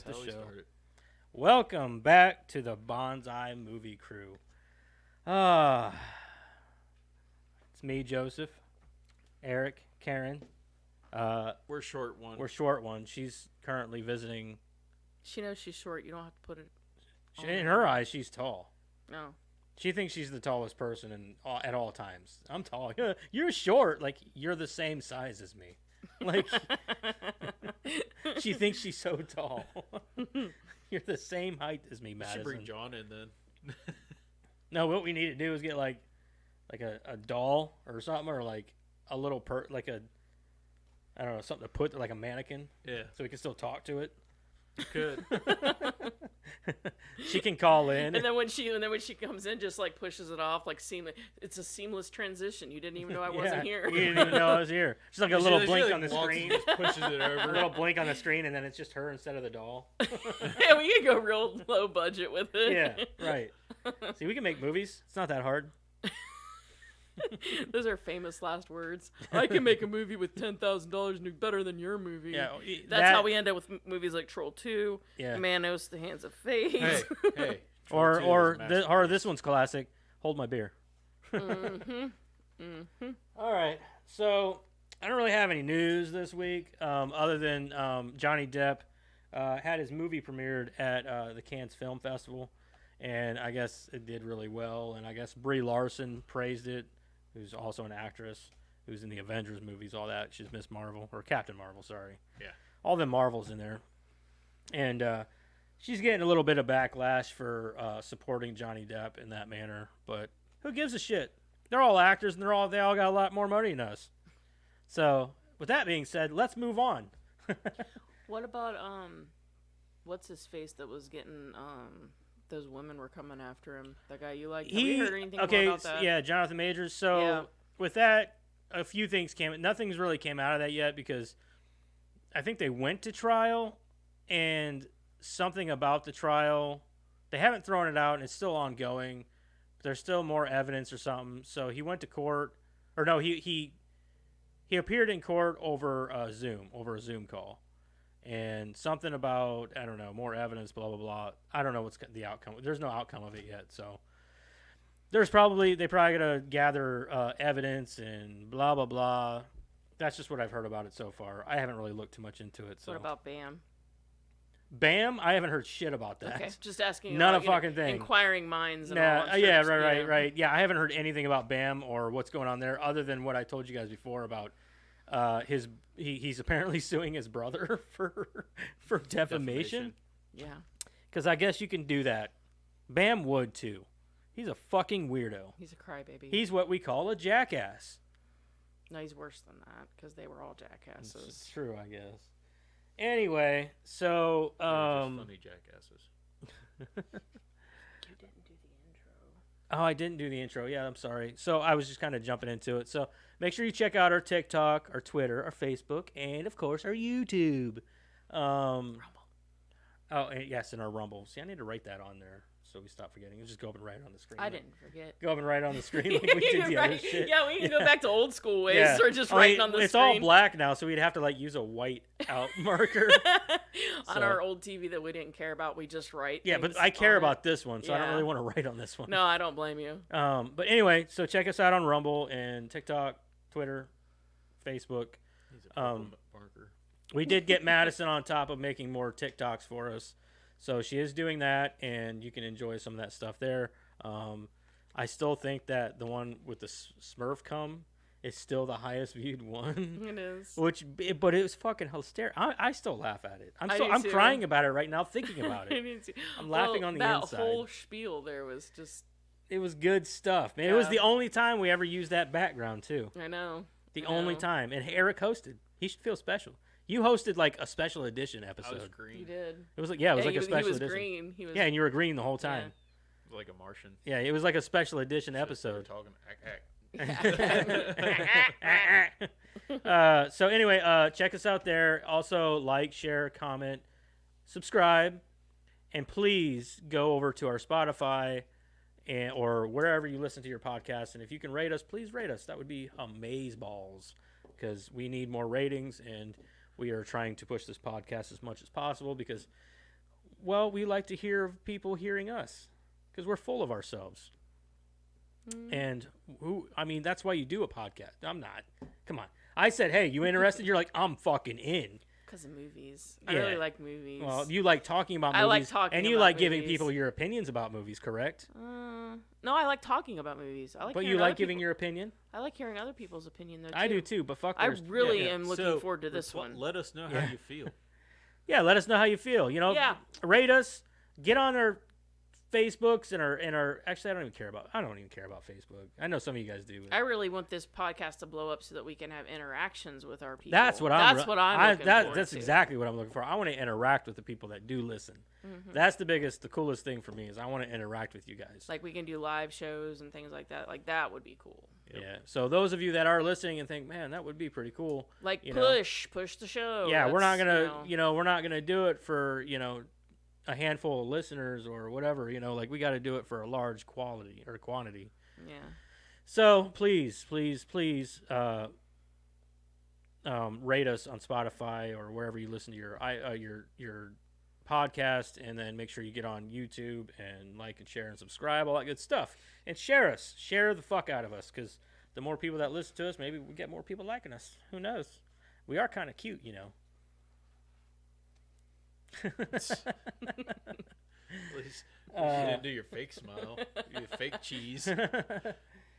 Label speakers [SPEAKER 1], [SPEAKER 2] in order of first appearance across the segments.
[SPEAKER 1] the show.
[SPEAKER 2] Started.
[SPEAKER 1] Welcome back to the Bonsai Movie Crew. It's me, Joseph, Eric, Karen.
[SPEAKER 2] We're short one.
[SPEAKER 1] We're short one. She's currently visiting.
[SPEAKER 3] She knows she's short. You don't have to put it.
[SPEAKER 1] In her eyes, she's tall.
[SPEAKER 3] No.
[SPEAKER 1] She thinks she's the tallest person at all times. I'm tall. You're short. Like, you're the same size as me. Like, she thinks she's so tall. You're the same height as me,
[SPEAKER 2] We
[SPEAKER 1] Madison.
[SPEAKER 2] should bring John in then.
[SPEAKER 1] No, what we need to do is get like a doll or something, or like a little I don't know, something to put like a mannequin,
[SPEAKER 2] Yeah,
[SPEAKER 1] so we can still talk to it.
[SPEAKER 2] good.
[SPEAKER 1] She can call in.
[SPEAKER 3] And then when she comes in, just like pushes it off, like seamless. It's a seamless transition. You didn't even know I wasn't here.
[SPEAKER 1] You didn't even know I was here. Just like a little
[SPEAKER 2] She,
[SPEAKER 1] blink
[SPEAKER 2] like,
[SPEAKER 1] on the
[SPEAKER 2] walks
[SPEAKER 1] screen.
[SPEAKER 2] and just pushes it
[SPEAKER 1] A
[SPEAKER 2] over.
[SPEAKER 1] little blink on the screen, and then it's just her instead of the doll.
[SPEAKER 3] Yeah, we could go real low budget with it.
[SPEAKER 1] Yeah, right. See, we can make movies. It's not that hard.
[SPEAKER 3] Those are famous last words. I can make a movie with $10,000 and do better than your movie.
[SPEAKER 1] Yeah,
[SPEAKER 3] That's how we end up with movies like Troll 2,
[SPEAKER 1] Yeah.
[SPEAKER 3] Manos, The Hands of Fate.
[SPEAKER 2] Hey.
[SPEAKER 1] Or
[SPEAKER 2] Troll 2 is a
[SPEAKER 1] or this one's classic. Hold my beer.
[SPEAKER 3] Mm-hmm.
[SPEAKER 1] All right. So I don't really have any news this week, other than Johnny Depp had his movie premiered at the Cannes Film Festival, and I guess it did really well. And I guess Brie Larson praised it, who's also an actress who's in the Avengers movies, all that. She's Miss Marvel, or Captain Marvel, sorry.
[SPEAKER 2] Yeah.
[SPEAKER 1] All the Marvels in there. And she's getting a little bit of backlash for supporting Johnny Depp in that manner, but who gives a shit? They're all actors, and they all got a lot more money than us. So, with that being said, let's move on.
[SPEAKER 3] What about what's his face that was getting those women were coming after him? That guy you like? Have you heard anything more about that?
[SPEAKER 1] Yeah, Jonathan Majors. So
[SPEAKER 3] Yeah.
[SPEAKER 1] with that, a few things nothing's really came out of that yet, because I think they went to trial, and something about the trial, they haven't thrown it out, and it's still ongoing. There's still more evidence or something. So he went to court, or no, he appeared in court over a Zoom call. And something about, I don't know, more evidence, blah, blah, blah. I don't know what's the outcome. There's no outcome of it yet. So they probably going to gather evidence and blah, blah, blah. That's just what I've heard about it so far. I haven't really looked too much into it. So
[SPEAKER 3] What about Bam?
[SPEAKER 1] Bam? I haven't heard shit about that.
[SPEAKER 3] Okay, just asking.
[SPEAKER 1] Not
[SPEAKER 3] about,
[SPEAKER 1] a fucking thing.
[SPEAKER 3] Inquiring minds and
[SPEAKER 1] Nah,
[SPEAKER 3] all. I'm
[SPEAKER 1] yeah,
[SPEAKER 3] sure
[SPEAKER 1] right. Yeah, I haven't heard anything about Bam or what's going on there, other than what I told you guys before about he's apparently suing his brother for defamation.
[SPEAKER 3] Yeah.
[SPEAKER 1] Because I guess you can do that. Bam would too. He's a fucking weirdo.
[SPEAKER 3] He's a crybaby.
[SPEAKER 1] He's what we call a jackass.
[SPEAKER 3] No, he's worse than that because they were all
[SPEAKER 1] It's
[SPEAKER 3] jackasses.
[SPEAKER 1] true, I guess. Anyway, so
[SPEAKER 2] They're just funny jackasses.
[SPEAKER 3] You didn't do the intro.
[SPEAKER 1] Oh, I didn't do the intro. Yeah, I'm sorry. So I was just kind of jumping into it. So make sure you check out our TikTok, our Twitter, our Facebook, and of course our YouTube.
[SPEAKER 3] Rumble.
[SPEAKER 1] Oh, and yes, and our Rumble. See, I need to write that on there so we stop forgetting. Just go up and write it on the screen.
[SPEAKER 3] I didn't forget.
[SPEAKER 1] Go up and write it on the screen like we did the other
[SPEAKER 3] Right.
[SPEAKER 1] shit.
[SPEAKER 3] Yeah, we can go back to old school ways.
[SPEAKER 1] Yeah.
[SPEAKER 3] Or just
[SPEAKER 1] I mean,
[SPEAKER 3] writing on the
[SPEAKER 1] it's
[SPEAKER 3] screen.
[SPEAKER 1] all black now, so we'd have to like use a white out marker.
[SPEAKER 3] On
[SPEAKER 1] So-
[SPEAKER 3] our old TV that we didn't care about, we just write.
[SPEAKER 1] Yeah, but
[SPEAKER 3] things
[SPEAKER 1] I care
[SPEAKER 3] on it.
[SPEAKER 1] about this one, so I don't
[SPEAKER 3] Yeah.
[SPEAKER 1] really want to write on this one.
[SPEAKER 3] No, I don't blame you.
[SPEAKER 1] But anyway, so check us out on Rumble and TikTok, Twitter, Facebook.
[SPEAKER 2] He's a purple
[SPEAKER 1] Um,
[SPEAKER 2] marker.
[SPEAKER 1] We did get Madison on top of making more TikToks for us. So she is doing that, and you can enjoy some of that stuff there. I still think that the one with the Smurf cum is still the highest viewed one.
[SPEAKER 3] It is.
[SPEAKER 1] But it was fucking hysterical. I still laugh at it.
[SPEAKER 3] I do
[SPEAKER 1] I'm
[SPEAKER 3] too.
[SPEAKER 1] crying about it right now, thinking about
[SPEAKER 3] I
[SPEAKER 1] it.
[SPEAKER 3] didn't see-
[SPEAKER 1] I'm laughing on the
[SPEAKER 3] that
[SPEAKER 1] inside.
[SPEAKER 3] whole spiel there was just.
[SPEAKER 1] It was good stuff, man. It was
[SPEAKER 3] Yeah.
[SPEAKER 1] the only time we ever used that background too.
[SPEAKER 3] I know.
[SPEAKER 1] The
[SPEAKER 3] I
[SPEAKER 1] only
[SPEAKER 3] know.
[SPEAKER 1] time. And Eric hosted. He should feel special. You hosted like a special edition
[SPEAKER 2] I was
[SPEAKER 1] episode.
[SPEAKER 3] He
[SPEAKER 2] green.
[SPEAKER 3] did.
[SPEAKER 1] It was like it was like
[SPEAKER 3] he
[SPEAKER 1] a special
[SPEAKER 3] he was
[SPEAKER 1] edition.
[SPEAKER 3] green. He was.
[SPEAKER 1] Yeah, and you were green the whole time.
[SPEAKER 2] Like a Martian.
[SPEAKER 1] Yeah, it was like a special edition
[SPEAKER 2] Just they were
[SPEAKER 1] episode.
[SPEAKER 2] talking.
[SPEAKER 1] So anyway, check us out there. Also, like, share, comment, subscribe, and please go over to our Spotify or wherever you listen to your podcast. And if you can rate us, please rate us. That would be amazeballs, because we need more ratings, and we are trying to push this podcast as much as possible, because Well, we like to hear of people hearing us because we're full of ourselves. And that's why you do a podcast. I'm not. Come on. I said, hey, you interested? You're like, I'm fucking in.
[SPEAKER 3] Because of movies. I
[SPEAKER 1] Yeah.
[SPEAKER 3] really like movies.
[SPEAKER 1] Well, you like talking about movies.
[SPEAKER 3] I like talking
[SPEAKER 1] and you
[SPEAKER 3] about
[SPEAKER 1] like giving
[SPEAKER 3] movies.
[SPEAKER 1] people your opinions about movies, correct?
[SPEAKER 3] No, I like talking about movies. I like.
[SPEAKER 1] But
[SPEAKER 3] hearing
[SPEAKER 1] you like
[SPEAKER 3] other
[SPEAKER 1] giving
[SPEAKER 3] people-
[SPEAKER 1] your opinion?
[SPEAKER 3] I like hearing other people's opinion though.
[SPEAKER 1] I do
[SPEAKER 3] too.
[SPEAKER 1] too, but fuck
[SPEAKER 3] I
[SPEAKER 1] theirs.
[SPEAKER 3] really
[SPEAKER 2] Yeah,
[SPEAKER 3] am looking
[SPEAKER 2] so
[SPEAKER 3] forward to this one.
[SPEAKER 2] Let us know
[SPEAKER 1] Yeah.
[SPEAKER 2] how you feel.
[SPEAKER 1] Yeah, let us know how you feel. You know,
[SPEAKER 3] Yeah.
[SPEAKER 1] rate us. Get on our Facebooks and our. Actually, I don't even care about Facebook. I know some of you guys do. But
[SPEAKER 3] I really want this podcast to blow up so that we can have interactions with our people.
[SPEAKER 1] that's what I'm.
[SPEAKER 3] That's what I'm looking forward
[SPEAKER 1] That's
[SPEAKER 3] to.
[SPEAKER 1] exactly what I'm looking for. I want to interact with the people that do listen.
[SPEAKER 3] Mm-hmm.
[SPEAKER 1] That's the coolest thing for me is I want to interact with you guys.
[SPEAKER 3] Like we can do live shows and things like that. Like that would be cool.
[SPEAKER 2] Yep.
[SPEAKER 1] Yeah. So those of you that are listening and think, man, that would be pretty cool.
[SPEAKER 3] Like
[SPEAKER 1] You know.
[SPEAKER 3] push the show.
[SPEAKER 1] Yeah, we're not
[SPEAKER 3] That's,
[SPEAKER 1] gonna, we're not gonna do it for, a handful of listeners or whatever. Like we got to do it for a large quality or quantity.
[SPEAKER 3] Yeah.
[SPEAKER 1] So please, rate us on Spotify or wherever you listen to your podcast, and then make sure you get on YouTube and like and share and subscribe, all that good stuff, and share the fuck out of us, because the more people that listen to us, maybe we get more people liking us. Who knows? We are kind of cute,
[SPEAKER 2] Please. You didn't do your fake smile. Your fake cheese.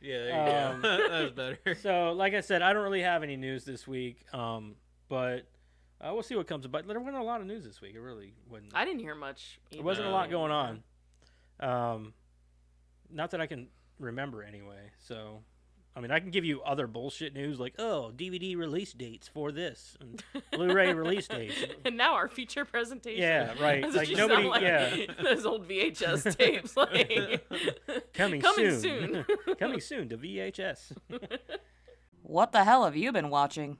[SPEAKER 2] Yeah, there you go. That was better.
[SPEAKER 1] So, like I said, I don't really have any news this week, but we'll see what comes about. There wasn't a lot of news this week. It really wasn't.
[SPEAKER 3] I didn't hear much.
[SPEAKER 1] There wasn't a lot going on. Not that I can remember anyway. So, I can give you other bullshit news like, DVD release dates for this, and Blu-ray release dates.
[SPEAKER 3] And now our feature presentation.
[SPEAKER 1] Yeah, right.
[SPEAKER 3] That's
[SPEAKER 1] Like
[SPEAKER 3] what you
[SPEAKER 1] nobody.
[SPEAKER 3] sound like.
[SPEAKER 1] Yeah,
[SPEAKER 3] Those old VHS tapes. Like
[SPEAKER 1] coming
[SPEAKER 3] soon.
[SPEAKER 1] soon. Coming soon to VHS.
[SPEAKER 4] What the hell have you been watching?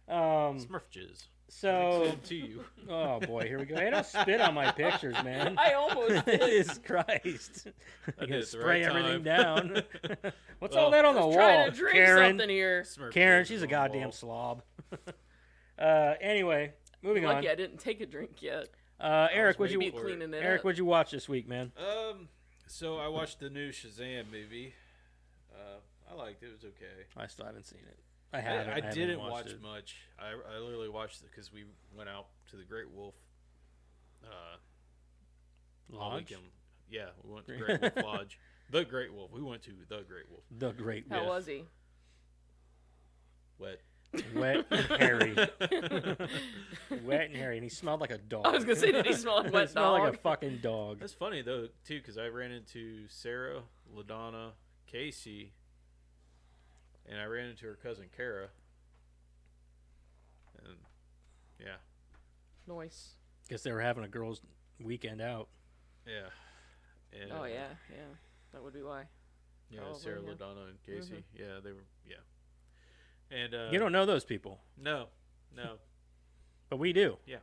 [SPEAKER 2] Smurf jizz.
[SPEAKER 1] So,
[SPEAKER 2] Send to you.
[SPEAKER 1] oh boy, here we go. Hey, don't spit on my pictures, man.
[SPEAKER 3] I almost did.
[SPEAKER 1] Jesus Christ.
[SPEAKER 2] I
[SPEAKER 1] I
[SPEAKER 2] did
[SPEAKER 1] gotta
[SPEAKER 2] it the
[SPEAKER 1] spray
[SPEAKER 2] right
[SPEAKER 1] everything
[SPEAKER 2] time.
[SPEAKER 1] down. What's
[SPEAKER 2] Well,
[SPEAKER 1] all that on the
[SPEAKER 3] I was
[SPEAKER 1] wall?
[SPEAKER 3] trying to drink
[SPEAKER 1] Karen.
[SPEAKER 3] something here.
[SPEAKER 2] Smurf
[SPEAKER 1] Karen,
[SPEAKER 2] jizz
[SPEAKER 1] she's
[SPEAKER 2] is
[SPEAKER 1] a
[SPEAKER 2] on the
[SPEAKER 1] goddamn
[SPEAKER 2] wall.
[SPEAKER 1] slob. Anyway, moving on.
[SPEAKER 3] Lucky I didn't take a drink yet.
[SPEAKER 1] Eric,
[SPEAKER 2] was
[SPEAKER 1] what'd
[SPEAKER 2] waiting
[SPEAKER 1] you
[SPEAKER 2] for it.
[SPEAKER 3] Cleaning it
[SPEAKER 1] Eric,
[SPEAKER 3] up.
[SPEAKER 1] what'd you watch this week, man?
[SPEAKER 2] So I watched the new Shazam movie. I liked it. It was okay.
[SPEAKER 1] I still haven't seen it. I haven't.
[SPEAKER 2] I
[SPEAKER 1] haven't
[SPEAKER 2] didn't
[SPEAKER 1] watched
[SPEAKER 2] watch
[SPEAKER 1] it.
[SPEAKER 2] much. I literally watched it because we went out to the Great Wolf. All
[SPEAKER 1] Lodge?
[SPEAKER 2] weekend. Yeah, we went to Great Wolf Lodge. The Great Wolf. We went to the Great Wolf.
[SPEAKER 1] The Great
[SPEAKER 3] How
[SPEAKER 1] Wolf.
[SPEAKER 3] was he?
[SPEAKER 2] Wet.
[SPEAKER 1] Wet and hairy. Wet and hairy, and he smelled like a dog.
[SPEAKER 3] I was gonna say, did he smell like
[SPEAKER 1] He
[SPEAKER 3] wet
[SPEAKER 1] smelled
[SPEAKER 3] dog?
[SPEAKER 1] like a fucking dog.
[SPEAKER 2] That's funny though too, because I ran into Sarah, LaDonna, Casey, and I ran into her cousin Kara. And yeah,
[SPEAKER 3] Noise.
[SPEAKER 1] Guess they were having a girls' weekend out.
[SPEAKER 2] yeah. And,
[SPEAKER 3] Oh yeah, yeah. That would be why.
[SPEAKER 2] Yeah,
[SPEAKER 3] Probably,
[SPEAKER 2] Sarah,
[SPEAKER 3] yeah.
[SPEAKER 2] LaDonna, and Casey. Yeah, they were. Yeah. And
[SPEAKER 1] You don't know those people,
[SPEAKER 2] no.
[SPEAKER 1] but we do.
[SPEAKER 2] Yeah.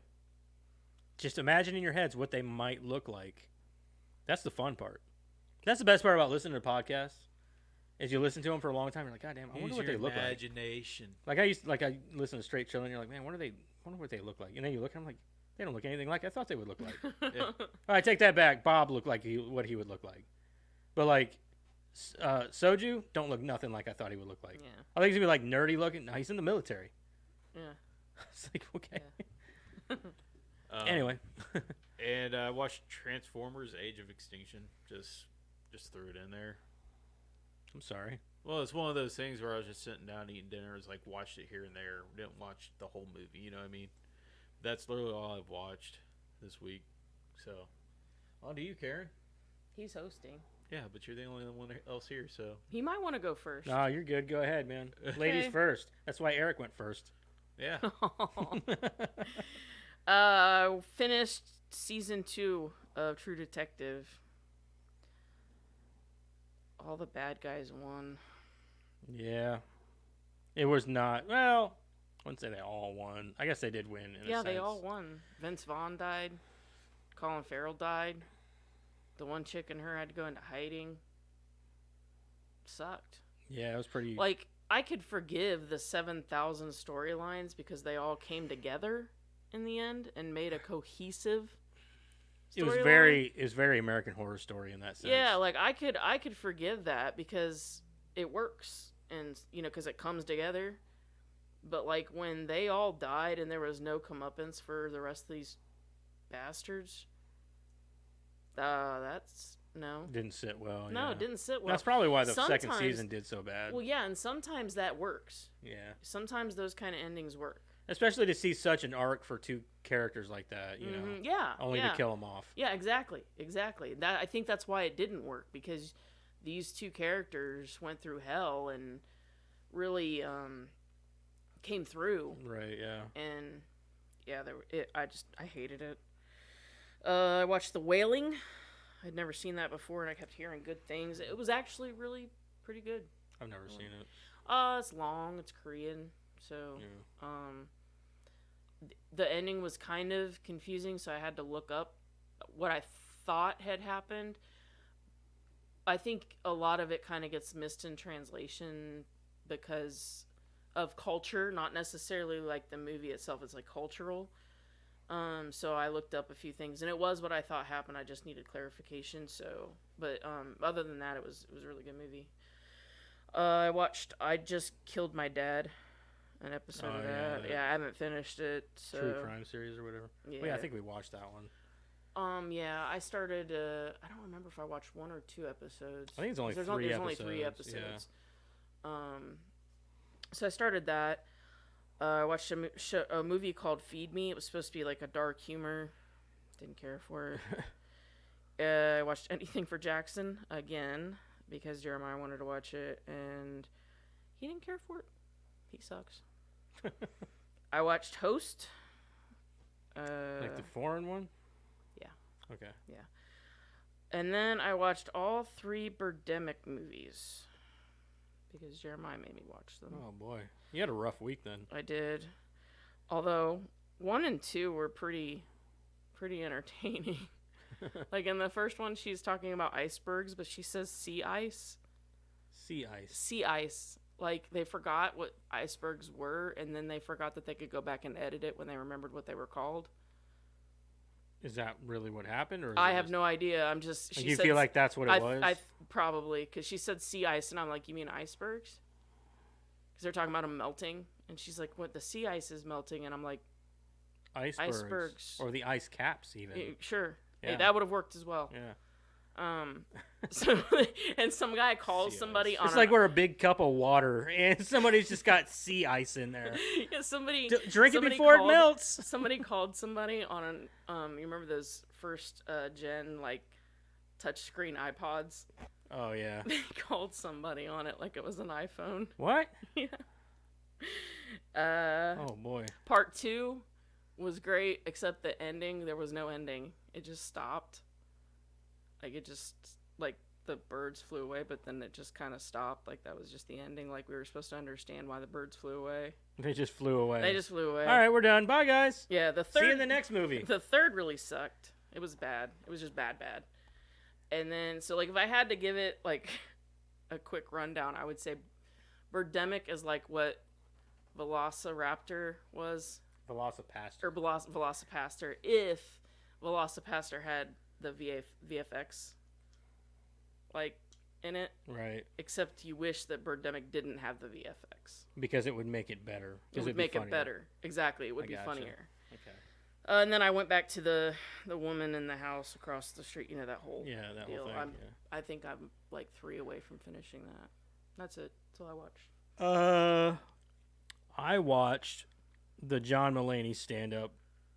[SPEAKER 1] Just imagine in your heads what they might look like. That's the fun part. That's the best part about listening to podcasts. Is you listen to them for a long time, you're like, God damn, I wonder
[SPEAKER 2] Use
[SPEAKER 1] what
[SPEAKER 2] your
[SPEAKER 1] they look like.
[SPEAKER 2] imagination.
[SPEAKER 1] Like I listen to Straight Chillin', and you're like, man, wonder what they look like. And then you look, and I'm like, they don't look anything like I thought they would look like.
[SPEAKER 2] Yeah.
[SPEAKER 1] All right, take that back. Bob looked like what he would look like, but like Soju don't look nothing like I thought he would look like.
[SPEAKER 3] Yeah.
[SPEAKER 1] I think he's gonna be like nerdy looking. No, he's in the military.
[SPEAKER 3] Yeah.
[SPEAKER 1] It's like okay.
[SPEAKER 2] Um,
[SPEAKER 1] Anyway,
[SPEAKER 2] And I watched Transformers: Age of Extinction. Just threw it in there.
[SPEAKER 1] I'm sorry.
[SPEAKER 2] Well, it's one of those things where I was just sitting down eating dinner. It's like watched it here and there. Didn't watch the whole movie. You know what I mean? That's literally all I've watched this week. So, on to you, Karen.
[SPEAKER 3] He's hosting.
[SPEAKER 2] Yeah, but you're the only one else here. So,
[SPEAKER 3] He might want to go first.
[SPEAKER 1] No, you're good. Go ahead, man. Ladies
[SPEAKER 3] Okay.
[SPEAKER 1] first. That's why Eric went first.
[SPEAKER 2] yeah.
[SPEAKER 3] Finished season 2 of True Detective. All the bad guys won.
[SPEAKER 1] Yeah. It was not. Well, I wouldn't say they all won. I guess they did win. In
[SPEAKER 3] Yeah,
[SPEAKER 1] a
[SPEAKER 3] they
[SPEAKER 1] sense.
[SPEAKER 3] all won. Vince Vaughn died. Colin Farrell died. The one chick and her had to go into hiding. Sucked.
[SPEAKER 1] Yeah, it was pretty.
[SPEAKER 3] Like, I could forgive the 7,000 storylines because they all came together in the end and made a cohesive
[SPEAKER 1] It was very American Horror Story in that sense.
[SPEAKER 3] Yeah, like I could forgive that because it works, and because it comes together. But like when they all died and there was no comeuppance for the rest of these bastards, that's no.
[SPEAKER 1] Didn't sit well.
[SPEAKER 3] No,
[SPEAKER 1] yeah.
[SPEAKER 3] it didn't sit well.
[SPEAKER 1] That's probably why the second
[SPEAKER 3] Sometimes-
[SPEAKER 1] season did so bad.
[SPEAKER 3] Well, yeah, and sometimes that works.
[SPEAKER 1] Yeah.
[SPEAKER 3] Sometimes those kind of endings work.
[SPEAKER 1] Especially to see such an arc for two characters like that, you know,
[SPEAKER 3] Mhm, yeah,
[SPEAKER 1] only
[SPEAKER 3] yeah.
[SPEAKER 1] to kill them off.
[SPEAKER 3] Yeah, exactly. That I think that's why it didn't work, because these two characters went through hell and really came through,
[SPEAKER 1] Right, yeah.
[SPEAKER 3] and yeah, I hated it. I watched The Wailing. I'd never seen that before, and I kept hearing good things. It was actually really pretty good.
[SPEAKER 1] I've never seen it.
[SPEAKER 3] It's long. It's Korean, so
[SPEAKER 1] Yeah.
[SPEAKER 3] The ending was kind of confusing, so I had to look up what I thought had happened. I think a lot of it kind of gets missed in translation because of culture, not necessarily like the movie itself. It's like cultural. So I looked up a few things, and it was what I thought happened. I just needed clarification. So, but other than that, it was a really good movie. I watched I Just Killed My Dad, an episode of that.
[SPEAKER 1] yeah.
[SPEAKER 3] Yeah, I haven't finished it. So
[SPEAKER 1] True crime series or whatever.
[SPEAKER 3] Yeah.
[SPEAKER 1] Well, yeah, I think we watched that one.
[SPEAKER 3] Yeah, I started. I don't remember if I watched one or two episodes.
[SPEAKER 1] I think it's only
[SPEAKER 3] There's
[SPEAKER 1] three
[SPEAKER 3] only 3
[SPEAKER 1] episodes, yeah.
[SPEAKER 3] episodes. So I started that. I watched a movie called Feed Me. It was supposed to be like a dark humor. Didn't care for it. I watched Anything for Jackson again because Jeremiah wanted to watch it, and he didn't care for it. He sucks. I watched Host.
[SPEAKER 1] Like the foreign one?
[SPEAKER 3] Yeah.
[SPEAKER 1] Okay.
[SPEAKER 3] And then I watched all 3 Birdemic movies because Jeremiah made me watch them.
[SPEAKER 1] Oh boy, you had a rough week then.
[SPEAKER 3] I did. Although 1 and 2 were pretty entertaining. Like in the first one, she's talking about icebergs, but she says sea ice.
[SPEAKER 1] Sea ice.
[SPEAKER 3] Sea ice. Like they forgot what icebergs were, and then they forgot that they could go back and edit it when they remembered what they were called.
[SPEAKER 1] Is that really what happened, or is
[SPEAKER 3] I
[SPEAKER 1] it
[SPEAKER 3] have
[SPEAKER 1] just,
[SPEAKER 3] no idea. I'm just.
[SPEAKER 1] like,
[SPEAKER 3] She
[SPEAKER 1] you
[SPEAKER 3] said,
[SPEAKER 1] feel like that's what it was?
[SPEAKER 3] I probably because she said sea ice, and I'm like, you mean icebergs? Because they're talking about them melting, and she's like, what? The sea ice is melting, and I'm like, icebergs.
[SPEAKER 1] or the ice caps even.
[SPEAKER 3] sure. Hey,
[SPEAKER 1] Yeah.
[SPEAKER 3] that would have worked as well.
[SPEAKER 1] Yeah.
[SPEAKER 3] So and some guy calls
[SPEAKER 1] Sea
[SPEAKER 3] somebody
[SPEAKER 1] ice.
[SPEAKER 3] on.
[SPEAKER 1] It's like we're a big cup of water and somebody's just got sea ice in there.
[SPEAKER 3] Yeah, somebody
[SPEAKER 1] Drink it
[SPEAKER 3] somebody
[SPEAKER 1] before
[SPEAKER 3] called-
[SPEAKER 1] it melts.
[SPEAKER 3] Somebody called somebody on an you remember those first gen like touchscreen iPods?
[SPEAKER 1] Oh yeah.
[SPEAKER 3] They called somebody on it like it was an iPhone.
[SPEAKER 1] What?
[SPEAKER 3] Yeah.
[SPEAKER 1] Oh boy.
[SPEAKER 3] Part 2 was great, except the ending. There was no ending. It just stopped. Like it just like the birds flew away, but then it just kind of stopped. Like that was just the ending. Like we were supposed to understand why the birds flew away.
[SPEAKER 1] They just flew away.
[SPEAKER 3] They just flew away.
[SPEAKER 1] All right, we're done. Bye guys.
[SPEAKER 3] Yeah, the
[SPEAKER 1] See
[SPEAKER 3] third.
[SPEAKER 1] you in the next movie.
[SPEAKER 3] The third really sucked. It was bad. It was just bad. And then so like if I had to give it like a quick rundown, I would say Birdemic is like what Velociraptor was,
[SPEAKER 1] Velocipaster.
[SPEAKER 3] or Velocipaster if Velocipaster had the VFX like in it,
[SPEAKER 1] Right.
[SPEAKER 3] except you wish that Birdemic didn't have the VFX.
[SPEAKER 1] Because it would make it better.
[SPEAKER 3] It would make it better. Exactly, it would
[SPEAKER 1] I
[SPEAKER 3] be
[SPEAKER 1] gotcha.
[SPEAKER 3] funnier.
[SPEAKER 1] Okay.
[SPEAKER 3] And then I went back to the woman in the house across the street. You know that whole
[SPEAKER 1] Yeah, that
[SPEAKER 3] deal.
[SPEAKER 1] whole thing.
[SPEAKER 3] I think I'm like 3 away from finishing that. That's it. That's all I watched.
[SPEAKER 1] Yeah. I watched the John Mulaney stand-up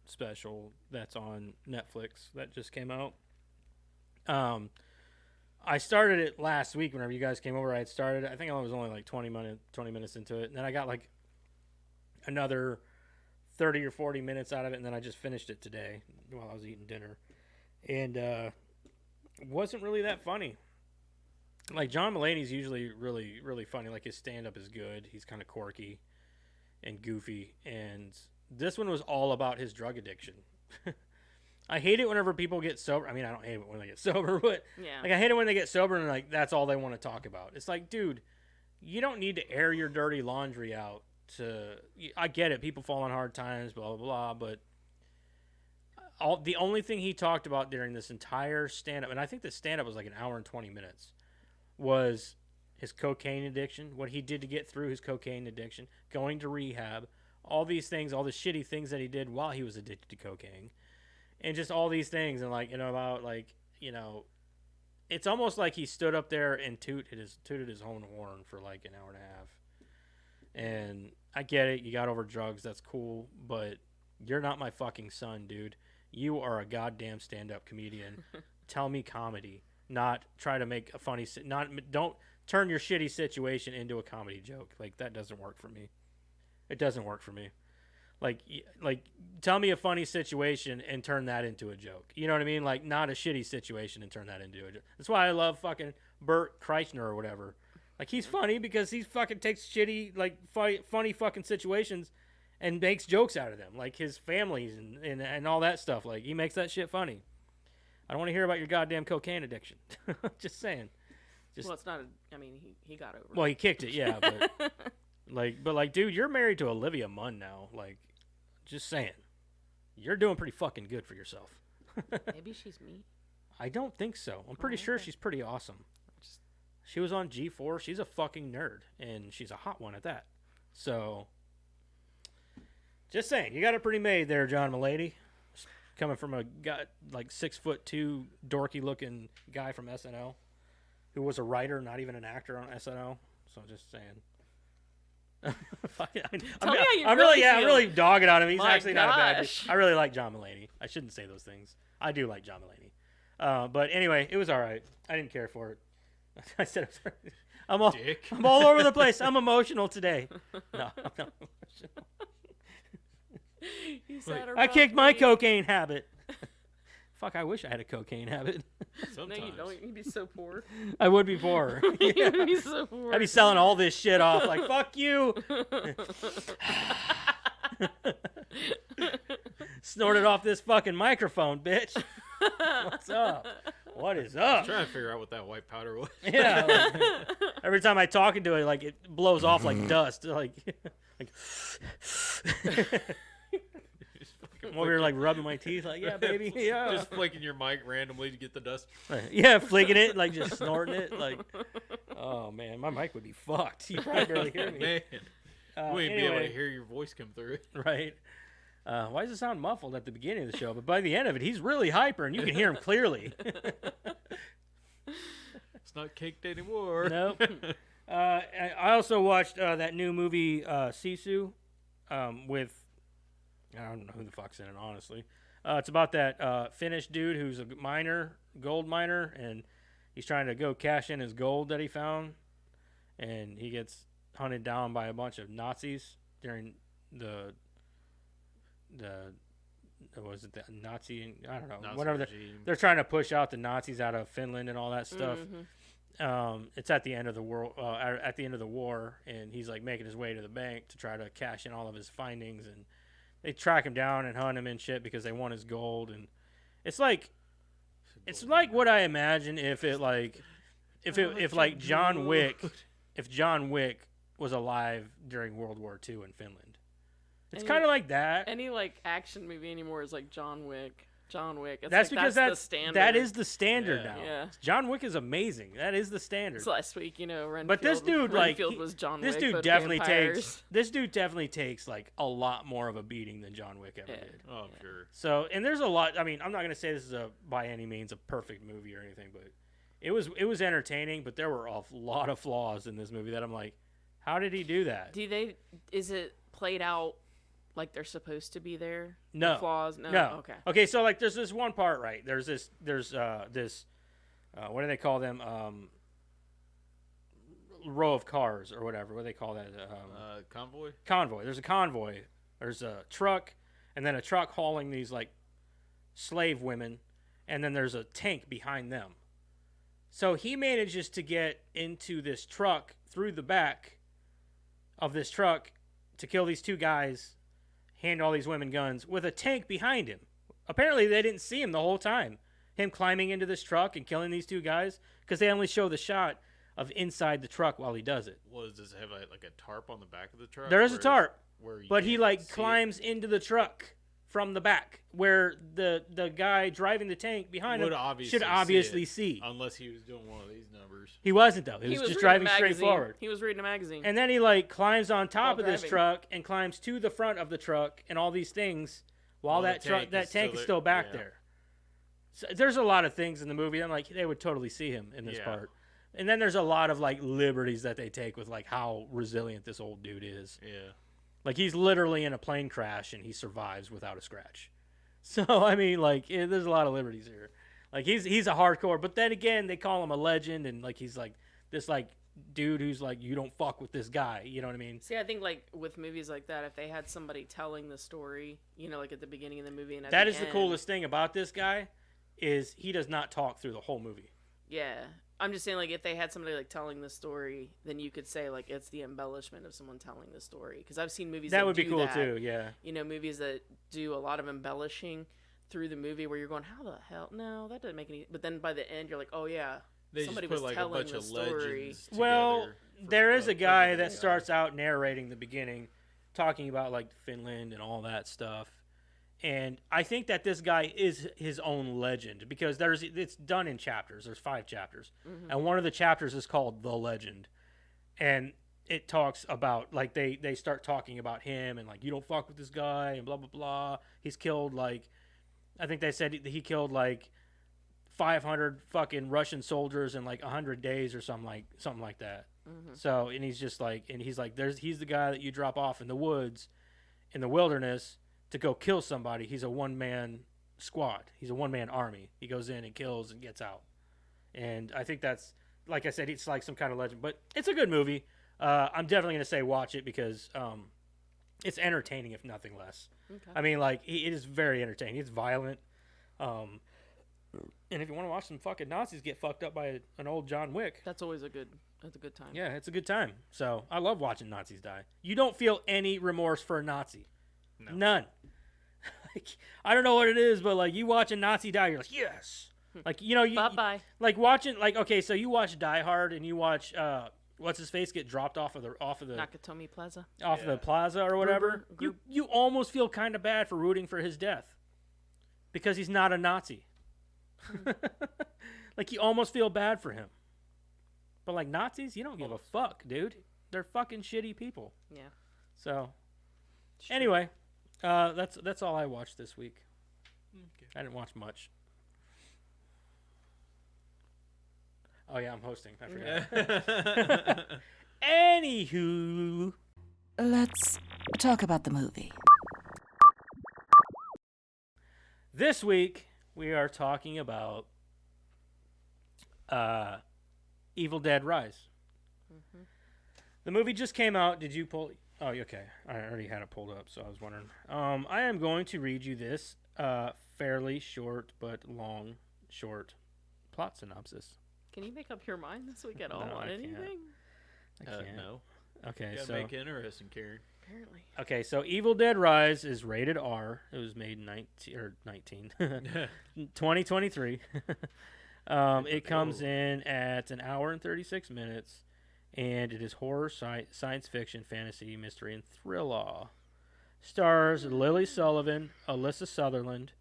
[SPEAKER 1] special that's on Netflix that just came out. I started it last week whenever you guys came over. I had started it. I think I was only like 20 minutes into it. And then I got like another 30 or 40 minutes out of it. And then I just finished it today while I was eating dinner. And it wasn't really that funny. Like John Mulaney's usually really, really funny. Like his stand-up is good. He's kind of quirky and goofy. And this one was all about his drug addiction. I hate it whenever people get sober. I mean, I don't hate it when they get sober, but
[SPEAKER 3] Yeah.
[SPEAKER 1] like I hate it when they get sober and like that's all they want to talk about. It's like, dude, you don't need to air your dirty laundry out to. I get it, people fall on hard times, blah blah blah, but the only thing he talked about during this entire stand-up, and I think the stand-up was like an hour and 20 minutes, was his cocaine addiction, what he did to get through his cocaine addiction, going to rehab, all these things, all the shitty things that he did while he was addicted to cocaine, and just all these things, and like, about like, it's almost like he stood up there and tooted his own horn for like an hour and a half. And I get it, you got over drugs, that's cool, but you're not my fucking son, dude. You are a goddamn stand-up comedian. Tell me comedy, not try to make a funny. Don't turn your shitty situation into a comedy joke. Like, that doesn't work for me. It doesn't work for me. Like tell me a funny situation and turn that into a joke. You know what I mean? Like, not a shitty situation and turn that into a joke. That's why I love fucking Bert Kreischer or whatever. Like, he's funny because he fucking takes shitty, like, funny fucking situations and makes jokes out of them. Like, his families and all that stuff. Like, he makes that shit funny. I don't want to hear about your goddamn cocaine addiction. Just saying.
[SPEAKER 3] Well, it's not. He got over.
[SPEAKER 1] Well, he kicked it, yeah. But, like, dude, you're married to Olivia Munn now. Like, just saying. You're doing pretty fucking good for yourself.
[SPEAKER 3] Maybe she's me.
[SPEAKER 1] I don't think so. I'm pretty sure she's pretty awesome. She was on G4. She's a fucking nerd, and she's a hot one at that. So, just saying, you got it pretty made there, John Mulaney. Coming from a guy like 6'2", dorky-looking guy from SNL, who was a writer, not even an actor on SNL. So, just saying.
[SPEAKER 3] Tell me how you
[SPEAKER 1] I'm
[SPEAKER 3] really
[SPEAKER 1] I'm
[SPEAKER 3] feel.
[SPEAKER 1] really dogging on him. He's
[SPEAKER 3] My
[SPEAKER 1] actually not a bad dude.
[SPEAKER 3] gosh.
[SPEAKER 1] I really like John Mulaney. I shouldn't say those things. I do like John Mulaney. But anyway, it was all right. I didn't care for it. I said it was,
[SPEAKER 2] Dick.
[SPEAKER 1] I'm all over the place. I'm emotional today. No, I'm not emotional.
[SPEAKER 3] You sad
[SPEAKER 1] I kicked my
[SPEAKER 3] about me.
[SPEAKER 1] cocaine habit. Fuck, I wish I had a cocaine habit.
[SPEAKER 3] No,
[SPEAKER 2] Sometimes.
[SPEAKER 3] you don't. You'd be so poor.
[SPEAKER 1] I would be poor.
[SPEAKER 3] You'd be so poor.
[SPEAKER 1] I'd be selling all this shit off. Like, fuck you. Snorted off this fucking microphone, bitch. What's up? What is up?
[SPEAKER 2] I'm trying to figure out what that white powder was.
[SPEAKER 1] Yeah. Like, every time I talk into it, like, it blows off like dust. Like I'm over here, like, rubbing my teeth. Like, yeah, baby. Yeah.
[SPEAKER 2] Just flicking your mic randomly to get the dust.
[SPEAKER 1] Yeah, flicking it, like, just snorting it. Like, oh, man, my mic would be fucked. You probably barely hear me.
[SPEAKER 2] Man, we wouldn't be able
[SPEAKER 1] Anyway.
[SPEAKER 2] to hear your voice come through.
[SPEAKER 1] Right. Why does it sound muffled at the beginning of the show? But by the end of it, he's really hyper, and you can hear him clearly.
[SPEAKER 2] It's not caked anymore.
[SPEAKER 1] Nope. I also watched that new movie, Sisu, with, I don't know who the fuck's in it, honestly. It's about that Finnish dude who's a gold miner, and he's trying to go cash in his gold that he found, and he gets hunted down by a bunch of Nazis during the was it the Nazi? I don't know.
[SPEAKER 2] Nazi
[SPEAKER 1] Whatever
[SPEAKER 2] regime.
[SPEAKER 1] they're trying to push out the Nazis out of Finland and all that stuff.
[SPEAKER 3] Mhm.
[SPEAKER 1] It's at the end of the world, at the end of the war, and he's like making his way to the bank to try to cash in all of his findings, and they track him down and hunt him and shit because they want his gold. And it's like what I imagine if John Wick was alive during World War II in Finland. It's
[SPEAKER 3] Any-
[SPEAKER 1] kind of like that.
[SPEAKER 3] Any like action movie anymore is like John Wick. John Wick. It's
[SPEAKER 1] That's
[SPEAKER 3] like,
[SPEAKER 1] because
[SPEAKER 3] that's the standard.
[SPEAKER 1] that is the standard
[SPEAKER 2] Yeah.
[SPEAKER 1] now.
[SPEAKER 3] Yeah.
[SPEAKER 1] John Wick is amazing. That is the standard.
[SPEAKER 3] So last week, Renfield.
[SPEAKER 1] But this dude, like,
[SPEAKER 3] Renfield was John
[SPEAKER 1] this
[SPEAKER 3] Wick.
[SPEAKER 1] dude
[SPEAKER 3] but
[SPEAKER 1] definitely
[SPEAKER 3] vampires.
[SPEAKER 1] takes like a lot more of a beating than John Wick ever
[SPEAKER 3] Yeah.
[SPEAKER 1] did.
[SPEAKER 2] Oh, I'm sure.
[SPEAKER 1] So, and there's a lot. I mean, I'm not gonna say this is by any means a perfect movie or anything, but it was entertaining. But there were a lot of flaws in this movie that I'm like, how did he do that?
[SPEAKER 3] Is it played out like they're supposed to be there?
[SPEAKER 1] No.
[SPEAKER 3] The flaws? No.
[SPEAKER 1] No.
[SPEAKER 3] Okay.
[SPEAKER 1] Okay, so like there's this one part, right? There's this what do they call them? Row of cars or whatever. What do they call that?
[SPEAKER 2] Convoy?
[SPEAKER 1] Convoy. There's a convoy. There's a truck, and then a truck hauling these like slave women, and then there's a tank behind them. So he manages to get into this truck through the back of this truck to kill these two guys, hand all these women guns with a tank behind him. Apparently they didn't see him the whole time. Him climbing into this truck and killing these two guys, because they only show the shot of inside the truck while he does it.
[SPEAKER 2] Does it have like a tarp on the back of the truck?
[SPEAKER 1] There is a tarp,
[SPEAKER 2] where you
[SPEAKER 1] but he
[SPEAKER 2] can't
[SPEAKER 1] like
[SPEAKER 2] see it?
[SPEAKER 1] climbs into the truck from the back, where the guy driving the tank behind
[SPEAKER 2] Would
[SPEAKER 1] him
[SPEAKER 2] obviously
[SPEAKER 1] should
[SPEAKER 2] see
[SPEAKER 1] obviously
[SPEAKER 2] it.
[SPEAKER 1] see.
[SPEAKER 2] Unless he was doing one of these numbers.
[SPEAKER 1] He wasn't though. He was just
[SPEAKER 3] reading a
[SPEAKER 1] driving straight
[SPEAKER 3] magazine.
[SPEAKER 1] forward.
[SPEAKER 3] He was reading a magazine.
[SPEAKER 1] And then he like climbs on top
[SPEAKER 3] While
[SPEAKER 1] of this
[SPEAKER 3] driving.
[SPEAKER 1] truck and climbs to the front of the truck and all these things while
[SPEAKER 2] While
[SPEAKER 1] that
[SPEAKER 2] the
[SPEAKER 1] truck
[SPEAKER 2] tank
[SPEAKER 1] is
[SPEAKER 2] is
[SPEAKER 1] still
[SPEAKER 2] still
[SPEAKER 1] back
[SPEAKER 2] there.
[SPEAKER 1] there. So there's a lot of things in the movie. I'm like, they would totally see him in this
[SPEAKER 2] Yeah.
[SPEAKER 1] part. And then there's a lot of like liberties that they take with like how resilient this old dude is.
[SPEAKER 2] Yeah.
[SPEAKER 1] Like he's literally in a plane crash and he survives without a scratch. So I mean, like there's a lot of liberties here. Like he's a hardcore, but then again, they call him a legend, and like he's like this like dude who's like, you don't fuck with this guy. You know what I mean?
[SPEAKER 3] See, I think like with movies like that, if they had somebody telling the story, you know, like at the beginning of the movie and at
[SPEAKER 1] That
[SPEAKER 3] the
[SPEAKER 1] is the
[SPEAKER 3] end,
[SPEAKER 1] coolest thing about this guy, is he does not talk through the whole movie.
[SPEAKER 3] Yeah, I'm just saying like if they had somebody like telling the story, then you could say like it's the embellishment of someone telling the story. Because I've seen movies
[SPEAKER 1] That would be
[SPEAKER 3] do
[SPEAKER 1] cool
[SPEAKER 3] that.
[SPEAKER 1] too. Yeah.
[SPEAKER 3] You know, movies that do a lot of embellishing through the movie where you're going, how the hell? No, that doesn't make any. But then by the end, you're like, oh yeah,
[SPEAKER 2] They
[SPEAKER 3] somebody
[SPEAKER 2] just put
[SPEAKER 3] was
[SPEAKER 2] like a
[SPEAKER 3] telling
[SPEAKER 2] bunch
[SPEAKER 3] the
[SPEAKER 2] of
[SPEAKER 3] story.
[SPEAKER 2] legends.
[SPEAKER 1] Well,
[SPEAKER 2] together for-
[SPEAKER 1] there is a
[SPEAKER 2] for
[SPEAKER 1] guy
[SPEAKER 2] the
[SPEAKER 1] that
[SPEAKER 2] guy.
[SPEAKER 1] starts out narrating the beginning, talking about like Finland and all that stuff. And I think that this guy is his own legend because it's done in chapters. There's 5 chapters. And one of the chapters is called The Legend. And it talks about like they start talking about him and like, you don't fuck with this guy and blah blah blah. He's killed like, I think they said he killed like 500 fucking Russian soldiers in like 100 days or something like that. So, and he's like, he's the guy that you drop off in the woods, in the wilderness to go kill somebody. He's a one-man squad. He's a one-man army. He goes in and kills and gets out. And I think that's, like I said, it's like some kind of legend, but it's a good movie. I'm definitely going to say watch it because it's entertaining, if nothing less.
[SPEAKER 3] Okay.
[SPEAKER 1] I mean, like, it is very entertaining. It's violent. And if you want to watch some fucking Nazis get fucked up by an old John Wick,
[SPEAKER 3] That's always a good time.
[SPEAKER 1] yeah, it's a good time. So I love watching Nazis die. You don't feel any remorse for a Nazi.
[SPEAKER 2] No.
[SPEAKER 1] None. Like, I don't know what it is, but like you watch a Nazi die, you're like, yes. Like, you know,
[SPEAKER 3] Bye bye.
[SPEAKER 1] like watching, like, okay, so you watch Die Hard and you watch what's his face get dropped off of the
[SPEAKER 3] Nakatomi Plaza.
[SPEAKER 1] off of the plaza or whatever.
[SPEAKER 3] Gruber.
[SPEAKER 1] You almost feel kind of bad for rooting for his death because he's not a Nazi. Like you almost feel bad for him. But like Nazis, you don't give a fuck, dude. They're fucking shitty people.
[SPEAKER 3] Yeah.
[SPEAKER 1] So anyway, that's all I watched this week.
[SPEAKER 2] Okay.
[SPEAKER 1] I didn't watch much. Oh yeah, I'm hosting. I forgot. Anywho,
[SPEAKER 4] Let's talk about the movie.
[SPEAKER 1] this week we are talking about Evil Dead Rise. The movie just came out. Did you pull? Oh, okay. I already had it pulled up, so I was wondering. I am going to read you this fairly short but short plot synopsis.
[SPEAKER 3] Can you make up your mind this week at all
[SPEAKER 1] No,
[SPEAKER 3] on
[SPEAKER 1] I can't.
[SPEAKER 3] anything?
[SPEAKER 1] I can't.
[SPEAKER 2] No.
[SPEAKER 1] Okay,
[SPEAKER 2] You gotta
[SPEAKER 1] so
[SPEAKER 2] make it interesting, Karen.
[SPEAKER 3] Apparently.
[SPEAKER 1] okay, so Evil Dead Rise is rated R. It was made 2023. It comes in at an hour and 36 minutes, and it is horror, science fiction, fantasy, mystery, and thriller. Stars Lily Sullivan, Alyssa Sutherland,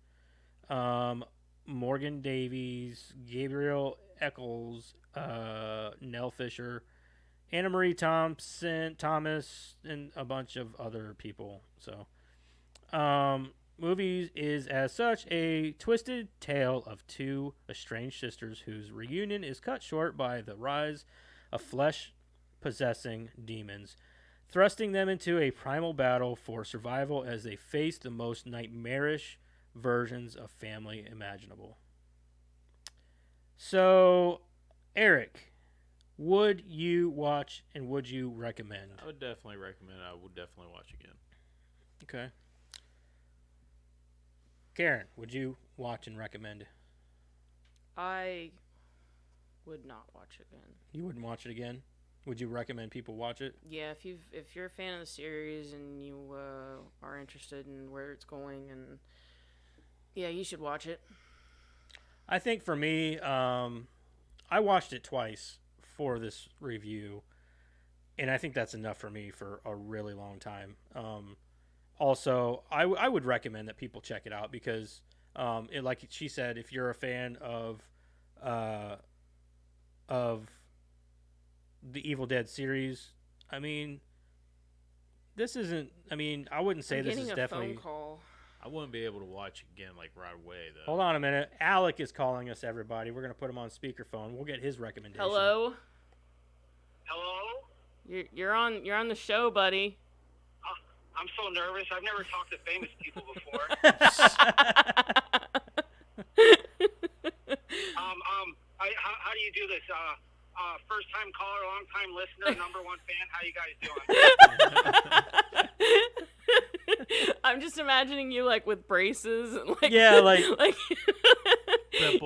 [SPEAKER 1] Morgan Davies, Gabriel Eccles, Nell Fisher, Anna Marie Thomas, and a bunch of other people. So, movie is as such a twisted tale of two estranged sisters whose reunion is cut short by the rise of flesh-possessing demons, thrusting them into a primal battle for survival as they face the most nightmarish versions of family imaginable. So, Eric, would you watch and would you recommend?
[SPEAKER 2] I would definitely recommend. I would definitely watch again.
[SPEAKER 1] Okay. Karen, would you watch and recommend?
[SPEAKER 3] I would not watch again.
[SPEAKER 1] You wouldn't watch it again? Would you recommend people watch it?
[SPEAKER 3] Yeah, if you're a fan of the series and you are interested in where it's going, and yeah, you should watch it.
[SPEAKER 1] I think for me, I watched it twice for this review, and I think that's enough for me for a really long time. also, I would recommend that people check it out because, like she said, if you're a fan of the Evil Dead series, I mean, this isn't. I mean, I wouldn't say
[SPEAKER 3] I'm
[SPEAKER 1] this is
[SPEAKER 3] getting a
[SPEAKER 1] definitely.
[SPEAKER 3] phone call.
[SPEAKER 2] I wouldn't be able to watch again like right away though.
[SPEAKER 1] Hold on a minute. Alec is calling us. Everybody, we're gonna put him on speakerphone. We'll get his recommendation.
[SPEAKER 3] Hello.
[SPEAKER 5] Hello?
[SPEAKER 3] You're on the show, buddy.
[SPEAKER 5] I'm so nervous. I've never talked to famous people before. How do you do this? First time caller, long time listener, number one fan. How you guys doing?
[SPEAKER 3] I'm just imagining you like with braces and like
[SPEAKER 1] Yeah, like-
[SPEAKER 3] you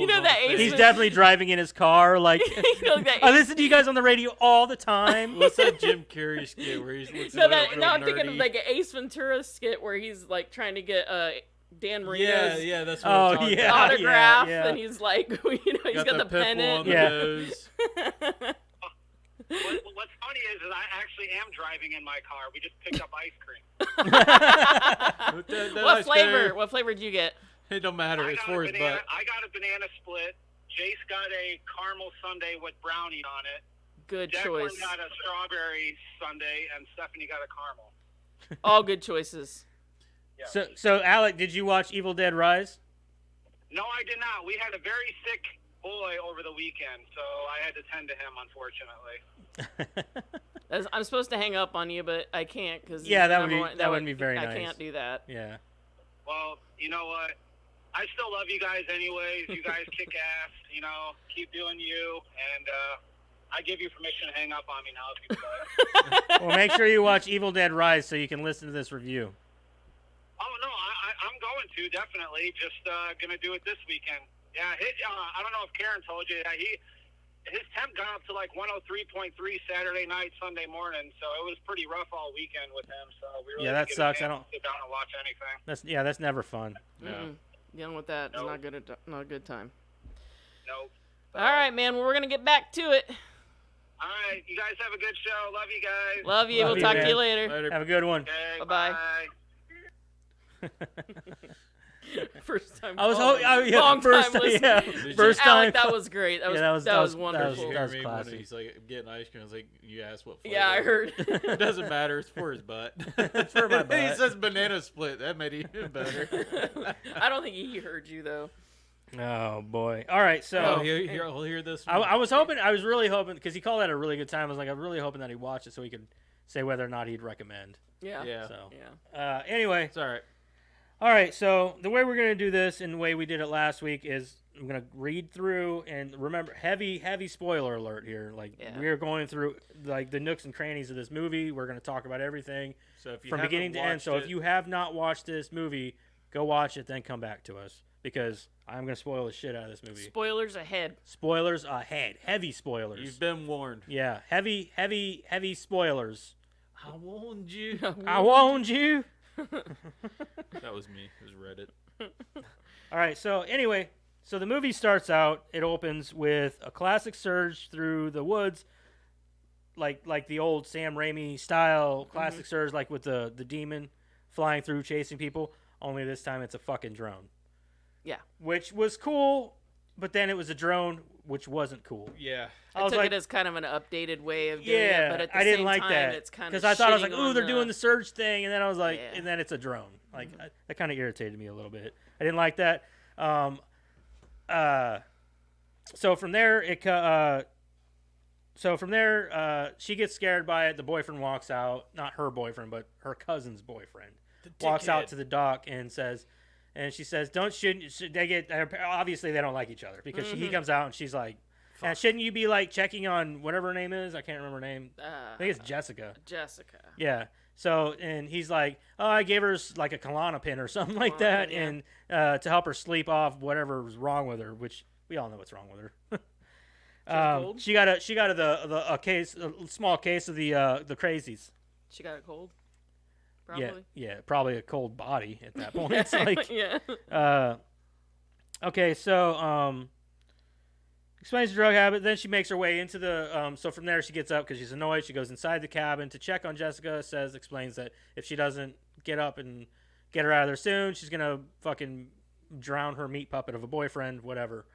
[SPEAKER 3] know
[SPEAKER 2] on
[SPEAKER 3] that
[SPEAKER 2] the face.
[SPEAKER 3] Ace.
[SPEAKER 1] He's definitely driving in his car. Like,
[SPEAKER 3] Like that
[SPEAKER 1] I
[SPEAKER 3] Ace-
[SPEAKER 1] listen to you guys on the radio all the time.
[SPEAKER 2] What's that Jim Carrey skit where he's looks
[SPEAKER 3] No,
[SPEAKER 2] like
[SPEAKER 3] that,
[SPEAKER 2] real
[SPEAKER 3] now I'm thinking of
[SPEAKER 2] nerdy?
[SPEAKER 3] like an Ace Ventura skit where he's like trying to get Dan Marino's
[SPEAKER 2] yeah, that's what
[SPEAKER 1] Oh,
[SPEAKER 2] I'm talking
[SPEAKER 1] yeah.
[SPEAKER 2] about.
[SPEAKER 3] autograph,
[SPEAKER 1] yeah.
[SPEAKER 3] and he's like, he's got the
[SPEAKER 2] pimple
[SPEAKER 3] pennant.
[SPEAKER 2] on the
[SPEAKER 1] Yeah.
[SPEAKER 2] nose.
[SPEAKER 5] What's funny is that I actually am driving in my car. We just picked up ice cream.
[SPEAKER 2] That
[SPEAKER 3] What
[SPEAKER 2] ice
[SPEAKER 3] flavor?
[SPEAKER 2] cream,
[SPEAKER 3] What flavor did you get?
[SPEAKER 2] It don't matter. It's for his butt.
[SPEAKER 5] I got a banana split. Jace got a caramel sundae with brownie on it.
[SPEAKER 3] Good
[SPEAKER 5] Declan
[SPEAKER 3] choice.
[SPEAKER 5] got a strawberry sundae, and Stephanie got a caramel.
[SPEAKER 3] All good choices.
[SPEAKER 5] Yeah.
[SPEAKER 1] So Alec, did you watch Evil Dead Rise?
[SPEAKER 5] No, I did not. We had a very sick boy over the weekend, so I had to tend to him, unfortunately.
[SPEAKER 3] I'm supposed to hang up on you, but I can't because
[SPEAKER 1] Yeah, that wouldn't be very
[SPEAKER 3] I
[SPEAKER 1] nice.
[SPEAKER 3] can't do that.
[SPEAKER 1] Yeah.
[SPEAKER 5] Well, you know what? I still love you guys anyways. You guys kick ass. You know, keep doing you, and I give you permission to hang up on me now if you would.
[SPEAKER 1] Well, make sure you watch Evil Dead Rise so you can listen to this review.
[SPEAKER 5] Oh no, I'm going to definitely. Just gonna do it this weekend. Yeah, I don't know if Karen told you that his temp got up to like 103.3 Saturday night, Sunday morning. So it was pretty rough all weekend with him. So we really
[SPEAKER 1] Yeah, that
[SPEAKER 5] didn't get a
[SPEAKER 1] sucks. I
[SPEAKER 5] chance
[SPEAKER 1] don't-
[SPEAKER 5] to sit down and watch anything.
[SPEAKER 1] That's never fun.
[SPEAKER 3] Mm-mm. Dealing with that is
[SPEAKER 5] Nope.
[SPEAKER 3] not a good time.
[SPEAKER 5] Nope.
[SPEAKER 3] All right, man. Well, we're gonna get back to it.
[SPEAKER 5] All right, you guys have a good show. Love you guys.
[SPEAKER 3] Love you.
[SPEAKER 1] Love
[SPEAKER 3] We'll
[SPEAKER 1] you,
[SPEAKER 3] talk to
[SPEAKER 1] man.
[SPEAKER 3] you later.
[SPEAKER 2] Later.
[SPEAKER 1] Have a good one.
[SPEAKER 5] Okay,
[SPEAKER 3] Bye-bye.
[SPEAKER 5] bye.
[SPEAKER 3] First time.
[SPEAKER 1] I was
[SPEAKER 3] caller.
[SPEAKER 1] yeah,
[SPEAKER 3] Long
[SPEAKER 1] first
[SPEAKER 3] time
[SPEAKER 1] yeah,
[SPEAKER 3] listener.
[SPEAKER 2] you-
[SPEAKER 1] first
[SPEAKER 3] Alec,
[SPEAKER 1] time.
[SPEAKER 3] that was great. That was
[SPEAKER 1] Yeah,
[SPEAKER 3] that was
[SPEAKER 1] that
[SPEAKER 3] wonderful.
[SPEAKER 2] You
[SPEAKER 1] that
[SPEAKER 2] hear
[SPEAKER 1] was
[SPEAKER 2] me
[SPEAKER 1] classy.
[SPEAKER 2] when he's like getting ice cream. I was like, you asked what flavor.
[SPEAKER 3] Yeah, I heard.
[SPEAKER 2] It doesn't matter. It's for his butt.
[SPEAKER 1] It's for my
[SPEAKER 2] He
[SPEAKER 1] butt.
[SPEAKER 2] says banana split. That made it even better.
[SPEAKER 3] I don't think he heard you though.
[SPEAKER 1] Oh boy. All right. So
[SPEAKER 2] Oh, he'll hear this.
[SPEAKER 1] I was hoping. I was really hoping because he called that a really good time. I was like, I'm really hoping that he watched it so he could say whether or not he'd recommend.
[SPEAKER 3] Yeah.
[SPEAKER 2] Yeah.
[SPEAKER 1] So
[SPEAKER 3] Yeah.
[SPEAKER 1] Anyway.
[SPEAKER 2] It's all right.
[SPEAKER 1] All right, so the way we're going to do this and the way we did it last week is I'm going to read through and remember heavy spoiler alert here. Like
[SPEAKER 3] Yeah.
[SPEAKER 1] we are going through like the nooks and crannies of this movie. We're going to talk about everything
[SPEAKER 2] So if you
[SPEAKER 1] from
[SPEAKER 2] haven't
[SPEAKER 1] beginning to end.
[SPEAKER 2] watched
[SPEAKER 1] So if
[SPEAKER 2] it-
[SPEAKER 1] you have not watched this movie, go watch it then come back to us because I'm going to spoil the shit out of this movie.
[SPEAKER 3] Spoilers ahead.
[SPEAKER 1] Spoilers ahead. Heavy spoilers.
[SPEAKER 2] you've been warned.
[SPEAKER 1] Yeah, heavy spoilers.
[SPEAKER 2] I warned you.
[SPEAKER 1] I warned you.
[SPEAKER 2] That was me. It was Reddit.
[SPEAKER 1] All right. So anyway, so the movie starts out. It opens with a classic surge through the woods, like the old Sam Raimi style classic surge, like with the demon flying through chasing people. Only this time it's a fucking drone.
[SPEAKER 3] Yeah.
[SPEAKER 1] Which was cool, but then it was a drone, which wasn't cool.
[SPEAKER 2] Yeah.
[SPEAKER 3] I took it as kind of an updated way of doing
[SPEAKER 1] yeah,
[SPEAKER 3] it, but at the
[SPEAKER 1] I didn't
[SPEAKER 3] same
[SPEAKER 1] like
[SPEAKER 3] time,
[SPEAKER 1] that
[SPEAKER 3] it's kind of
[SPEAKER 1] because I thought I was like,
[SPEAKER 3] shitting
[SPEAKER 1] ooh,
[SPEAKER 3] on
[SPEAKER 1] they're doing the surge thing, and then I was like,
[SPEAKER 3] Yeah.
[SPEAKER 1] and then it's a drone. Like that kind of irritated me a little bit. I didn't like that. So from there, she gets scared by it. The boyfriend walks out, not her boyfriend, but her cousin's boyfriend, walks out to the dock and says, and she says, "Don't should they get?" Obviously, they don't like each other because he comes out and she's like, and shouldn't you be like checking on whatever her name is? I can't remember her name. I think it's Jessica.
[SPEAKER 3] Jessica.
[SPEAKER 1] Yeah. So, and he's like, oh, I gave her like a Klonopin or something like that,
[SPEAKER 3] Klonopin,
[SPEAKER 1] and to help her sleep off whatever was wrong with her, which we all know what's wrong with her.
[SPEAKER 3] cold?
[SPEAKER 1] She got a small case of the crazies.
[SPEAKER 3] She got a cold. Probably.
[SPEAKER 1] Yeah, probably a cold body at that point. It's like,
[SPEAKER 3] yeah.
[SPEAKER 1] okay, so explains the drug habit. Then she makes her way into the. So from there, she gets up because she's annoyed. She goes inside the cabin to check on Jessica. Explains that if she doesn't get up and get her out of there soon. She's gonna fucking drown her meat puppet of a boyfriend, whatever.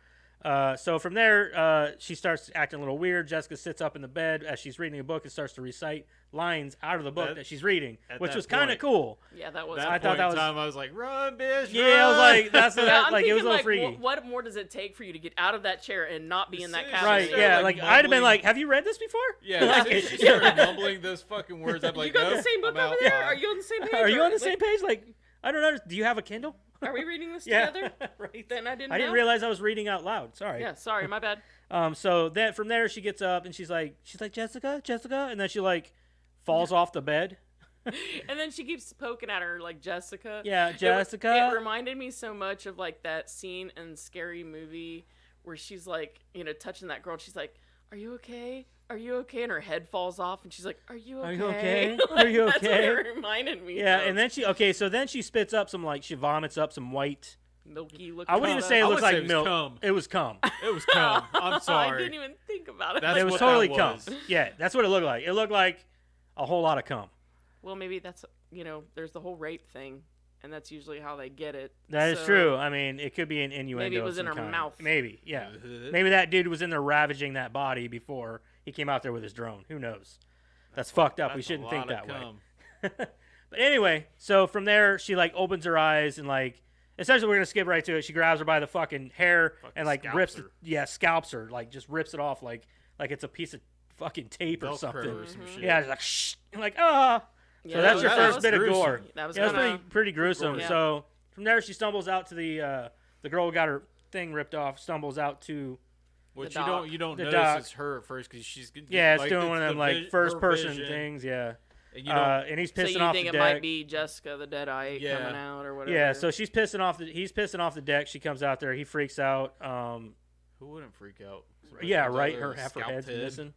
[SPEAKER 1] So from there, she starts acting a little weird. Jessica sits up in the bed as she's reading a book and starts to recite lines out of the book that she's reading, which was kind of cool.
[SPEAKER 3] Yeah, that was.
[SPEAKER 1] I thought that was.
[SPEAKER 2] Time, I was like, "Run, bitch!"
[SPEAKER 1] Yeah,
[SPEAKER 2] run!
[SPEAKER 1] I was like, "That's what."
[SPEAKER 3] Yeah, I'm
[SPEAKER 1] like it was a
[SPEAKER 3] thinking,
[SPEAKER 1] little freaky.
[SPEAKER 3] What more does it take for you to get out of that chair and not be in that cabin?
[SPEAKER 1] Right?
[SPEAKER 2] Started,
[SPEAKER 1] Yeah.
[SPEAKER 2] like,
[SPEAKER 1] Like I'd have been
[SPEAKER 2] mumbling.
[SPEAKER 1] like, "Have you read this before?"
[SPEAKER 2] Yeah, she started mumbling those fucking words. I'm like,
[SPEAKER 3] You got
[SPEAKER 2] "No,
[SPEAKER 3] the same book
[SPEAKER 2] I'm
[SPEAKER 3] over
[SPEAKER 2] out,
[SPEAKER 3] there?
[SPEAKER 2] bye."
[SPEAKER 3] Are you on the same page?
[SPEAKER 1] Are you on the
[SPEAKER 3] Like,
[SPEAKER 1] same page? Like, I don't know. Do you have a Kindle?
[SPEAKER 3] Are we reading this
[SPEAKER 1] Yeah.
[SPEAKER 3] together?
[SPEAKER 1] Right.
[SPEAKER 3] Then I didn't.
[SPEAKER 1] I didn't
[SPEAKER 3] know.
[SPEAKER 1] realize I was reading out loud. Sorry.
[SPEAKER 3] Yeah, sorry, my bad.
[SPEAKER 1] So then from there she gets up and she's like Jessica, and then she like falls off the bed.
[SPEAKER 3] And then she keeps poking at her like Jessica.
[SPEAKER 1] Yeah,
[SPEAKER 3] It
[SPEAKER 1] Jessica.
[SPEAKER 3] reminded me so much of like that scene in Scary Movie where she's like, touching that girl. And she's like, "Are you okay? Are you okay?" And her head falls off, and she's like, "Are you okay?
[SPEAKER 1] Are you okay?
[SPEAKER 3] Like,
[SPEAKER 1] Are you
[SPEAKER 3] That's what
[SPEAKER 1] okay?
[SPEAKER 3] it reminded me.
[SPEAKER 1] Yeah,
[SPEAKER 3] of.
[SPEAKER 1] and then she spits up some she vomits up some white.
[SPEAKER 3] milky looking.
[SPEAKER 1] I wouldn't even
[SPEAKER 3] stuff.
[SPEAKER 1] say it
[SPEAKER 2] I
[SPEAKER 1] looks
[SPEAKER 2] would say
[SPEAKER 1] like
[SPEAKER 2] it was
[SPEAKER 1] milk.
[SPEAKER 2] cum.
[SPEAKER 1] It was cum.
[SPEAKER 2] It was cum. I'm
[SPEAKER 3] I
[SPEAKER 2] sorry.
[SPEAKER 3] didn't even think about it.
[SPEAKER 2] That's
[SPEAKER 1] It was
[SPEAKER 2] what
[SPEAKER 1] totally
[SPEAKER 2] that
[SPEAKER 1] cum.
[SPEAKER 2] was.
[SPEAKER 1] Yeah, that's what it looked like. It looked like a whole lot of cum.
[SPEAKER 3] Well, maybe that's there's the whole rape thing, and that's usually how they get it.
[SPEAKER 1] That is
[SPEAKER 3] So,
[SPEAKER 1] true. I mean, it could be an innuendo.
[SPEAKER 3] Maybe it
[SPEAKER 1] of
[SPEAKER 3] was in
[SPEAKER 1] some
[SPEAKER 3] her
[SPEAKER 1] kind.
[SPEAKER 3] mouth.
[SPEAKER 1] Maybe, yeah. Maybe that dude was in there ravaging that body before he came out there with his drone. Who knows? That's fucked up. We
[SPEAKER 2] That's a
[SPEAKER 1] shouldn't think
[SPEAKER 2] lot
[SPEAKER 1] that
[SPEAKER 2] of
[SPEAKER 1] way.
[SPEAKER 2] cum.
[SPEAKER 1] But anyway, so from there, she like opens her eyes and like, essentially we're gonna skip right to it. She grabs her by the fucking hair and like
[SPEAKER 2] scalps
[SPEAKER 1] rips,
[SPEAKER 2] her.
[SPEAKER 1] scalps her, like just rips it off like it's a piece of fucking tape or
[SPEAKER 2] Velcro
[SPEAKER 1] something.
[SPEAKER 2] or some shit.
[SPEAKER 1] Yeah, it's like shh, and like ah.
[SPEAKER 3] Yeah,
[SPEAKER 1] So that's your
[SPEAKER 2] that
[SPEAKER 1] first
[SPEAKER 2] was
[SPEAKER 1] bit of
[SPEAKER 2] gruesome.
[SPEAKER 1] gore.
[SPEAKER 3] That was
[SPEAKER 1] Yeah, that's
[SPEAKER 3] kinda-
[SPEAKER 1] pretty gruesome.
[SPEAKER 3] Yeah.
[SPEAKER 1] So from there, she stumbles out to the girl who got her thing ripped off. Stumbles out to
[SPEAKER 2] Which
[SPEAKER 3] The
[SPEAKER 2] you
[SPEAKER 3] doc.
[SPEAKER 2] don't you don't
[SPEAKER 1] The
[SPEAKER 2] notice
[SPEAKER 1] doc.
[SPEAKER 2] it's her at first because she's
[SPEAKER 1] it's
[SPEAKER 2] like,
[SPEAKER 1] doing one of
[SPEAKER 2] it's
[SPEAKER 1] them
[SPEAKER 2] the
[SPEAKER 1] like
[SPEAKER 2] her
[SPEAKER 1] first person
[SPEAKER 2] vision,
[SPEAKER 1] things. Yeah,
[SPEAKER 2] and you don't
[SPEAKER 1] and he's
[SPEAKER 3] So
[SPEAKER 1] pissing
[SPEAKER 3] you
[SPEAKER 1] off
[SPEAKER 3] think
[SPEAKER 1] the
[SPEAKER 3] it
[SPEAKER 1] deck.
[SPEAKER 3] might be Jessica, the Deadite,
[SPEAKER 2] Yeah.
[SPEAKER 3] coming out or whatever?
[SPEAKER 1] Yeah, so he's pissing off the deck. She comes out there. He freaks out.
[SPEAKER 2] who wouldn't freak out?
[SPEAKER 1] Yeah,
[SPEAKER 2] Comes out
[SPEAKER 1] right.
[SPEAKER 2] there
[SPEAKER 1] Her
[SPEAKER 2] with a
[SPEAKER 1] half her
[SPEAKER 2] scalped
[SPEAKER 1] head's
[SPEAKER 2] head.
[SPEAKER 1] missing.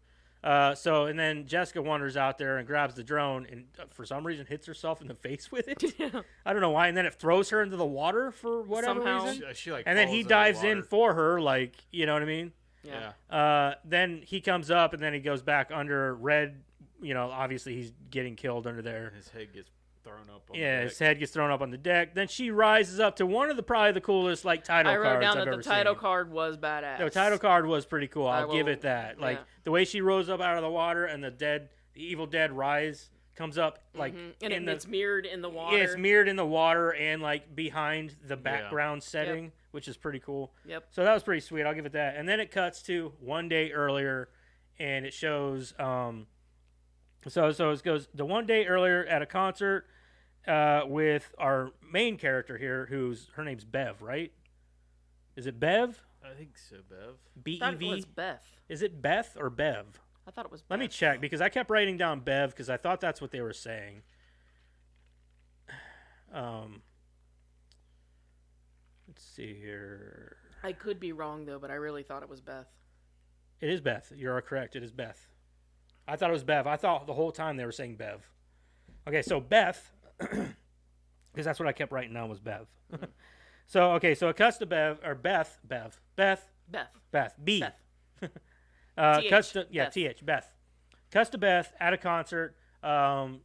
[SPEAKER 1] So and then Jessica wanders out there and grabs the drone and for some reason hits herself in the face with it.
[SPEAKER 3] Yeah.
[SPEAKER 1] I don't know why. And then it throws her into the water for whatever
[SPEAKER 3] Somehow.
[SPEAKER 1] reason.
[SPEAKER 2] She, like,
[SPEAKER 1] And then
[SPEAKER 2] falls
[SPEAKER 1] he
[SPEAKER 2] in the
[SPEAKER 1] dives in
[SPEAKER 2] water.
[SPEAKER 1] for her, like you know what I mean.
[SPEAKER 3] Yeah.
[SPEAKER 1] Then he comes up and then he goes back under Red. Obviously he's getting killed under there.
[SPEAKER 2] And his head gets thrown up. On
[SPEAKER 1] Yeah,
[SPEAKER 2] the
[SPEAKER 1] his
[SPEAKER 2] deck.
[SPEAKER 1] head gets thrown up on the deck. Then she rises up to one of the probably the coolest like title
[SPEAKER 3] I
[SPEAKER 1] cards
[SPEAKER 3] wrote down
[SPEAKER 1] I've
[SPEAKER 3] that
[SPEAKER 1] ever
[SPEAKER 3] the title
[SPEAKER 1] seen.
[SPEAKER 3] card was badass.
[SPEAKER 1] The title card was pretty cool.
[SPEAKER 3] I
[SPEAKER 1] I'll give
[SPEAKER 3] will-
[SPEAKER 1] it that. Like
[SPEAKER 3] yeah.
[SPEAKER 1] the way she rose up out of the water and the Evil Dead rise comes up like
[SPEAKER 3] and
[SPEAKER 1] in the
[SPEAKER 3] it's mirrored in the water.
[SPEAKER 1] yeah, it's mirrored in the water and like behind the background setting, which is pretty cool.
[SPEAKER 3] Yep.
[SPEAKER 1] So that was pretty sweet. I'll give it that. And then it cuts to one day earlier, and it shows. So it goes the one day earlier at a concert with our main character here, her name's Bev, right? Is it Bev?
[SPEAKER 2] I think so, Bev.
[SPEAKER 1] B
[SPEAKER 3] I
[SPEAKER 1] E
[SPEAKER 3] thought it was
[SPEAKER 1] V.
[SPEAKER 3] Beth.
[SPEAKER 1] Is it Beth or Bev?
[SPEAKER 3] I thought it was.
[SPEAKER 1] Let me
[SPEAKER 3] Beth.
[SPEAKER 1] check because I kept writing down Bev because I thought that's what they were saying. Let's see here.
[SPEAKER 3] I could be wrong though, but I really thought it was Beth.
[SPEAKER 1] It is Beth. You're correct. It is Beth. I thought it was Bev. I thought the whole time they were saying Bev. Okay, so Beth, because that's what I kept writing down was Bev. So it cuts to Beth, B.
[SPEAKER 3] Beth.
[SPEAKER 1] Cuts to
[SPEAKER 3] Beth.
[SPEAKER 1] TH, Beth. Cuts to Beth at a concert.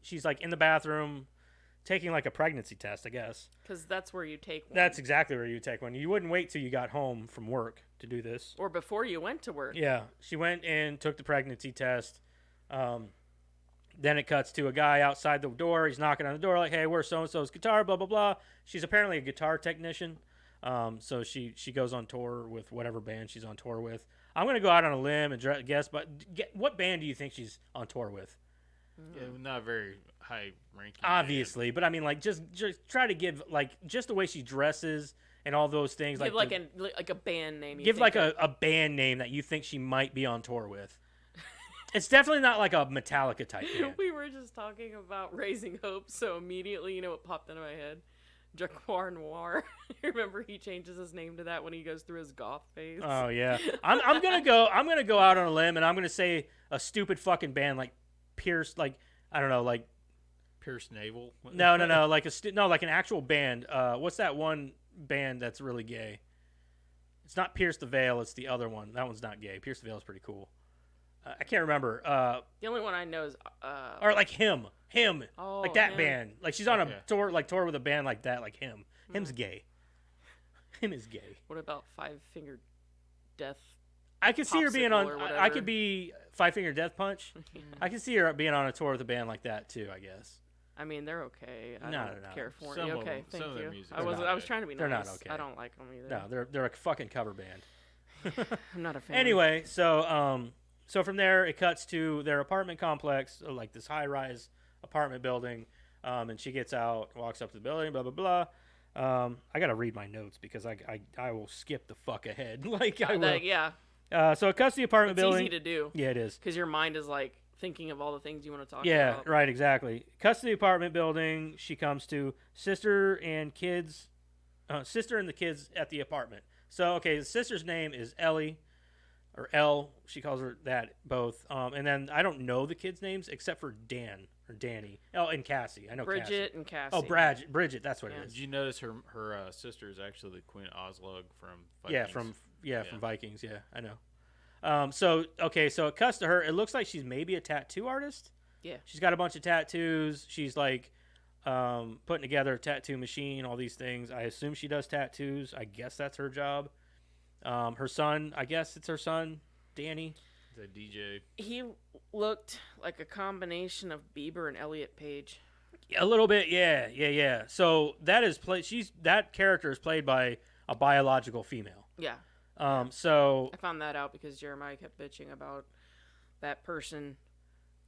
[SPEAKER 1] She's like in the bathroom taking like a pregnancy test, I guess.
[SPEAKER 3] Because that's where you take one.
[SPEAKER 1] That's exactly where you take one. You wouldn't wait till you got home from work to do this.
[SPEAKER 3] or before you went to work.
[SPEAKER 1] Yeah, she went and took the pregnancy test. Then it cuts to a guy outside the door. He's knocking on the door like, "Hey, where's so-and-so's guitar?" Blah, blah, blah. She's apparently a guitar technician. So she goes on tour with whatever band she's on tour with. I'm going to go out on a limb and guess, but what band do you think she's on tour with?
[SPEAKER 2] Yeah, not very high ranking.
[SPEAKER 1] Obviously, but I mean, like, just try to give, like, just the way she dresses and all those things.
[SPEAKER 3] Give
[SPEAKER 1] like
[SPEAKER 3] like a band name. you
[SPEAKER 1] give
[SPEAKER 3] think
[SPEAKER 1] like
[SPEAKER 3] of.
[SPEAKER 1] a band name that you think she might be on tour with. It's definitely not like a Metallica type band.
[SPEAKER 3] We were just talking about Raising Hope, so immediately, you know what popped into my head? Jaquar Noir. Remember he changes his name to that when he goes through his goth phase.
[SPEAKER 1] Oh yeah, I'm gonna go out on a limb and I'm gonna say a stupid fucking band like Pierce, like I don't know, like
[SPEAKER 2] Pierce Naval.
[SPEAKER 1] no, like like an actual band. What's that one band that's really gay? It's not Pierce the Veil. It's the other one. That one's not gay. Pierce the Veil is pretty cool. I can't remember.
[SPEAKER 3] The only one I know is
[SPEAKER 1] Or like him,
[SPEAKER 3] Oh,
[SPEAKER 1] like that
[SPEAKER 3] him.
[SPEAKER 1] band. Like she's on a
[SPEAKER 2] Okay.
[SPEAKER 1] tour with a band like that, like him. Him's gay. Him is gay.
[SPEAKER 3] What about Five Finger Death?
[SPEAKER 1] I could see her being on.
[SPEAKER 3] Popsicle or
[SPEAKER 1] I
[SPEAKER 3] whatever.
[SPEAKER 1] could be Five Finger Death Punch. I could see her being on a tour with a band like that too. I guess.
[SPEAKER 3] I mean, they're okay. I
[SPEAKER 1] No,
[SPEAKER 3] don't
[SPEAKER 1] no, no.
[SPEAKER 3] care for
[SPEAKER 2] Some
[SPEAKER 3] it.
[SPEAKER 2] of
[SPEAKER 3] Okay,
[SPEAKER 2] them-
[SPEAKER 3] thank
[SPEAKER 2] some of their
[SPEAKER 3] you.
[SPEAKER 2] music
[SPEAKER 3] I
[SPEAKER 2] is
[SPEAKER 3] was
[SPEAKER 2] not
[SPEAKER 3] I was
[SPEAKER 2] okay.
[SPEAKER 3] trying to be
[SPEAKER 1] They're not
[SPEAKER 3] nice.
[SPEAKER 1] okay.
[SPEAKER 3] I don't like them either.
[SPEAKER 1] No, they're a fucking cover band.
[SPEAKER 3] I'm not a fan.
[SPEAKER 1] Anyway, so from there it cuts to their apartment complex, like this high-rise apartment building, and she gets out, walks up to the building, blah blah blah. I gotta read my notes because I will skip the fuck ahead. Like I will.
[SPEAKER 3] yeah,
[SPEAKER 1] So it cuts to the apartment
[SPEAKER 3] it's
[SPEAKER 1] building.
[SPEAKER 3] easy to do
[SPEAKER 1] Yeah, it is.
[SPEAKER 3] because your mind is like thinking of all the things you want to talk
[SPEAKER 1] Yeah,
[SPEAKER 3] about.
[SPEAKER 1] right, exactly. Cuts to the apartment building. She comes to sister and the kids at the apartment. So, okay, the sister's name is Ellie, or Elle. She calls her that both. And then I don't know the kids' names except for Dan or Danny. Oh, and Cassie. I know
[SPEAKER 3] Bridget
[SPEAKER 1] Cassie.
[SPEAKER 3] and Cassie.
[SPEAKER 1] Oh, Bridget. That's what
[SPEAKER 3] Yeah.
[SPEAKER 1] it is.
[SPEAKER 2] Did you notice her sister is actually the Queen Oslug from
[SPEAKER 1] Yeah,
[SPEAKER 2] Vikings?
[SPEAKER 1] from Vikings. Yeah, I know. So it cuts to her. It looks like she's maybe a tattoo artist.
[SPEAKER 3] Yeah.
[SPEAKER 1] She's got a bunch of tattoos. She's like putting together a tattoo machine, all these things. I assume she does tattoos. I guess that's her job. Her son, I guess it's her son, Danny.
[SPEAKER 2] The DJ.
[SPEAKER 3] He looked like a combination of Bieber and Elliot Page.
[SPEAKER 1] A little bit, yeah. So that character is played by a biological female.
[SPEAKER 3] Yeah,
[SPEAKER 1] So
[SPEAKER 3] I found that out because Jeremiah kept bitching about that person.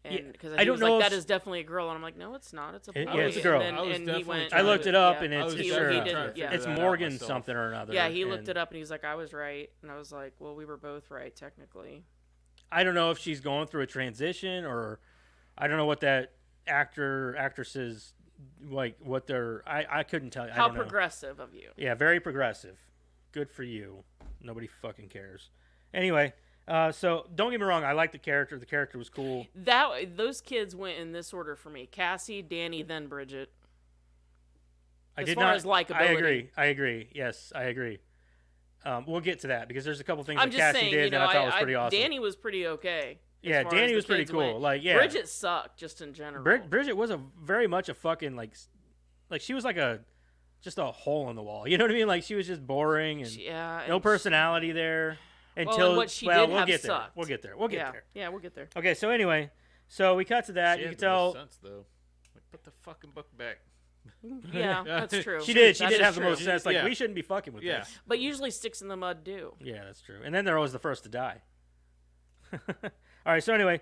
[SPEAKER 1] Yeah,
[SPEAKER 3] And because
[SPEAKER 1] I
[SPEAKER 3] he
[SPEAKER 1] don't
[SPEAKER 3] was
[SPEAKER 1] know
[SPEAKER 3] like,
[SPEAKER 1] if
[SPEAKER 3] that is definitely a girl, and I'm like, no, it's not. It's a boy.
[SPEAKER 1] Yeah, it's a girl.
[SPEAKER 3] And,
[SPEAKER 2] I was
[SPEAKER 3] and he
[SPEAKER 2] definitely
[SPEAKER 3] went.
[SPEAKER 2] trying
[SPEAKER 1] I looked it up,
[SPEAKER 3] yeah.
[SPEAKER 1] and it's
[SPEAKER 3] he,
[SPEAKER 1] sure
[SPEAKER 3] he
[SPEAKER 2] trying
[SPEAKER 3] did.
[SPEAKER 2] to
[SPEAKER 3] Yeah,
[SPEAKER 1] it's
[SPEAKER 2] figure that out
[SPEAKER 1] Morgan
[SPEAKER 2] myself.
[SPEAKER 1] something or another.
[SPEAKER 3] yeah. He
[SPEAKER 1] and
[SPEAKER 3] looked it up, and he's like, I was right, and I was like, well, we were both right technically.
[SPEAKER 1] I don't know if she's going through a transition, or I don't know what that actresses like. What they're I couldn't tell you. I
[SPEAKER 3] How
[SPEAKER 1] don't know.
[SPEAKER 3] progressive of you.
[SPEAKER 1] Yeah, very progressive. Good for you. Nobody fucking cares. Anyway, so don't get me wrong. I like the character. The character was cool.
[SPEAKER 3] Those kids went in this order for me: Cassie, Danny, then Bridget.
[SPEAKER 1] I
[SPEAKER 3] As
[SPEAKER 1] did
[SPEAKER 3] far
[SPEAKER 1] not.
[SPEAKER 3] as likability.
[SPEAKER 1] I agree. Yes, I agree. We'll get to that because there's a couple things
[SPEAKER 3] I'm
[SPEAKER 1] that
[SPEAKER 3] just
[SPEAKER 1] Cassie
[SPEAKER 3] saying,
[SPEAKER 1] did
[SPEAKER 3] you know,
[SPEAKER 1] that I thought was pretty awesome.
[SPEAKER 3] Danny was pretty okay. as
[SPEAKER 1] Yeah,
[SPEAKER 3] far
[SPEAKER 1] Danny
[SPEAKER 3] as the
[SPEAKER 1] was pretty
[SPEAKER 3] kids
[SPEAKER 1] cool.
[SPEAKER 3] went.
[SPEAKER 1] Like, yeah.
[SPEAKER 3] Bridget sucked just in general.
[SPEAKER 1] Bridget was very much a fucking like she was like just a hole in the wall. You know what I mean? Like she was just boring and
[SPEAKER 3] Yeah.
[SPEAKER 1] no
[SPEAKER 3] and
[SPEAKER 1] personality there
[SPEAKER 3] and
[SPEAKER 1] until
[SPEAKER 3] what she
[SPEAKER 1] well,
[SPEAKER 3] did
[SPEAKER 1] we'll
[SPEAKER 3] have
[SPEAKER 1] get there.
[SPEAKER 3] sucked.
[SPEAKER 1] We'll get there. We'll get
[SPEAKER 3] yeah,
[SPEAKER 1] there.
[SPEAKER 3] yeah, we'll get there.
[SPEAKER 1] Okay, so anyway, so we cut to that.
[SPEAKER 2] She
[SPEAKER 1] You
[SPEAKER 2] had
[SPEAKER 1] can
[SPEAKER 2] the most
[SPEAKER 1] tell
[SPEAKER 2] sense, though. Like, put the fucking book back.
[SPEAKER 3] Yeah, that's true.
[SPEAKER 1] she did. She
[SPEAKER 3] That
[SPEAKER 1] did
[SPEAKER 3] is
[SPEAKER 1] have the
[SPEAKER 3] true.
[SPEAKER 1] most sense. Like
[SPEAKER 2] Yeah.
[SPEAKER 1] we shouldn't be fucking with
[SPEAKER 2] Yeah.
[SPEAKER 1] this.
[SPEAKER 3] But usually sticks in the mud do.
[SPEAKER 1] Yeah, that's true. And then they're always the first to die. All right. So anyway,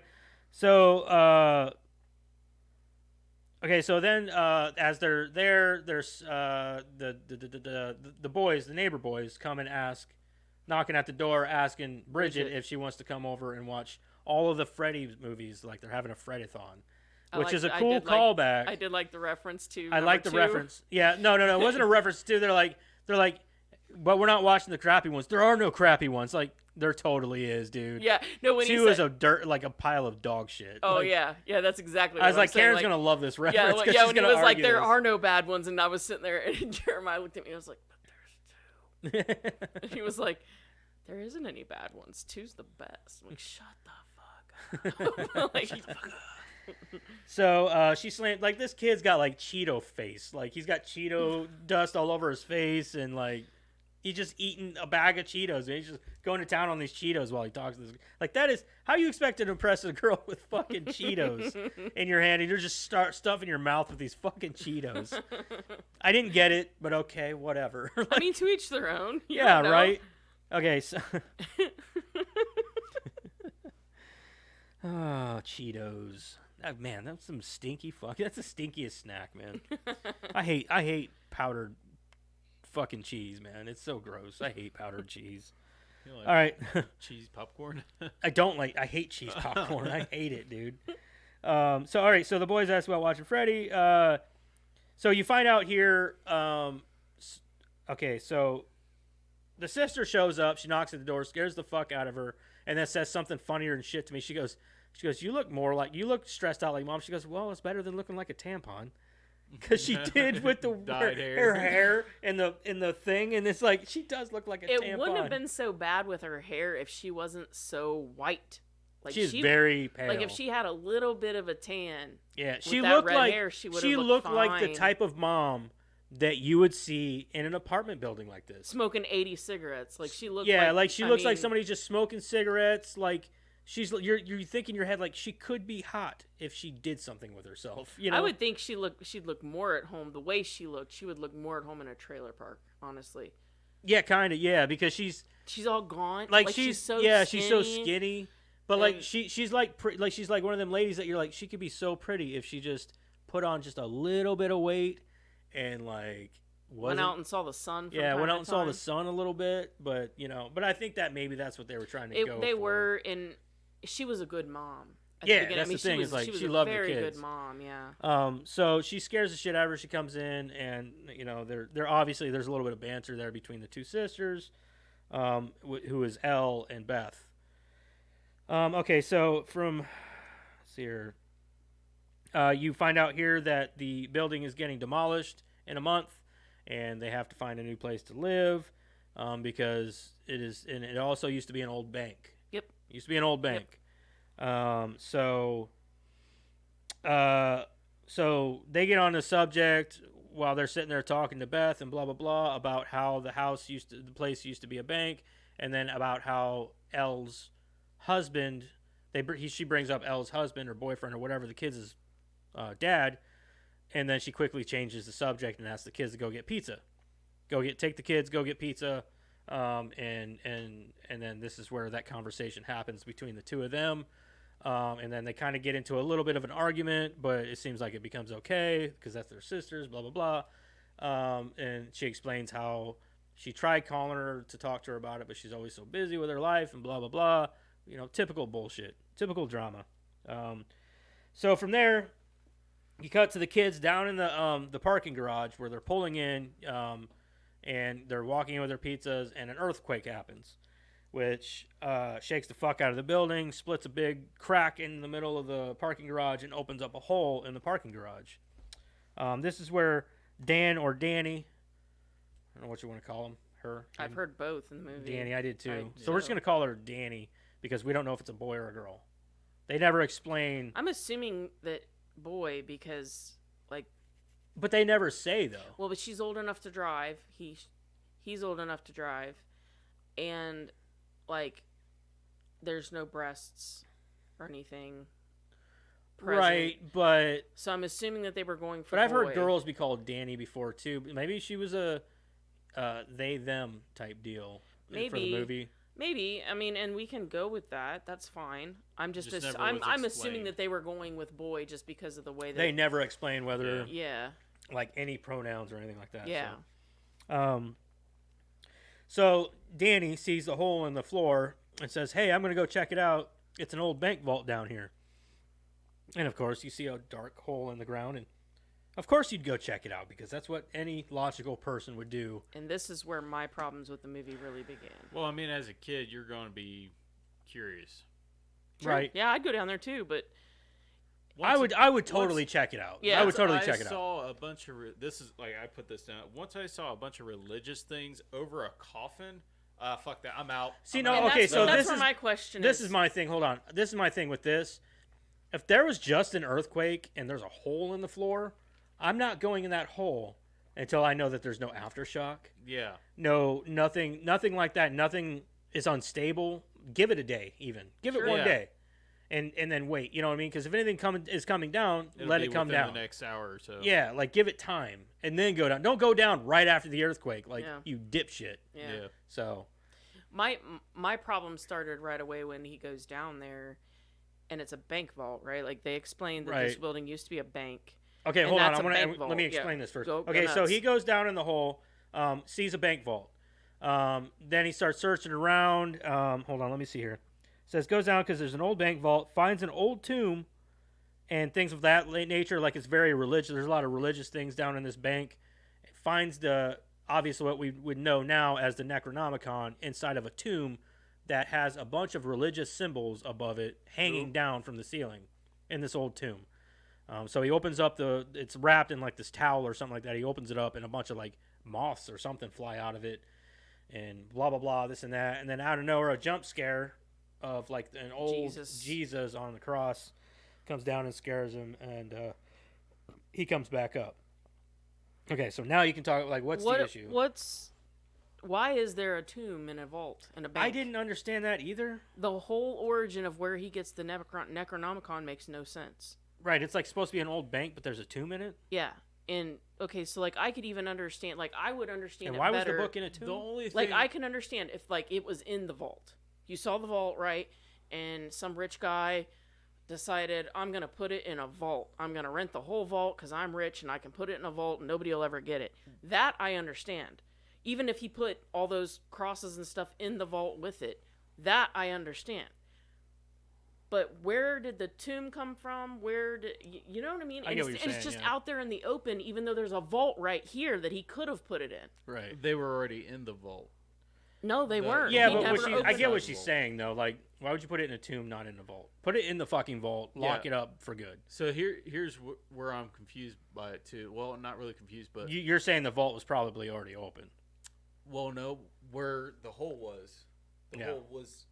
[SPEAKER 1] so okay. So then, as they're there, there's the boys, the neighbor boys, come and ask, knocking at the door, asking Bridget if she wants to come over and watch all of the Freddy movies. Like they're having a Freddy-thon, which is a cool callback.
[SPEAKER 3] I did like the reference to.
[SPEAKER 1] I like the
[SPEAKER 3] number 2.
[SPEAKER 1] reference. Yeah, no. It wasn't a reference to. They're like, but we're not watching the crappy ones. There are no crappy ones. Like there totally is, dude.
[SPEAKER 3] Yeah, no. When
[SPEAKER 1] Two
[SPEAKER 3] he
[SPEAKER 1] is
[SPEAKER 3] said,
[SPEAKER 1] a pile of dog shit.
[SPEAKER 3] oh
[SPEAKER 1] Like,
[SPEAKER 3] yeah, that's exactly.
[SPEAKER 1] I was
[SPEAKER 3] what
[SPEAKER 1] like,
[SPEAKER 3] I'm saying.
[SPEAKER 1] Karen's
[SPEAKER 3] like,
[SPEAKER 1] gonna love this reference.
[SPEAKER 3] Yeah,
[SPEAKER 1] 'cause
[SPEAKER 3] yeah.
[SPEAKER 1] she's
[SPEAKER 3] When he
[SPEAKER 1] gonna
[SPEAKER 3] was like,
[SPEAKER 1] argue
[SPEAKER 3] there
[SPEAKER 1] this.
[SPEAKER 3] are no bad ones, and I was sitting there, and Jeremiah looked at me. I was like, but there's 2. And he was like, there isn't any bad ones. 2's the best. I'm like, shut the fuck up. Like,
[SPEAKER 1] So she slammed like this kid's got like Cheeto face. Like he's got Cheeto dust all over his face, and like he's just eating a bag of Cheetos. And he's just going to town on these Cheetos while he talks to this. Like that is how you expect to impress a girl with fucking Cheetos in your hand, and you're just stuffing your mouth with these fucking Cheetos. I didn't get it, but okay, whatever.
[SPEAKER 3] I mean, to each their own. You
[SPEAKER 1] yeah,
[SPEAKER 3] don't know.
[SPEAKER 1] right. Okay, so oh, Cheetos. Man, that's some stinky fuck. That's the stinkiest snack, man. I hate powdered fucking cheese, man. It's so gross. I hate powdered cheese.
[SPEAKER 2] You know, like
[SPEAKER 1] All right.
[SPEAKER 2] cheese popcorn.
[SPEAKER 1] I hate cheese popcorn. I hate it, dude. All right. So the boys asked about watching Freddy. So you find out here. Okay. So the sister shows up. She knocks at the door, scares the fuck out of her, and then says something funnier and shit to me. She goes, you look stressed out like Mom. She goes, well, it's better than looking like a tampon. Because she did with the
[SPEAKER 2] Dyed
[SPEAKER 1] her
[SPEAKER 2] hair.
[SPEAKER 1] hair in the thing, and it's like she does look like a tampon.
[SPEAKER 3] It wouldn't have been so bad with her hair if she wasn't so white. Like
[SPEAKER 1] She's very pale.
[SPEAKER 3] Like if she had a little bit of a tan,
[SPEAKER 1] yeah,
[SPEAKER 3] with
[SPEAKER 1] she
[SPEAKER 3] that
[SPEAKER 1] looked
[SPEAKER 3] red
[SPEAKER 1] like
[SPEAKER 3] hair, she would've
[SPEAKER 1] she
[SPEAKER 3] looked
[SPEAKER 1] looked like the
[SPEAKER 3] fine.
[SPEAKER 1] type of mom that you would see in an apartment building like this.
[SPEAKER 3] smoking 80 cigarettes. Like she looked.
[SPEAKER 1] Yeah,
[SPEAKER 3] like,
[SPEAKER 1] like she
[SPEAKER 3] I
[SPEAKER 1] looks like
[SPEAKER 3] mean,
[SPEAKER 1] somebody just smoking cigarettes. Like you're thinking in your head like she could be hot if she did something with herself. You know,
[SPEAKER 3] I would think she'd look more at home. The way she looked, she would look more at home in a trailer park. Honestly,
[SPEAKER 1] yeah, kind of, yeah, because she's
[SPEAKER 3] all gaunt.
[SPEAKER 1] like
[SPEAKER 3] she's so
[SPEAKER 1] she's so skinny. But like
[SPEAKER 3] and-
[SPEAKER 1] she's like she's like one of them ladies that you're like she could be so pretty if she just put on just a little bit of weight and like
[SPEAKER 3] went out and saw the sun. From
[SPEAKER 1] yeah
[SPEAKER 3] time
[SPEAKER 1] went
[SPEAKER 3] to
[SPEAKER 1] out and saw the
[SPEAKER 3] time.
[SPEAKER 1] sun a little bit, but you know, but I think that maybe that's what they were trying to go
[SPEAKER 3] They
[SPEAKER 1] for.
[SPEAKER 3] were, and she was a good mom. At
[SPEAKER 1] Yeah,
[SPEAKER 3] the beginning.
[SPEAKER 1] that's
[SPEAKER 3] I mean,
[SPEAKER 1] the thing,
[SPEAKER 3] She
[SPEAKER 1] is,
[SPEAKER 3] was,
[SPEAKER 1] like,
[SPEAKER 3] she was
[SPEAKER 1] she
[SPEAKER 3] a
[SPEAKER 1] loved her
[SPEAKER 3] very
[SPEAKER 1] kids.
[SPEAKER 3] good mom. Yeah.
[SPEAKER 1] So she scares the shit out of her. She comes in, and you know, they're obviously there's a little bit of banter there between the two sisters, who is Elle and Beth. Okay, so let's see here. You find out here that the building is getting demolished in a month, and they have to find a new place to live, because it is, and it also used to be an old bank.
[SPEAKER 3] Yep.
[SPEAKER 1] It used to be an old bank. So they get on the subject while they're sitting there talking to Beth and blah blah blah about how the place used to be a bank, and then about how Elle's husband, she brings up Elle's husband or boyfriend or whatever, the kids' dad, and then she quickly changes the subject and asks the kids to go get pizza, take the kids, go get pizza, and then this is where that conversation happens between the two of them. And then they kind of get into a little bit of an argument, but it seems like it becomes okay because that's their sisters, blah, blah, blah. And she explains how she tried calling her to talk to her about it, but she's always so busy with her life and blah, blah, blah. You know, typical bullshit, typical drama. So from there, you cut to the kids down in the parking garage where they're pulling in, and they're walking in with their pizzas, and an earthquake happens, which shakes the fuck out of the building, splits a big crack in the middle of the parking garage, and opens up a hole in the parking garage. This is where Dan or Danny, I don't know what you want to call him, her.
[SPEAKER 3] I've heard both in the movie.
[SPEAKER 1] Danny, I did too.
[SPEAKER 3] I-
[SPEAKER 1] So we're just going to call her Danny because we don't know if it's a boy or a girl. They never explain,
[SPEAKER 3] I'm assuming that boy because
[SPEAKER 1] but they never say though.
[SPEAKER 3] well, but she's old enough to drive. He's old enough to drive, and there's no breasts or anything present.
[SPEAKER 1] Right, but
[SPEAKER 3] So I'm assuming that they were going for.
[SPEAKER 1] But I've heard
[SPEAKER 3] boy.
[SPEAKER 1] girls be called Danny before too. Maybe she was a they them type deal for the
[SPEAKER 3] Maybe.
[SPEAKER 1] movie.
[SPEAKER 3] Maybe. I mean, and we can go with that. That's fine. I'm just,
[SPEAKER 2] Just never
[SPEAKER 3] I'm
[SPEAKER 2] was
[SPEAKER 3] assuming
[SPEAKER 2] explained.
[SPEAKER 3] that they were going with boy just because of the way that
[SPEAKER 1] They never explain whether
[SPEAKER 3] Yeah.
[SPEAKER 1] like any pronouns or anything like that.
[SPEAKER 3] Yeah.
[SPEAKER 1] So Danny sees the hole in the floor and says, "Hey, I'm gonna go check it out. It's an old bank vault down here." And of course, you see a dark hole in the ground, and of course you'd go check it out because that's what any logical person would do.
[SPEAKER 3] And this is where my problems with the movie really began.
[SPEAKER 2] Well, I mean, as a kid, you're going to be curious.
[SPEAKER 3] Sure.
[SPEAKER 1] Right.
[SPEAKER 3] Yeah, I'd go down there too, but
[SPEAKER 1] I would totally
[SPEAKER 2] once-
[SPEAKER 1] check it out.
[SPEAKER 3] Yeah.
[SPEAKER 1] I would
[SPEAKER 2] Once
[SPEAKER 1] totally
[SPEAKER 2] I
[SPEAKER 1] check it out.
[SPEAKER 2] saw a bunch of this is like I put this down. Once I saw a bunch of religious things over a coffin, fuck that. I'm out.
[SPEAKER 1] See,
[SPEAKER 2] I'm
[SPEAKER 1] no,
[SPEAKER 2] out.
[SPEAKER 3] and
[SPEAKER 1] okay,
[SPEAKER 3] that's,
[SPEAKER 1] so
[SPEAKER 3] that's
[SPEAKER 1] this
[SPEAKER 3] where
[SPEAKER 1] is-
[SPEAKER 3] my question
[SPEAKER 1] This is my thing. Hold on. This is my thing with this. If there was just an earthquake and there's a hole in the floor, I'm not going in that hole until I know that there's no aftershock.
[SPEAKER 2] Yeah.
[SPEAKER 1] No, nothing like that. Nothing is unstable. Give it a day, even. Give
[SPEAKER 3] Sure.
[SPEAKER 1] it one
[SPEAKER 2] Yeah.
[SPEAKER 1] day, and then wait. You know what I mean? Because if anything is coming down,
[SPEAKER 2] It'll
[SPEAKER 1] let
[SPEAKER 2] be
[SPEAKER 1] it come
[SPEAKER 2] within
[SPEAKER 1] down.
[SPEAKER 2] the next hour or so.
[SPEAKER 1] Yeah, like give it time and then go down. Don't go down right after the earthquake, like
[SPEAKER 3] Yeah.
[SPEAKER 1] you dipshit.
[SPEAKER 3] Yeah.
[SPEAKER 1] So
[SPEAKER 3] My problem started right away when he goes down there, and it's a bank vault, right? Like they explained that this
[SPEAKER 1] Right.
[SPEAKER 3] building used to be a bank.
[SPEAKER 1] okay,
[SPEAKER 3] And
[SPEAKER 1] hold on.
[SPEAKER 3] that's a bank
[SPEAKER 1] Let me
[SPEAKER 3] vault.
[SPEAKER 1] explain
[SPEAKER 3] Yeah.
[SPEAKER 1] this first.
[SPEAKER 3] Go
[SPEAKER 1] Okay, so
[SPEAKER 3] nuts.
[SPEAKER 1] he goes down in the hole, sees a bank vault. Then he starts searching around. Hold on, let me see here. Says goes down because there's an old bank vault, finds an old tomb, and things of that nature. Like it's very religious. There's a lot of religious things down in this bank. Finds obviously what we would know now as the Necronomicon inside of a tomb that has a bunch of religious symbols above it hanging down from the ceiling in this old tomb. So he opens up it's wrapped in like this towel or something like that. He opens it up and a bunch of like moths or something fly out of it and blah, blah, blah, this and that. And then out of nowhere, a jump scare of like an old Jesus on the cross, comes down and scares him, and he comes back up. Okay, so now you can talk like what's the issue?
[SPEAKER 3] Why is there a tomb in a vault in a bank?
[SPEAKER 1] I didn't understand that either.
[SPEAKER 3] The whole origin of where he gets the Necronomicon makes no sense.
[SPEAKER 1] Right, it's like supposed to be an old bank, but there's a tomb in it.
[SPEAKER 3] Yeah, and okay, so like I could even understand, like I would understand.
[SPEAKER 1] And
[SPEAKER 3] it
[SPEAKER 1] why was
[SPEAKER 3] better.
[SPEAKER 1] the book in a tomb?
[SPEAKER 2] The only thing,
[SPEAKER 3] Like I can understand if like it was in the vault. You saw the vault, right? And some rich guy decided, I'm gonna put it in a vault. I'm gonna rent the whole vault because I'm rich and I can put it in a vault and nobody will ever get it. That I understand. Even if he put all those crosses and stuff in the vault with it, that I understand. But where did the tomb come from? Where did you know what I mean?
[SPEAKER 1] I get what you're
[SPEAKER 3] it's
[SPEAKER 1] saying,
[SPEAKER 3] just
[SPEAKER 1] yeah.
[SPEAKER 3] out there in the open, even though there's a vault right here that he could have put it in.
[SPEAKER 1] Right.
[SPEAKER 2] they were already in the vault.
[SPEAKER 3] No, they weren't.
[SPEAKER 1] Yeah,
[SPEAKER 3] He
[SPEAKER 1] but
[SPEAKER 3] never
[SPEAKER 1] what
[SPEAKER 3] opened
[SPEAKER 1] I get what
[SPEAKER 2] the
[SPEAKER 1] she's
[SPEAKER 2] vault.
[SPEAKER 1] saying though. Like, why would you put it in a tomb, not in a vault? Put it in the fucking vault. Lock
[SPEAKER 2] Yeah.
[SPEAKER 1] it up for good.
[SPEAKER 2] So here's where I'm confused by it too. Well, not really confused, but
[SPEAKER 1] You're saying the vault was probably already open.
[SPEAKER 2] well, no, where the hole was. The
[SPEAKER 1] Yeah.
[SPEAKER 2] hole was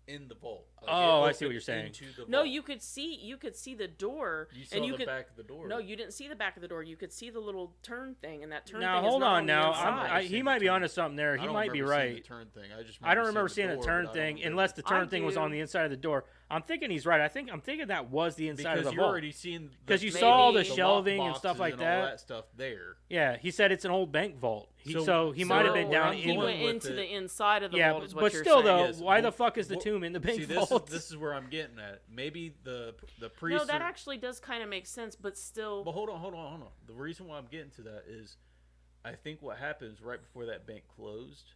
[SPEAKER 2] in the vault. Like,
[SPEAKER 1] Oh,
[SPEAKER 2] it
[SPEAKER 1] I see what
[SPEAKER 2] opened
[SPEAKER 1] you're saying.
[SPEAKER 2] into the
[SPEAKER 3] No,
[SPEAKER 2] vault.
[SPEAKER 3] you could see the door,
[SPEAKER 2] You saw
[SPEAKER 3] and you
[SPEAKER 2] the
[SPEAKER 3] could.
[SPEAKER 2] back of the door.
[SPEAKER 3] No, you didn't see the back of the door. You could see the little turn thing, and that turn
[SPEAKER 1] Now
[SPEAKER 3] thing
[SPEAKER 1] hold
[SPEAKER 3] is not
[SPEAKER 1] on.
[SPEAKER 3] the
[SPEAKER 1] Now
[SPEAKER 3] inside.
[SPEAKER 1] he might be onto something there.
[SPEAKER 2] I
[SPEAKER 1] He
[SPEAKER 2] don't
[SPEAKER 1] might be
[SPEAKER 2] remember seeing
[SPEAKER 1] right.
[SPEAKER 2] The turn thing.
[SPEAKER 1] I don't remember seeing
[SPEAKER 2] the
[SPEAKER 1] the
[SPEAKER 2] door,
[SPEAKER 1] turn
[SPEAKER 2] but I
[SPEAKER 1] thing
[SPEAKER 2] don't remember.
[SPEAKER 1] unless the turn
[SPEAKER 3] I
[SPEAKER 1] thing was on
[SPEAKER 3] do.
[SPEAKER 1] the inside of the door. I'm thinking he's right. I'm thinking that was the inside
[SPEAKER 2] because
[SPEAKER 1] of the
[SPEAKER 2] you're
[SPEAKER 1] vault.
[SPEAKER 2] already seeing
[SPEAKER 1] 'Cause you
[SPEAKER 3] saw
[SPEAKER 1] saw all the
[SPEAKER 3] Maybe.
[SPEAKER 1] shelving
[SPEAKER 2] lock
[SPEAKER 1] and stuff
[SPEAKER 2] boxes
[SPEAKER 1] like
[SPEAKER 2] and all
[SPEAKER 1] that.
[SPEAKER 2] that stuff there.
[SPEAKER 1] Yeah, he said it's an old bank vault. So
[SPEAKER 2] So-
[SPEAKER 1] he might have been
[SPEAKER 3] So
[SPEAKER 1] down
[SPEAKER 3] he
[SPEAKER 1] in.
[SPEAKER 3] went
[SPEAKER 2] with
[SPEAKER 3] into
[SPEAKER 2] it.
[SPEAKER 3] the inside of the
[SPEAKER 1] Yeah,
[SPEAKER 3] vault. Is what
[SPEAKER 1] but
[SPEAKER 3] you're
[SPEAKER 1] still
[SPEAKER 3] saying.
[SPEAKER 1] though,
[SPEAKER 2] Yes,
[SPEAKER 1] why the
[SPEAKER 2] well,
[SPEAKER 1] fuck is the
[SPEAKER 2] well,
[SPEAKER 1] tomb in the bank
[SPEAKER 2] See,
[SPEAKER 1] vault?
[SPEAKER 2] this is where I'm getting at. Maybe the priest.
[SPEAKER 3] No, that actually does kind of make sense, but still.
[SPEAKER 2] But hold on. The reason why I'm getting to that is, I think what happens right before that bank closed,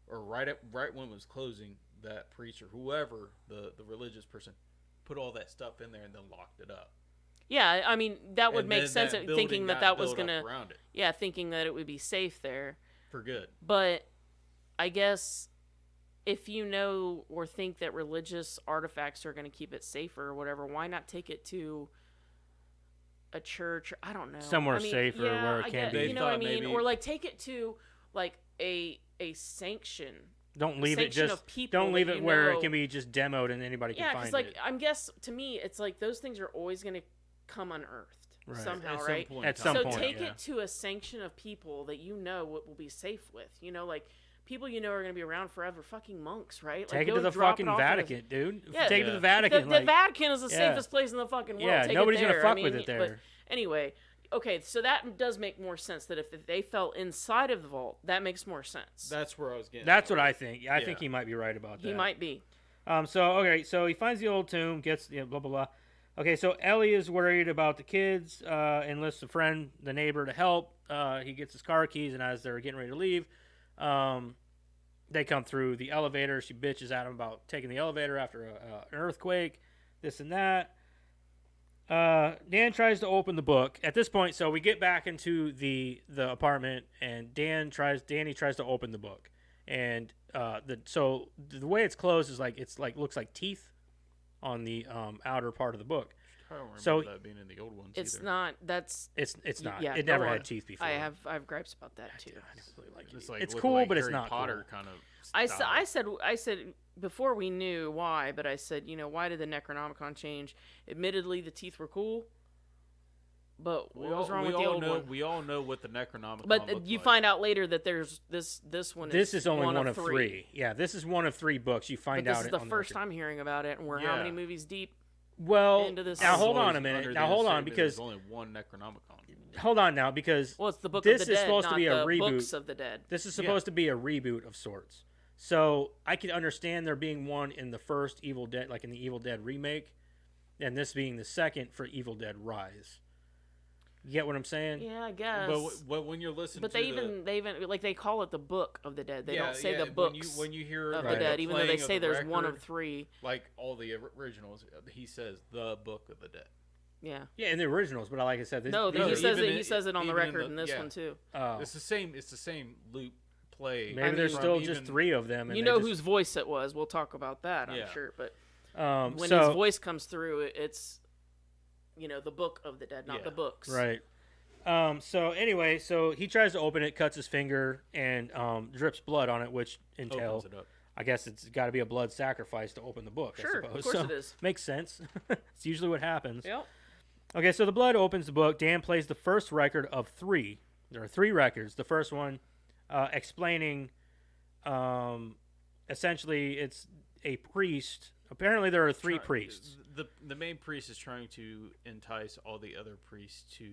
[SPEAKER 2] or right when it was closing, that priest or whoever the religious person put all that stuff in there and then locked it up.
[SPEAKER 3] Yeah, I mean that would
[SPEAKER 2] And
[SPEAKER 3] make
[SPEAKER 2] then
[SPEAKER 3] sense.
[SPEAKER 2] that
[SPEAKER 3] Thinking
[SPEAKER 2] building
[SPEAKER 3] that
[SPEAKER 2] got
[SPEAKER 3] was
[SPEAKER 2] built up
[SPEAKER 3] gonna.
[SPEAKER 2] around it
[SPEAKER 3] Yeah, thinking that it would be safe there.
[SPEAKER 2] for good.
[SPEAKER 3] But I guess if you know or think that religious artifacts are going to keep it safer or whatever, why not take it to a church? I don't know.
[SPEAKER 1] Somewhere
[SPEAKER 3] I mean,
[SPEAKER 1] safer
[SPEAKER 3] yeah,
[SPEAKER 1] where it
[SPEAKER 3] I
[SPEAKER 1] can
[SPEAKER 3] get-
[SPEAKER 1] be.
[SPEAKER 3] You know what I
[SPEAKER 2] They thought
[SPEAKER 3] mean?
[SPEAKER 2] maybe-
[SPEAKER 3] Or like take it to like a sanction.
[SPEAKER 1] Don't leave it
[SPEAKER 3] sanction
[SPEAKER 1] just.
[SPEAKER 3] of people
[SPEAKER 1] Don't leave
[SPEAKER 3] that
[SPEAKER 1] it
[SPEAKER 3] you
[SPEAKER 1] where
[SPEAKER 3] know-
[SPEAKER 1] it can be just demoed and anybody can
[SPEAKER 3] Yeah,
[SPEAKER 1] find
[SPEAKER 3] because like
[SPEAKER 1] it.
[SPEAKER 3] I'm guess to me it's like those things are always going to come unearthed
[SPEAKER 1] Right.
[SPEAKER 3] somehow,
[SPEAKER 2] At some
[SPEAKER 3] right?
[SPEAKER 2] point
[SPEAKER 1] At
[SPEAKER 2] in
[SPEAKER 1] some
[SPEAKER 2] time.
[SPEAKER 3] So
[SPEAKER 1] point,
[SPEAKER 3] take
[SPEAKER 1] yeah.
[SPEAKER 3] it to a sanction of people that you know what will be safe with. You know, like people you know are going to be around forever. Fucking monks, right?
[SPEAKER 1] Take
[SPEAKER 3] like,
[SPEAKER 1] it
[SPEAKER 3] go
[SPEAKER 1] to the
[SPEAKER 3] drop
[SPEAKER 1] fucking
[SPEAKER 3] it off at a-
[SPEAKER 1] Vatican, dude.
[SPEAKER 3] Yeah,
[SPEAKER 1] Take it to
[SPEAKER 2] yeah.
[SPEAKER 1] the Vatican.
[SPEAKER 3] The
[SPEAKER 1] like,
[SPEAKER 3] Vatican is the
[SPEAKER 1] yeah.
[SPEAKER 3] safest place in the fucking world.
[SPEAKER 1] yeah,
[SPEAKER 3] Take
[SPEAKER 1] nobody's
[SPEAKER 3] it there.
[SPEAKER 1] gonna fuck
[SPEAKER 3] I
[SPEAKER 1] with
[SPEAKER 3] mean,
[SPEAKER 1] it there.
[SPEAKER 3] But anyway, okay, so that does make more sense. That if they fell inside of the vault, that makes more sense.
[SPEAKER 2] That's where I was getting.
[SPEAKER 1] That's
[SPEAKER 2] at.
[SPEAKER 1] what I think. I think
[SPEAKER 2] Yeah.
[SPEAKER 1] he might be right about that.
[SPEAKER 3] he might be.
[SPEAKER 1] So okay, so he finds the old tomb, gets blah blah blah. Okay, so Ellie is worried about the kids, enlists a friend, the neighbor, to help. He gets his car keys, and as they're getting ready to leave, they come through the elevator. She bitches at him about taking the elevator after an earthquake, this and that. Dan tries to open the book. At this point, so we get back into the apartment, and Danny tries to open the book, and the way it's closed is looks like teeth on the outer part of the book.
[SPEAKER 2] I don't remember
[SPEAKER 1] So-
[SPEAKER 2] that being in the old ones.
[SPEAKER 3] It's
[SPEAKER 2] either.
[SPEAKER 3] not. That's.
[SPEAKER 1] It's not.
[SPEAKER 3] Yeah,
[SPEAKER 1] it
[SPEAKER 3] go
[SPEAKER 1] never
[SPEAKER 3] on.
[SPEAKER 1] had teeth before.
[SPEAKER 3] I have gripes about that too.
[SPEAKER 1] I don't really like it.
[SPEAKER 2] It's like
[SPEAKER 1] It's
[SPEAKER 2] looked
[SPEAKER 1] cool,
[SPEAKER 2] like
[SPEAKER 1] but it's
[SPEAKER 2] Harry
[SPEAKER 1] not
[SPEAKER 2] Potter
[SPEAKER 1] cool.
[SPEAKER 2] kind of.
[SPEAKER 3] I
[SPEAKER 2] style.
[SPEAKER 3] said before we knew why, but I said, you know, why did the Necronomicon change? Admittedly, the teeth were cool, but what was wrong with the old one?
[SPEAKER 2] We all know what the Necronomicon
[SPEAKER 3] But
[SPEAKER 2] looked
[SPEAKER 3] you
[SPEAKER 2] like.
[SPEAKER 3] find out later that there's this one.
[SPEAKER 1] This is only one of
[SPEAKER 3] three.
[SPEAKER 1] three. Yeah, this is one of three books. You
[SPEAKER 3] But
[SPEAKER 1] find
[SPEAKER 3] this
[SPEAKER 1] out
[SPEAKER 3] is
[SPEAKER 1] it
[SPEAKER 3] the
[SPEAKER 1] on
[SPEAKER 3] first
[SPEAKER 1] record.
[SPEAKER 3] time hearing about it, and we're how
[SPEAKER 2] Yeah.
[SPEAKER 3] many movies deep?
[SPEAKER 1] Well,
[SPEAKER 3] into this.
[SPEAKER 1] now
[SPEAKER 3] I was
[SPEAKER 1] hold on
[SPEAKER 2] always
[SPEAKER 1] a minute.
[SPEAKER 2] under
[SPEAKER 1] Now
[SPEAKER 2] the
[SPEAKER 1] hold on
[SPEAKER 2] understanding
[SPEAKER 1] because
[SPEAKER 2] there's only one Necronomicon.
[SPEAKER 1] hold on now because
[SPEAKER 3] Well, it's the Book
[SPEAKER 1] this
[SPEAKER 3] of the
[SPEAKER 1] is
[SPEAKER 3] Dead,
[SPEAKER 1] supposed to
[SPEAKER 3] not
[SPEAKER 1] be a
[SPEAKER 3] the
[SPEAKER 1] reboot.
[SPEAKER 3] Books of the Dead.
[SPEAKER 1] this is
[SPEAKER 2] Yeah.
[SPEAKER 1] supposed to be a reboot of sorts. So I can understand there being one in the first Evil Dead, like in the Evil Dead remake, and this being the second for Evil Dead Rise. You get what I'm saying?
[SPEAKER 3] Yeah, I guess.
[SPEAKER 2] But when you're listening,
[SPEAKER 3] But
[SPEAKER 2] to
[SPEAKER 3] they even like they call it the Book of the Dead. They
[SPEAKER 2] yeah,
[SPEAKER 3] don't say
[SPEAKER 2] yeah,
[SPEAKER 3] the books
[SPEAKER 2] when you hear
[SPEAKER 3] of
[SPEAKER 1] Right.
[SPEAKER 3] the Dead, even though they
[SPEAKER 2] playing of
[SPEAKER 3] say
[SPEAKER 2] the
[SPEAKER 3] there's one of
[SPEAKER 2] record,
[SPEAKER 3] three.
[SPEAKER 2] like all the originals, he says the Book of the Dead.
[SPEAKER 3] Yeah.
[SPEAKER 1] Yeah, in the originals, but like I said, this,
[SPEAKER 3] No,
[SPEAKER 1] these
[SPEAKER 3] he
[SPEAKER 1] are-
[SPEAKER 3] says
[SPEAKER 2] even
[SPEAKER 3] it. He
[SPEAKER 2] in-
[SPEAKER 3] says it on the
[SPEAKER 2] even in
[SPEAKER 3] record
[SPEAKER 2] the-
[SPEAKER 3] in this
[SPEAKER 2] yeah.
[SPEAKER 3] one too.
[SPEAKER 1] oh,
[SPEAKER 2] It's the same loop play.
[SPEAKER 1] maybe there's
[SPEAKER 3] mean,
[SPEAKER 1] still
[SPEAKER 2] from
[SPEAKER 1] just
[SPEAKER 2] even-
[SPEAKER 1] three of them. And
[SPEAKER 3] You
[SPEAKER 1] they
[SPEAKER 3] know
[SPEAKER 1] just,
[SPEAKER 3] whose voice it was. We'll talk about that, I'm
[SPEAKER 2] Yeah.
[SPEAKER 3] sure. But when
[SPEAKER 1] so,
[SPEAKER 3] his voice comes through, it's the Book of the Dead, not
[SPEAKER 2] Yeah.
[SPEAKER 3] the books.
[SPEAKER 1] Right. So anyway, so he tries to open it, cuts his finger, and drips blood on it, which entails.
[SPEAKER 2] Opens it up.
[SPEAKER 1] I guess it's got to be a blood sacrifice to open the book.
[SPEAKER 3] Sure,
[SPEAKER 1] I
[SPEAKER 3] of
[SPEAKER 1] suppose.
[SPEAKER 3] course
[SPEAKER 1] So,
[SPEAKER 3] it is.
[SPEAKER 1] Makes sense. It's usually what happens.
[SPEAKER 3] Yep.
[SPEAKER 1] Okay, so the blood opens the book. Dan plays the first record of 3. There are 3 records. The first one explaining, essentially, it's a priest. Apparently, there are 3 priests.
[SPEAKER 2] The main priest is trying to entice all the other priests to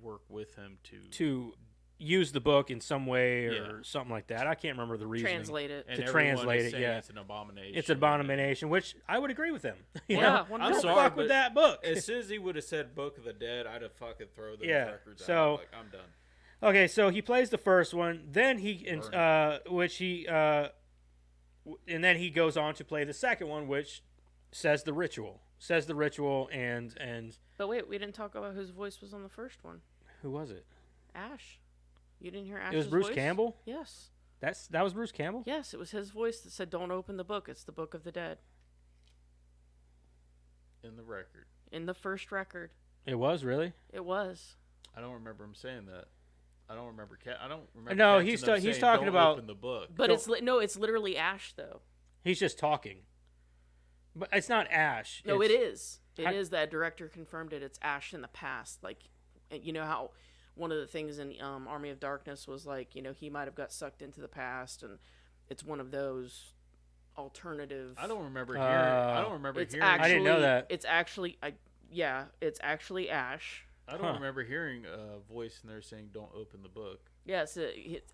[SPEAKER 2] work with him to
[SPEAKER 1] Use the book in some way or
[SPEAKER 2] Yeah.
[SPEAKER 1] something like that. I can't remember the reasoning.
[SPEAKER 3] Translate it.
[SPEAKER 2] and
[SPEAKER 1] to
[SPEAKER 2] everyone
[SPEAKER 1] translate
[SPEAKER 2] is
[SPEAKER 1] it,
[SPEAKER 2] saying
[SPEAKER 1] yeah.
[SPEAKER 2] it's an abomination.
[SPEAKER 1] It's an abomination, which I would agree with him. You
[SPEAKER 3] Yeah,
[SPEAKER 1] know?
[SPEAKER 3] 100%.
[SPEAKER 2] I'm
[SPEAKER 1] Don't
[SPEAKER 2] sorry,
[SPEAKER 1] fuck with
[SPEAKER 2] but
[SPEAKER 1] that book.
[SPEAKER 2] As soon as he would have said Book of the Dead, I'd have fucking throw those
[SPEAKER 1] Yeah,
[SPEAKER 2] records
[SPEAKER 1] so-
[SPEAKER 2] out. Like, I'm done.
[SPEAKER 1] Okay, so he plays the first one, then
[SPEAKER 2] Burn
[SPEAKER 1] and then he goes on to play the second one, which says the ritual, and
[SPEAKER 3] But wait, we didn't talk about whose voice was on the first one.
[SPEAKER 1] who was it?
[SPEAKER 3] Ash. You didn't hear Ash's
[SPEAKER 1] It was Bruce
[SPEAKER 3] voice?
[SPEAKER 1] Campbell.
[SPEAKER 3] Yes.
[SPEAKER 1] That was Bruce Campbell.
[SPEAKER 3] Yes, it was his voice that said, "Don't open the book. It's the Book of the Dead."
[SPEAKER 2] In the record.
[SPEAKER 3] In the first record,
[SPEAKER 1] It was really.
[SPEAKER 3] it was.
[SPEAKER 2] I don't remember him saying that. I don't remember. I don't remember.
[SPEAKER 1] No,
[SPEAKER 2] catching
[SPEAKER 1] he's
[SPEAKER 2] them
[SPEAKER 1] he's
[SPEAKER 2] saying,
[SPEAKER 1] talking
[SPEAKER 2] "Don't
[SPEAKER 1] about.
[SPEAKER 2] open the book."
[SPEAKER 3] But
[SPEAKER 1] No.
[SPEAKER 3] it's literally Ash though.
[SPEAKER 1] He's just talking. But it's not Ash.
[SPEAKER 3] No,
[SPEAKER 1] it's,
[SPEAKER 3] it is. It
[SPEAKER 1] I-
[SPEAKER 3] is. That director confirmed it. It's Ash in the past. Like, you know how one of the things in Army of Darkness was like, he might have got sucked into the past, and it's one of those alternative.
[SPEAKER 2] I don't remember hearing. I don't remember
[SPEAKER 3] It's
[SPEAKER 2] hearing.
[SPEAKER 3] actually.
[SPEAKER 1] I didn't know that.
[SPEAKER 3] It's actually. It's actually Ash.
[SPEAKER 2] I don't remember hearing a voice in there saying, "Don't open the book."
[SPEAKER 3] Yes,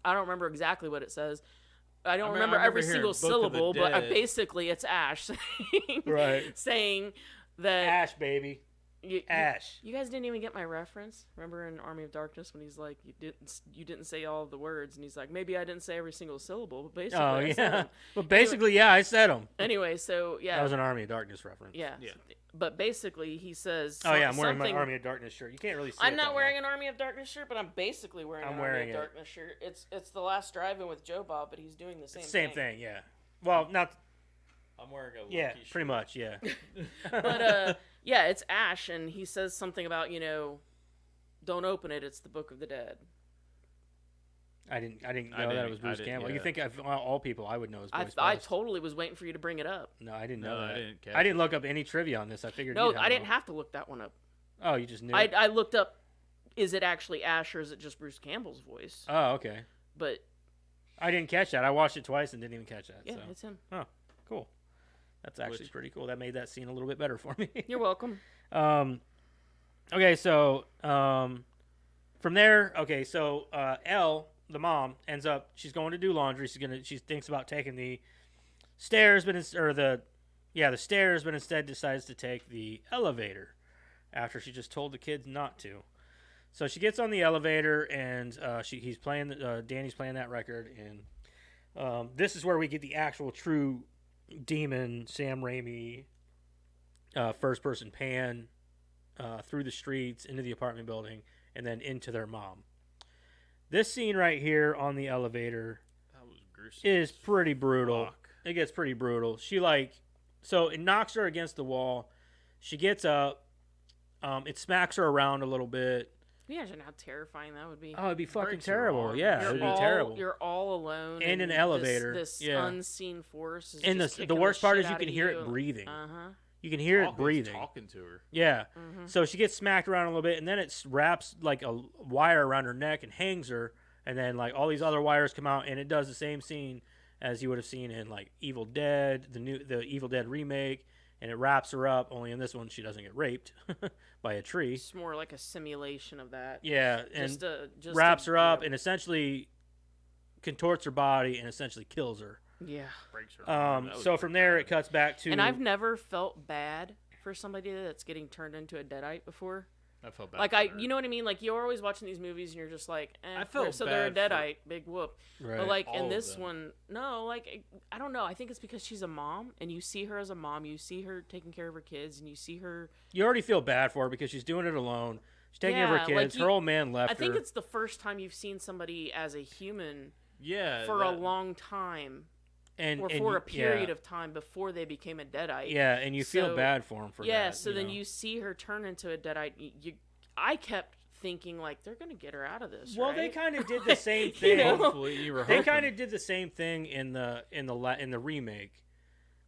[SPEAKER 3] I don't remember exactly what it says. I don't
[SPEAKER 2] I
[SPEAKER 3] remember
[SPEAKER 2] remember
[SPEAKER 3] every
[SPEAKER 2] hearing
[SPEAKER 3] single
[SPEAKER 2] Book of the
[SPEAKER 3] syllable, but
[SPEAKER 2] Dead.
[SPEAKER 3] basically it's Ash saying,
[SPEAKER 1] Right.
[SPEAKER 3] saying that
[SPEAKER 1] Ash, baby. Ash.
[SPEAKER 3] You guys didn't even get my reference. Remember in Army of Darkness when he's like, you didn't say all of the words, and he's like, maybe I didn't say every single syllable, but basically,
[SPEAKER 1] Oh
[SPEAKER 3] I said
[SPEAKER 1] yeah.
[SPEAKER 3] them.
[SPEAKER 1] But basically, yeah, I said him.
[SPEAKER 3] Anyway, so yeah,
[SPEAKER 1] That was an Army of Darkness reference.
[SPEAKER 3] yeah,
[SPEAKER 2] Yeah.
[SPEAKER 3] But basically, he says,
[SPEAKER 1] Oh yeah, I'm wearing my
[SPEAKER 3] something-
[SPEAKER 1] Army of Darkness shirt. You can't really see.
[SPEAKER 3] I'm
[SPEAKER 1] it
[SPEAKER 3] not
[SPEAKER 1] that
[SPEAKER 3] wearing
[SPEAKER 1] well.
[SPEAKER 3] an Army of Darkness shirt, but I'm basically wearing
[SPEAKER 1] I'm
[SPEAKER 3] an
[SPEAKER 1] wearing
[SPEAKER 3] Army
[SPEAKER 1] it.
[SPEAKER 3] of Darkness shirt. It's the last drive-in with Joe Bob, but he's doing the same
[SPEAKER 1] Same thing. Yeah. Well, not.
[SPEAKER 2] I'm wearing a
[SPEAKER 1] Yeah,
[SPEAKER 2] Lucky
[SPEAKER 1] pretty
[SPEAKER 2] shirt.
[SPEAKER 1] much. Yeah.
[SPEAKER 3] But yeah, it's Ash, and he says something about don't open it. It's the Book of the Dead.
[SPEAKER 1] I didn't know
[SPEAKER 2] I
[SPEAKER 1] that it
[SPEAKER 2] didn't-
[SPEAKER 1] was
[SPEAKER 2] I
[SPEAKER 1] Bruce
[SPEAKER 2] didn't-
[SPEAKER 1] Campbell. You
[SPEAKER 2] yeah.
[SPEAKER 1] think of all people, I would know his
[SPEAKER 3] I
[SPEAKER 1] voice.
[SPEAKER 3] I
[SPEAKER 1] best.
[SPEAKER 3] totally was waiting for you to bring it up.
[SPEAKER 1] No, I didn't
[SPEAKER 2] No,
[SPEAKER 1] know that.
[SPEAKER 2] I didn't catch
[SPEAKER 1] I didn't
[SPEAKER 2] it.
[SPEAKER 1] look up any trivia on this. I figured.
[SPEAKER 3] No,
[SPEAKER 1] you'd
[SPEAKER 3] I didn't
[SPEAKER 1] one.
[SPEAKER 3] have to look that one up.
[SPEAKER 1] Oh, you just knew.
[SPEAKER 3] I looked up, is it actually Ash or is it just Bruce Campbell's voice?
[SPEAKER 1] Oh, okay.
[SPEAKER 3] But
[SPEAKER 1] I didn't catch that. I watched it twice and didn't even catch that.
[SPEAKER 3] yeah,
[SPEAKER 1] so.
[SPEAKER 3] it's him.
[SPEAKER 1] Cool. That's actually
[SPEAKER 2] Which-
[SPEAKER 1] pretty cool. That made that scene a little bit better for me.
[SPEAKER 3] You're welcome.
[SPEAKER 1] Okay, so from there, so Elle, the mom, ends up. She's going to do laundry. She thinks about taking the stairs, but the stairs, but instead decides to take the elevator after she just told the kids not to. So she gets on the elevator and he's playing. Danny's playing that record, and this is where we get the actual true demon Sam Raimi first person pan through the streets into the apartment building and then into their mom. This scene right here on the elevator
[SPEAKER 2] That was gruesome.
[SPEAKER 1] is pretty brutal.
[SPEAKER 2] Fuck.
[SPEAKER 1] It gets pretty brutal. So it knocks her against the wall. She gets up. It smacks her around a little bit.
[SPEAKER 3] Can you imagine how terrifying that would be?
[SPEAKER 1] Oh, it'd be fucking
[SPEAKER 2] Breaks her
[SPEAKER 1] terrible.
[SPEAKER 2] arm.
[SPEAKER 1] Yeah,
[SPEAKER 3] You're
[SPEAKER 1] it'd be
[SPEAKER 3] all,
[SPEAKER 1] terrible.
[SPEAKER 3] You're all alone
[SPEAKER 1] In an
[SPEAKER 3] and
[SPEAKER 1] elevator,
[SPEAKER 3] This
[SPEAKER 1] yeah.
[SPEAKER 3] unseen force is
[SPEAKER 1] And
[SPEAKER 3] just
[SPEAKER 1] the
[SPEAKER 3] kicking
[SPEAKER 1] worst part
[SPEAKER 3] shit
[SPEAKER 1] is you
[SPEAKER 3] out
[SPEAKER 1] can
[SPEAKER 3] of
[SPEAKER 1] hear it breathing.
[SPEAKER 3] Uh-huh.
[SPEAKER 1] You can hear it
[SPEAKER 2] He's
[SPEAKER 1] breathing.
[SPEAKER 2] talking to her.
[SPEAKER 1] Yeah.
[SPEAKER 3] Mm-hmm.
[SPEAKER 1] So she gets smacked around a little bit, and then it wraps like a wire around her neck and hangs her, and then like all these other wires come out, and it does the same scene as you would have seen in like Evil Dead, the Evil Dead remake, and it wraps her up. Only in this one, she doesn't get raped by a tree.
[SPEAKER 3] It's more like a simulation of that.
[SPEAKER 1] Yeah, and
[SPEAKER 3] Just
[SPEAKER 1] wraps
[SPEAKER 3] to,
[SPEAKER 1] her up
[SPEAKER 3] yeah.
[SPEAKER 1] and essentially contorts her body and essentially kills her.
[SPEAKER 3] Yeah.
[SPEAKER 2] Breaks her arm. That was
[SPEAKER 1] So from there,
[SPEAKER 2] bad.
[SPEAKER 1] it cuts back to.
[SPEAKER 3] And I've never felt bad for somebody that's getting turned into a deadite before.
[SPEAKER 2] I felt bad.
[SPEAKER 3] Like
[SPEAKER 2] for her.
[SPEAKER 3] you know what I mean? Like you're always watching these movies and you're just like,
[SPEAKER 2] I felt
[SPEAKER 3] so they're a
[SPEAKER 2] bad for-
[SPEAKER 3] deadite, big whoop.
[SPEAKER 1] Right.
[SPEAKER 3] But like
[SPEAKER 2] All
[SPEAKER 3] in
[SPEAKER 2] of
[SPEAKER 3] this
[SPEAKER 2] them.
[SPEAKER 3] one, no, like I don't know. I think it's because she's a mom and you see her as a mom, you see her taking care of her kids, and you see her.
[SPEAKER 1] You already feel bad for her because she's doing it alone. She's taking care of her
[SPEAKER 3] Yeah, like
[SPEAKER 1] kids. Her old man left
[SPEAKER 3] I think
[SPEAKER 1] her.
[SPEAKER 3] it's the first time you've seen somebody as a human
[SPEAKER 2] Yeah.
[SPEAKER 3] for a
[SPEAKER 2] that-
[SPEAKER 3] long time,
[SPEAKER 1] and
[SPEAKER 3] or
[SPEAKER 1] and
[SPEAKER 3] for
[SPEAKER 1] you-
[SPEAKER 3] a period
[SPEAKER 1] yeah.
[SPEAKER 3] of time before they became a deadite.
[SPEAKER 1] Yeah, and you feel
[SPEAKER 3] So-
[SPEAKER 1] bad for him for
[SPEAKER 3] Yeah,
[SPEAKER 1] that.
[SPEAKER 3] so then
[SPEAKER 1] know?
[SPEAKER 3] you see her turn into a deadite. I kept thinking like they're gonna get her out of this.
[SPEAKER 1] Well,
[SPEAKER 3] right?
[SPEAKER 1] they kind of did the same
[SPEAKER 3] You
[SPEAKER 1] thing.
[SPEAKER 3] know?
[SPEAKER 2] Hopefully, you were
[SPEAKER 1] They
[SPEAKER 2] hoping.
[SPEAKER 1] kind of did the same thing in the remake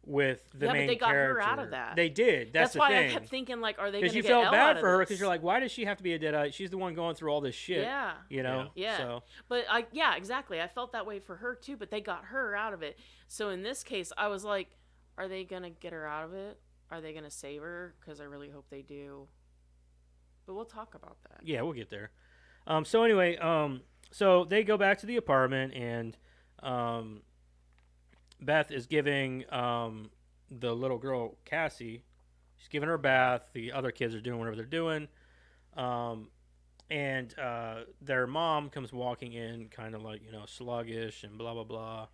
[SPEAKER 1] with the
[SPEAKER 3] Yeah, but
[SPEAKER 1] main
[SPEAKER 3] they got her
[SPEAKER 1] character.
[SPEAKER 3] out of that.
[SPEAKER 1] They did. That's the
[SPEAKER 3] why
[SPEAKER 1] thing.
[SPEAKER 3] I kept thinking like, are they
[SPEAKER 1] Because
[SPEAKER 3] gonna
[SPEAKER 1] you
[SPEAKER 3] get
[SPEAKER 1] felt
[SPEAKER 3] Elle
[SPEAKER 1] bad
[SPEAKER 3] out
[SPEAKER 1] for her
[SPEAKER 3] of
[SPEAKER 1] because
[SPEAKER 3] this?
[SPEAKER 1] you're like, why does she have to be a Deadite? She's the one going through all this shit.
[SPEAKER 3] Yeah.
[SPEAKER 1] You know.
[SPEAKER 3] Yeah.
[SPEAKER 1] So
[SPEAKER 3] But exactly. I felt that way for her too, but they got her out of it. So in this case, I was like, are they going to get her out of it? Are they going to save her? Because I really hope they do. But we'll talk about that.
[SPEAKER 1] yeah, we'll get there. So anyway, so they go back to the apartment and Beth is giving the little girl Cassie, she's giving her a bath. The other kids are doing whatever they're doing. And their mom comes walking in kind of like, sluggish and blah, blah, blah.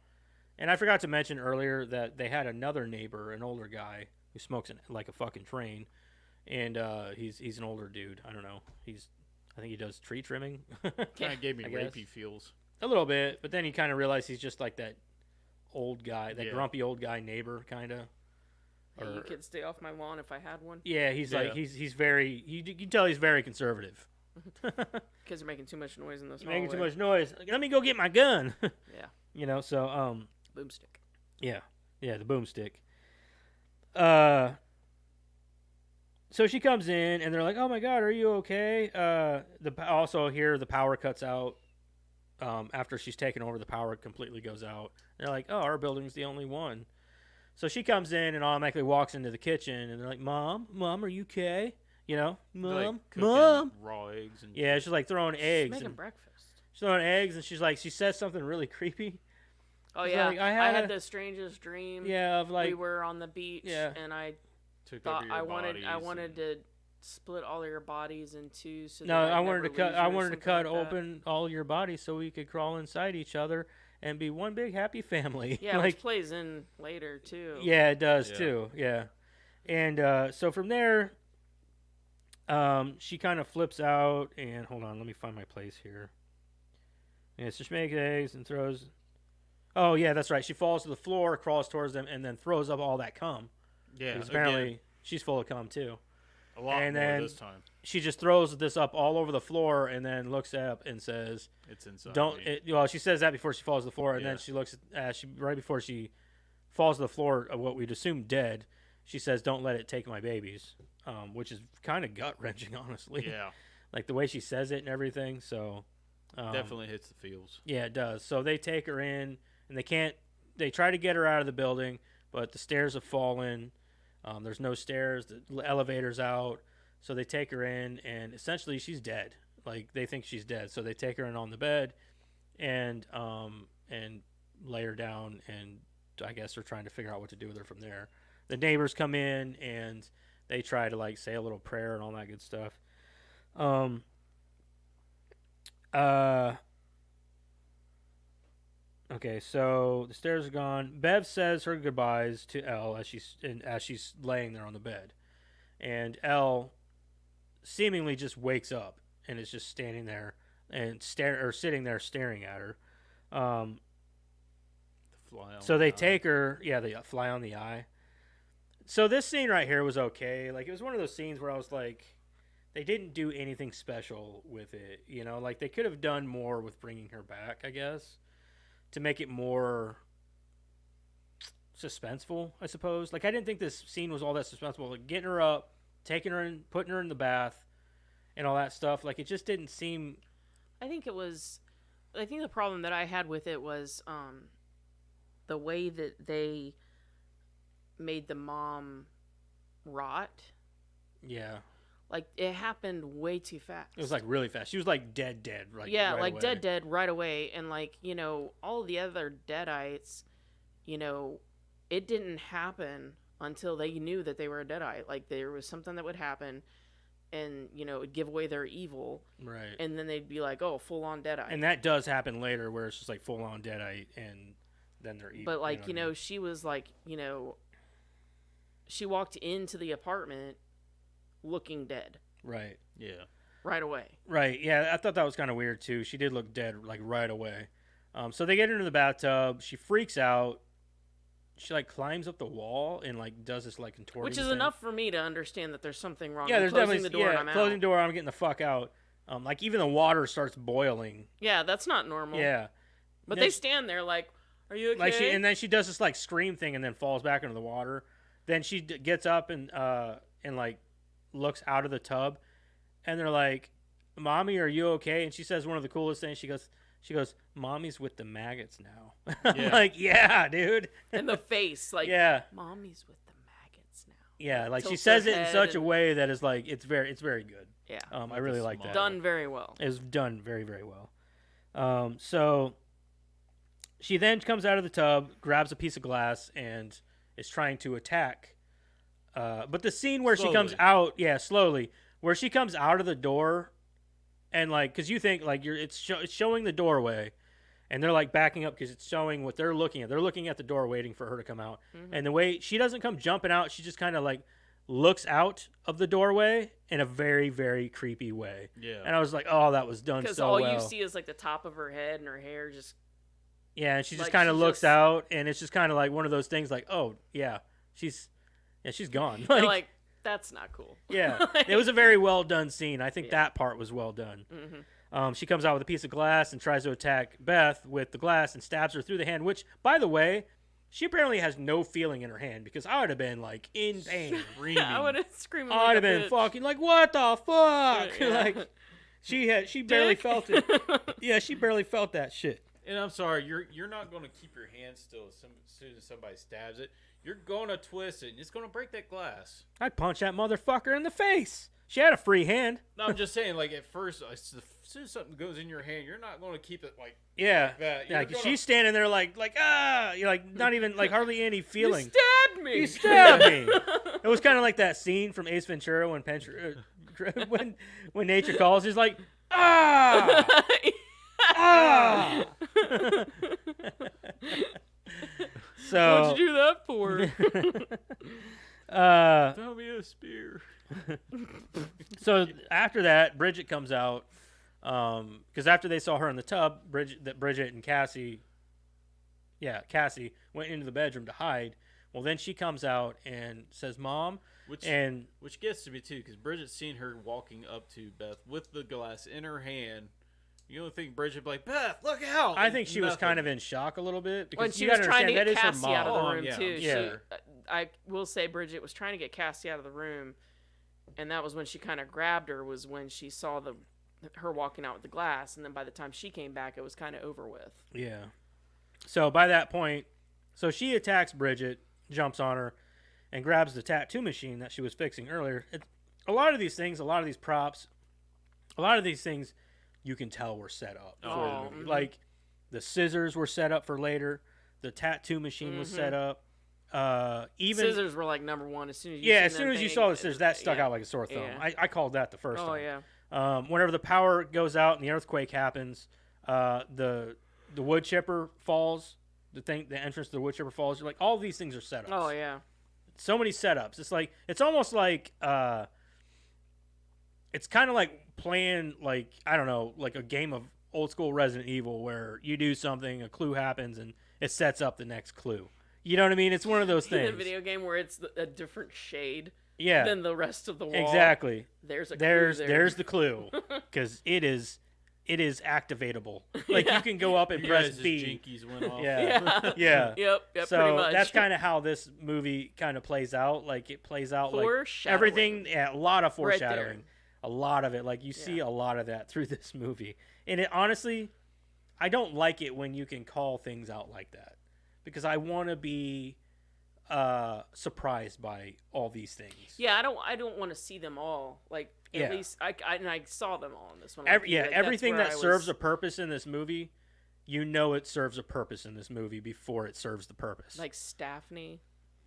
[SPEAKER 1] And I forgot to mention earlier that they had another neighbor, an older guy, who smokes like a fucking train. And he's an older dude. I don't know. I think he does tree trimming.
[SPEAKER 2] Kind of gave me
[SPEAKER 1] I guess.
[SPEAKER 2] rapey feels.
[SPEAKER 1] A little bit. But then he kind of realized he's just like that old guy, that
[SPEAKER 2] Yeah.
[SPEAKER 1] grumpy old guy neyber kind of.
[SPEAKER 3] Hey, you could stay off my lawn if I had one.
[SPEAKER 1] Yeah, he's like,
[SPEAKER 2] Yeah.
[SPEAKER 1] he's very, you can tell he's very conservative.
[SPEAKER 3] Because you're making too much noise in this
[SPEAKER 1] Making too
[SPEAKER 3] hallway.
[SPEAKER 1] much noise. Let me go get my gun.
[SPEAKER 3] Yeah.
[SPEAKER 1] So
[SPEAKER 3] Boomstick.
[SPEAKER 1] yeah, the boomstick. So she comes in and they're like, "Oh my God, are you okay?" Also here the power cuts out. After she's taken over, the power completely goes out. They're like, "Oh, our building's the only one." So she comes in and automatically walks into the kitchen and they're like, "Mom, are you okay?"
[SPEAKER 2] They're,
[SPEAKER 1] Mom,
[SPEAKER 2] like, cooking
[SPEAKER 1] Mom.
[SPEAKER 2] raw eggs and
[SPEAKER 1] Yeah, she's like throwing
[SPEAKER 3] She's
[SPEAKER 1] eggs.
[SPEAKER 3] making
[SPEAKER 1] And
[SPEAKER 3] breakfast.
[SPEAKER 1] she's throwing eggs and she says something really creepy.
[SPEAKER 3] Oh
[SPEAKER 1] It's
[SPEAKER 3] yeah,
[SPEAKER 1] like,
[SPEAKER 3] I
[SPEAKER 1] had
[SPEAKER 3] had
[SPEAKER 1] a-
[SPEAKER 3] the strangest dream.
[SPEAKER 1] Yeah, of like,
[SPEAKER 3] we were on the beach,
[SPEAKER 1] Yeah.
[SPEAKER 3] and I
[SPEAKER 2] took
[SPEAKER 3] thought
[SPEAKER 2] over your
[SPEAKER 3] I wanted
[SPEAKER 2] bodies
[SPEAKER 3] to split all your bodies in two. So
[SPEAKER 1] no,
[SPEAKER 3] that
[SPEAKER 1] I
[SPEAKER 3] I'd
[SPEAKER 1] wanted to
[SPEAKER 3] never
[SPEAKER 1] cut.
[SPEAKER 3] lose you
[SPEAKER 1] I
[SPEAKER 3] or
[SPEAKER 1] wanted to
[SPEAKER 3] something
[SPEAKER 1] cut
[SPEAKER 3] like that.
[SPEAKER 1] open all your bodies so we could crawl inside each other and be one big happy family.
[SPEAKER 3] Yeah,
[SPEAKER 1] like,
[SPEAKER 3] which plays in later too.
[SPEAKER 1] yeah, it does
[SPEAKER 2] Yeah.
[SPEAKER 1] too. Yeah, and so from there, she kind of flips out and hold on, let me find my place here. Yeah, so she makes eggs and throws. Oh yeah, that's right. She falls to the floor, crawls towards them, and then throws up all that cum.
[SPEAKER 2] Yeah,
[SPEAKER 1] Because apparently
[SPEAKER 2] again,
[SPEAKER 1] she's full of cum too.
[SPEAKER 2] a lot
[SPEAKER 1] and
[SPEAKER 2] more
[SPEAKER 1] then-
[SPEAKER 2] this time.
[SPEAKER 1] She just throws this up all over the floor and then looks up and says,
[SPEAKER 2] It's inside.
[SPEAKER 1] "Don't."
[SPEAKER 2] me.
[SPEAKER 1] Well, she says that before she falls to the floor, and
[SPEAKER 2] Yeah.
[SPEAKER 1] then she looks at she right before she falls to the floor, of what we'd assume dead. She says, "Don't let it take my babies," which is kind of gut wrenching, honestly.
[SPEAKER 2] Yeah,
[SPEAKER 1] Like the way she says it and everything. So
[SPEAKER 2] definitely hits the feels.
[SPEAKER 1] yeah, it does. So they take her in, and they can't. They try to get her out of the building, but the stairs have fallen. There's no stairs. The elevator's out. So they take her in, and essentially she's dead. Like they think she's dead. So they take her in on the bed, and lay her down, and I guess they're trying to figure out what to do with her from there. The neighbors come in and they try to like say a little prayer and all that good stuff. Okay, so the stairs are gone. Bev says her goodbyes to Elle as she's laying there on the bed, and Elle seemingly just wakes up and is just standing there and sitting there staring at her.
[SPEAKER 2] The fly on
[SPEAKER 1] So
[SPEAKER 2] the
[SPEAKER 1] they
[SPEAKER 2] eye.
[SPEAKER 1] take her, yeah, the fly on the eye. So this scene right here was okay. Like it was one of those scenes where I was like, they didn't do anything special with it, like they could have done more with bringing her back, I guess, to make it more suspenseful, I suppose. Like I didn't think this scene was all that suspenseful. Like getting her up, taking her in, putting her in the bath, and all that stuff. Like it just didn't seem.
[SPEAKER 3] I think the problem that I had with it was the way that they made the mom rot.
[SPEAKER 1] Yeah,
[SPEAKER 3] Like it happened way too fast.
[SPEAKER 1] it was like really fast. She was like dead, like
[SPEAKER 3] yeah,
[SPEAKER 1] right
[SPEAKER 3] like
[SPEAKER 1] away.
[SPEAKER 3] dead right away. And like, all the other deadites, it didn't happen until they knew that they were a deadite. Like there was something that would happen and, it would give away their evil.
[SPEAKER 1] Right.
[SPEAKER 3] And then they'd be like, oh, full on deadite.
[SPEAKER 1] And that does happen later, where it's just like full on deadite, and then they're evil.
[SPEAKER 3] But like,
[SPEAKER 1] what I mean?
[SPEAKER 3] she was like, she walked into the apartment looking dead
[SPEAKER 1] Right.
[SPEAKER 2] Yeah,
[SPEAKER 3] right away.
[SPEAKER 1] Right. Yeah, I thought that was kind of weird too. She did look dead like right away. So they get her into the bathtub. She freaks out. She like climbs up the wall and like does this like contorting
[SPEAKER 3] Which is
[SPEAKER 1] thing.
[SPEAKER 3] enough for me to understand that there's something wrong.
[SPEAKER 1] Yeah,
[SPEAKER 3] I'm
[SPEAKER 1] there's
[SPEAKER 3] closing
[SPEAKER 1] definitely
[SPEAKER 3] the door and I'm
[SPEAKER 1] closing
[SPEAKER 3] out.
[SPEAKER 1] door. I'm getting the fuck out. Like even the water starts boiling.
[SPEAKER 3] Yeah, that's not normal.
[SPEAKER 1] Yeah.
[SPEAKER 3] But
[SPEAKER 1] Then
[SPEAKER 3] they stand there like, "Are you okay?"
[SPEAKER 1] Like and then she does this like scream thing and then falls back into the water. Then she gets up and like looks out of the tub, and they're like, "Mommy, are you okay?" And she says one of the coolest things. She goes, "Mommy's with the maggots now." I'm
[SPEAKER 2] Yeah.
[SPEAKER 1] like, yeah, dude.
[SPEAKER 3] and the face, like,
[SPEAKER 1] Yeah,
[SPEAKER 3] "Mommy's with the maggots now."
[SPEAKER 1] yeah. Like she
[SPEAKER 3] Tilts
[SPEAKER 1] says
[SPEAKER 3] her
[SPEAKER 1] it in
[SPEAKER 3] head
[SPEAKER 1] such a
[SPEAKER 3] and-
[SPEAKER 1] way that is like it's very good.
[SPEAKER 3] Yeah,
[SPEAKER 1] I really like that.
[SPEAKER 3] done very well.
[SPEAKER 1] It was done very, very well. So she then comes out of the tub, grabs a piece of glass, and is trying to attack. But the scene where she comes
[SPEAKER 2] Slowly.
[SPEAKER 1] out, slowly, where she comes out of the door, and like, because you think like it's showing the doorway, and they're like backing up because it's showing what they're looking at. They're looking at the door, waiting for her to come out, and the way she doesn't come jumping out, she just kind of like looks out of the doorway in a very, very creepy way.
[SPEAKER 2] Yeah.
[SPEAKER 1] And I was like, oh, that was done
[SPEAKER 3] Because
[SPEAKER 1] so
[SPEAKER 3] all
[SPEAKER 1] well.
[SPEAKER 3] you see is like the top of her head and her hair just.
[SPEAKER 1] Yeah, and she just
[SPEAKER 3] Like,
[SPEAKER 1] kind of
[SPEAKER 3] she
[SPEAKER 1] looks
[SPEAKER 3] just-
[SPEAKER 1] out, and it's just kind of like one of those things like, oh, yeah, she's gone.
[SPEAKER 3] Like, that's not cool.
[SPEAKER 1] yeah, it was a very well done scene. I think
[SPEAKER 3] Yeah.
[SPEAKER 1] that part was well done.
[SPEAKER 3] Mhm.
[SPEAKER 1] She comes out with a piece of glass and tries to attack Beth with the glass and stabs her through the hand, which, by the way, she apparently has no feeling in her hand because I would have been like in pain.
[SPEAKER 3] I would have screamed.
[SPEAKER 1] I would have been fucking like, what the fuck?
[SPEAKER 3] Yeah.
[SPEAKER 1] Like, she barely
[SPEAKER 3] Dick.
[SPEAKER 1] felt it. Yeah, she barely felt that shit.
[SPEAKER 2] And I'm sorry, you're not going to keep your hand still as soon as somebody stabs it. You're going to twist it, and it's going to break that glass.
[SPEAKER 1] I'd punch that motherfucker in the face. She had a free hand.
[SPEAKER 2] No, I'm just saying, like, at first, as soon as something goes in your hand, you're not going to keep it, like,
[SPEAKER 1] Yeah,
[SPEAKER 2] that.
[SPEAKER 1] yeah.
[SPEAKER 2] You're
[SPEAKER 1] 'Cause
[SPEAKER 2] gonna-
[SPEAKER 1] she's standing there like you're like not even like hardly any
[SPEAKER 3] You
[SPEAKER 1] feeling.
[SPEAKER 3] stabbed me.
[SPEAKER 1] You stabbed me. It was kind of like that scene from Ace Ventura when when nature calls. He's like, ah, ah. So
[SPEAKER 3] What'd you do that for?
[SPEAKER 2] Throw me a spear.
[SPEAKER 1] so after that, Bridget comes out because after they saw her in the tub, Bridget and Cassie went into the bedroom to hide. Well, then she comes out and says, "Mom,"
[SPEAKER 2] Which gets to me, too, because Bridget's seen her walking up to Beth with the glass in her hand. You don't think Bridget would be like, Beth, look out!
[SPEAKER 1] I think she was kind of in shock a little bit because
[SPEAKER 3] When she
[SPEAKER 1] you
[SPEAKER 3] was
[SPEAKER 1] gotta
[SPEAKER 3] trying to
[SPEAKER 1] understand
[SPEAKER 3] get
[SPEAKER 1] that is her
[SPEAKER 3] Cassie out of the
[SPEAKER 1] mom.
[SPEAKER 3] room
[SPEAKER 2] yeah,
[SPEAKER 3] too.
[SPEAKER 1] yeah.
[SPEAKER 3] I will say Bridget was trying to get Cassie out of the room, and that was when she kind of grabbed her. Was when she saw her walking out with the glass, and then by the time she came back, it was kind of over with.
[SPEAKER 1] Yeah. So by that point, so she attacks Bridget, jumps on her, and grabs the tattoo machine that she was fixing earlier. A lot of these things, a lot of these props, a lot of these things, you can tell were set up for
[SPEAKER 3] Oh,
[SPEAKER 1] the movie.
[SPEAKER 3] mhm.
[SPEAKER 1] Like the scissors were set up for later. The tattoo machine was set up. Even
[SPEAKER 3] Scissors were like number one as soon as you
[SPEAKER 1] yeah,
[SPEAKER 3] seen
[SPEAKER 1] as soon
[SPEAKER 3] them
[SPEAKER 1] as you
[SPEAKER 3] thing,
[SPEAKER 1] saw the scissors, that stuck
[SPEAKER 3] yeah.
[SPEAKER 1] out like a sore thumb.
[SPEAKER 3] Yeah.
[SPEAKER 1] I called that the first
[SPEAKER 3] Oh
[SPEAKER 1] time.
[SPEAKER 3] yeah.
[SPEAKER 1] Whenever the power goes out and the earthquake happens, the wood chipper falls. The entrance to the wood chipper falls. You're like, all these things are setups.
[SPEAKER 3] Oh yeah.
[SPEAKER 1] So many setups. It's almost like it's kind of like playing like I don't know, like a game of old school Resident Evil where you do something, a clue happens, and it sets up the next clue. You know what I mean? It's one of those
[SPEAKER 3] In a
[SPEAKER 1] things.
[SPEAKER 3] video game where it's a different shade
[SPEAKER 1] Yeah,
[SPEAKER 3] than the rest of the wall.
[SPEAKER 1] exactly.
[SPEAKER 3] There's a
[SPEAKER 1] There's
[SPEAKER 3] clue there.
[SPEAKER 1] there's the clue because it is activatable. Like
[SPEAKER 3] Yeah.
[SPEAKER 1] you can go up and
[SPEAKER 2] You
[SPEAKER 1] press
[SPEAKER 2] guys'
[SPEAKER 1] B.
[SPEAKER 2] jinkies went off.
[SPEAKER 1] Yeah.
[SPEAKER 3] Yeah.
[SPEAKER 1] Yeah.
[SPEAKER 3] Yep.
[SPEAKER 1] So
[SPEAKER 3] pretty much.
[SPEAKER 1] that's kind of how this movie kind of plays out. Like it plays out like
[SPEAKER 3] Foreshadowing.
[SPEAKER 1] everything. Yeah, a lot of
[SPEAKER 3] Right there.
[SPEAKER 1] foreshadowing. A lot of it. Like you see
[SPEAKER 3] Yeah.
[SPEAKER 1] a lot of that through this movie. And it honestly, I don't like it when you can call things out like that because I want to be surprised by all these things.
[SPEAKER 3] Yeah, I don't want to see them all. Like at
[SPEAKER 1] Yeah.
[SPEAKER 3] least I saw them all in this one. Like, that's
[SPEAKER 1] Everything
[SPEAKER 3] where
[SPEAKER 1] that
[SPEAKER 3] I
[SPEAKER 1] serves
[SPEAKER 3] was-
[SPEAKER 1] a purpose in this movie, you know it serves a purpose in this movie before it serves the purpose.
[SPEAKER 3] like Staphne.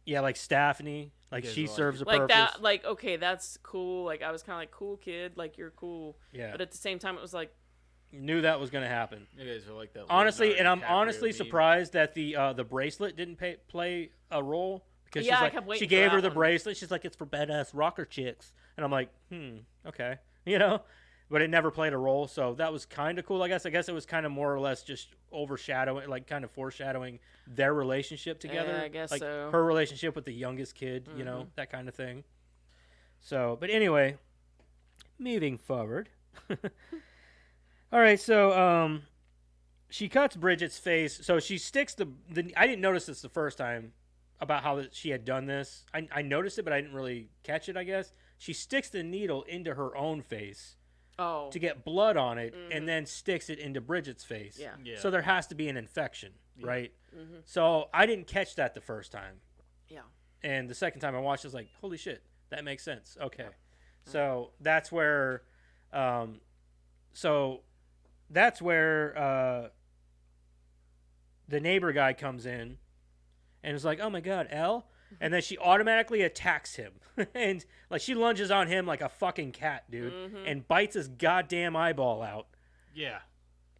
[SPEAKER 1] Yeah, like Staphne, like
[SPEAKER 2] You guys
[SPEAKER 1] she
[SPEAKER 2] are like
[SPEAKER 1] serves a
[SPEAKER 3] Like
[SPEAKER 1] purpose.
[SPEAKER 3] that, like okay, that's cool. Like I was kind of like, cool kid, like you're cool.
[SPEAKER 1] Yeah.
[SPEAKER 3] But at the same time, it was like,
[SPEAKER 1] Knew that was going to happen.
[SPEAKER 2] You guys are like that.
[SPEAKER 1] Honestly,
[SPEAKER 2] Leonardo
[SPEAKER 1] and I'm
[SPEAKER 2] DiCaprio
[SPEAKER 1] honestly
[SPEAKER 2] meme.
[SPEAKER 1] surprised that the bracelet didn't play a role because
[SPEAKER 3] Yeah, I
[SPEAKER 1] she's like
[SPEAKER 3] kept waiting
[SPEAKER 1] she
[SPEAKER 3] for
[SPEAKER 1] gave her
[SPEAKER 3] that
[SPEAKER 1] the
[SPEAKER 3] one.
[SPEAKER 1] bracelet. She's like it's for badass rocker chicks, and I'm like, okay, you know, but it never played a role, so that was kind of cool. I guess it was kind of more or less just overshadowing, like kind of foreshadowing their relationship together.
[SPEAKER 3] I guess
[SPEAKER 1] like
[SPEAKER 3] so.
[SPEAKER 1] her relationship with the youngest kid, you know, that kind of thing. So, but anyway, moving forward. All right, so she cuts Bridget's face. So she sticks the. I didn't notice this the first time about how she had done this. I noticed it, but I didn't really catch it. I guess she sticks the needle into her own face
[SPEAKER 3] Oh.
[SPEAKER 1] to get blood on it, and then sticks it into Bridget's face.
[SPEAKER 3] Yeah.
[SPEAKER 2] Yeah.
[SPEAKER 1] So there has to be an infection, right?
[SPEAKER 3] Mm-hmm.
[SPEAKER 1] So I didn't catch that the first time.
[SPEAKER 3] Yeah.
[SPEAKER 1] And the second time I watched, I was like, "Holy shit, that makes sense." Okay, so that's where, the neighbor guy comes in, and is like, "Oh my god, Elle!" And then she automatically attacks him, and like she lunges on him like a fucking cat, dude, and bites his goddamn eyeball out.
[SPEAKER 2] Yeah.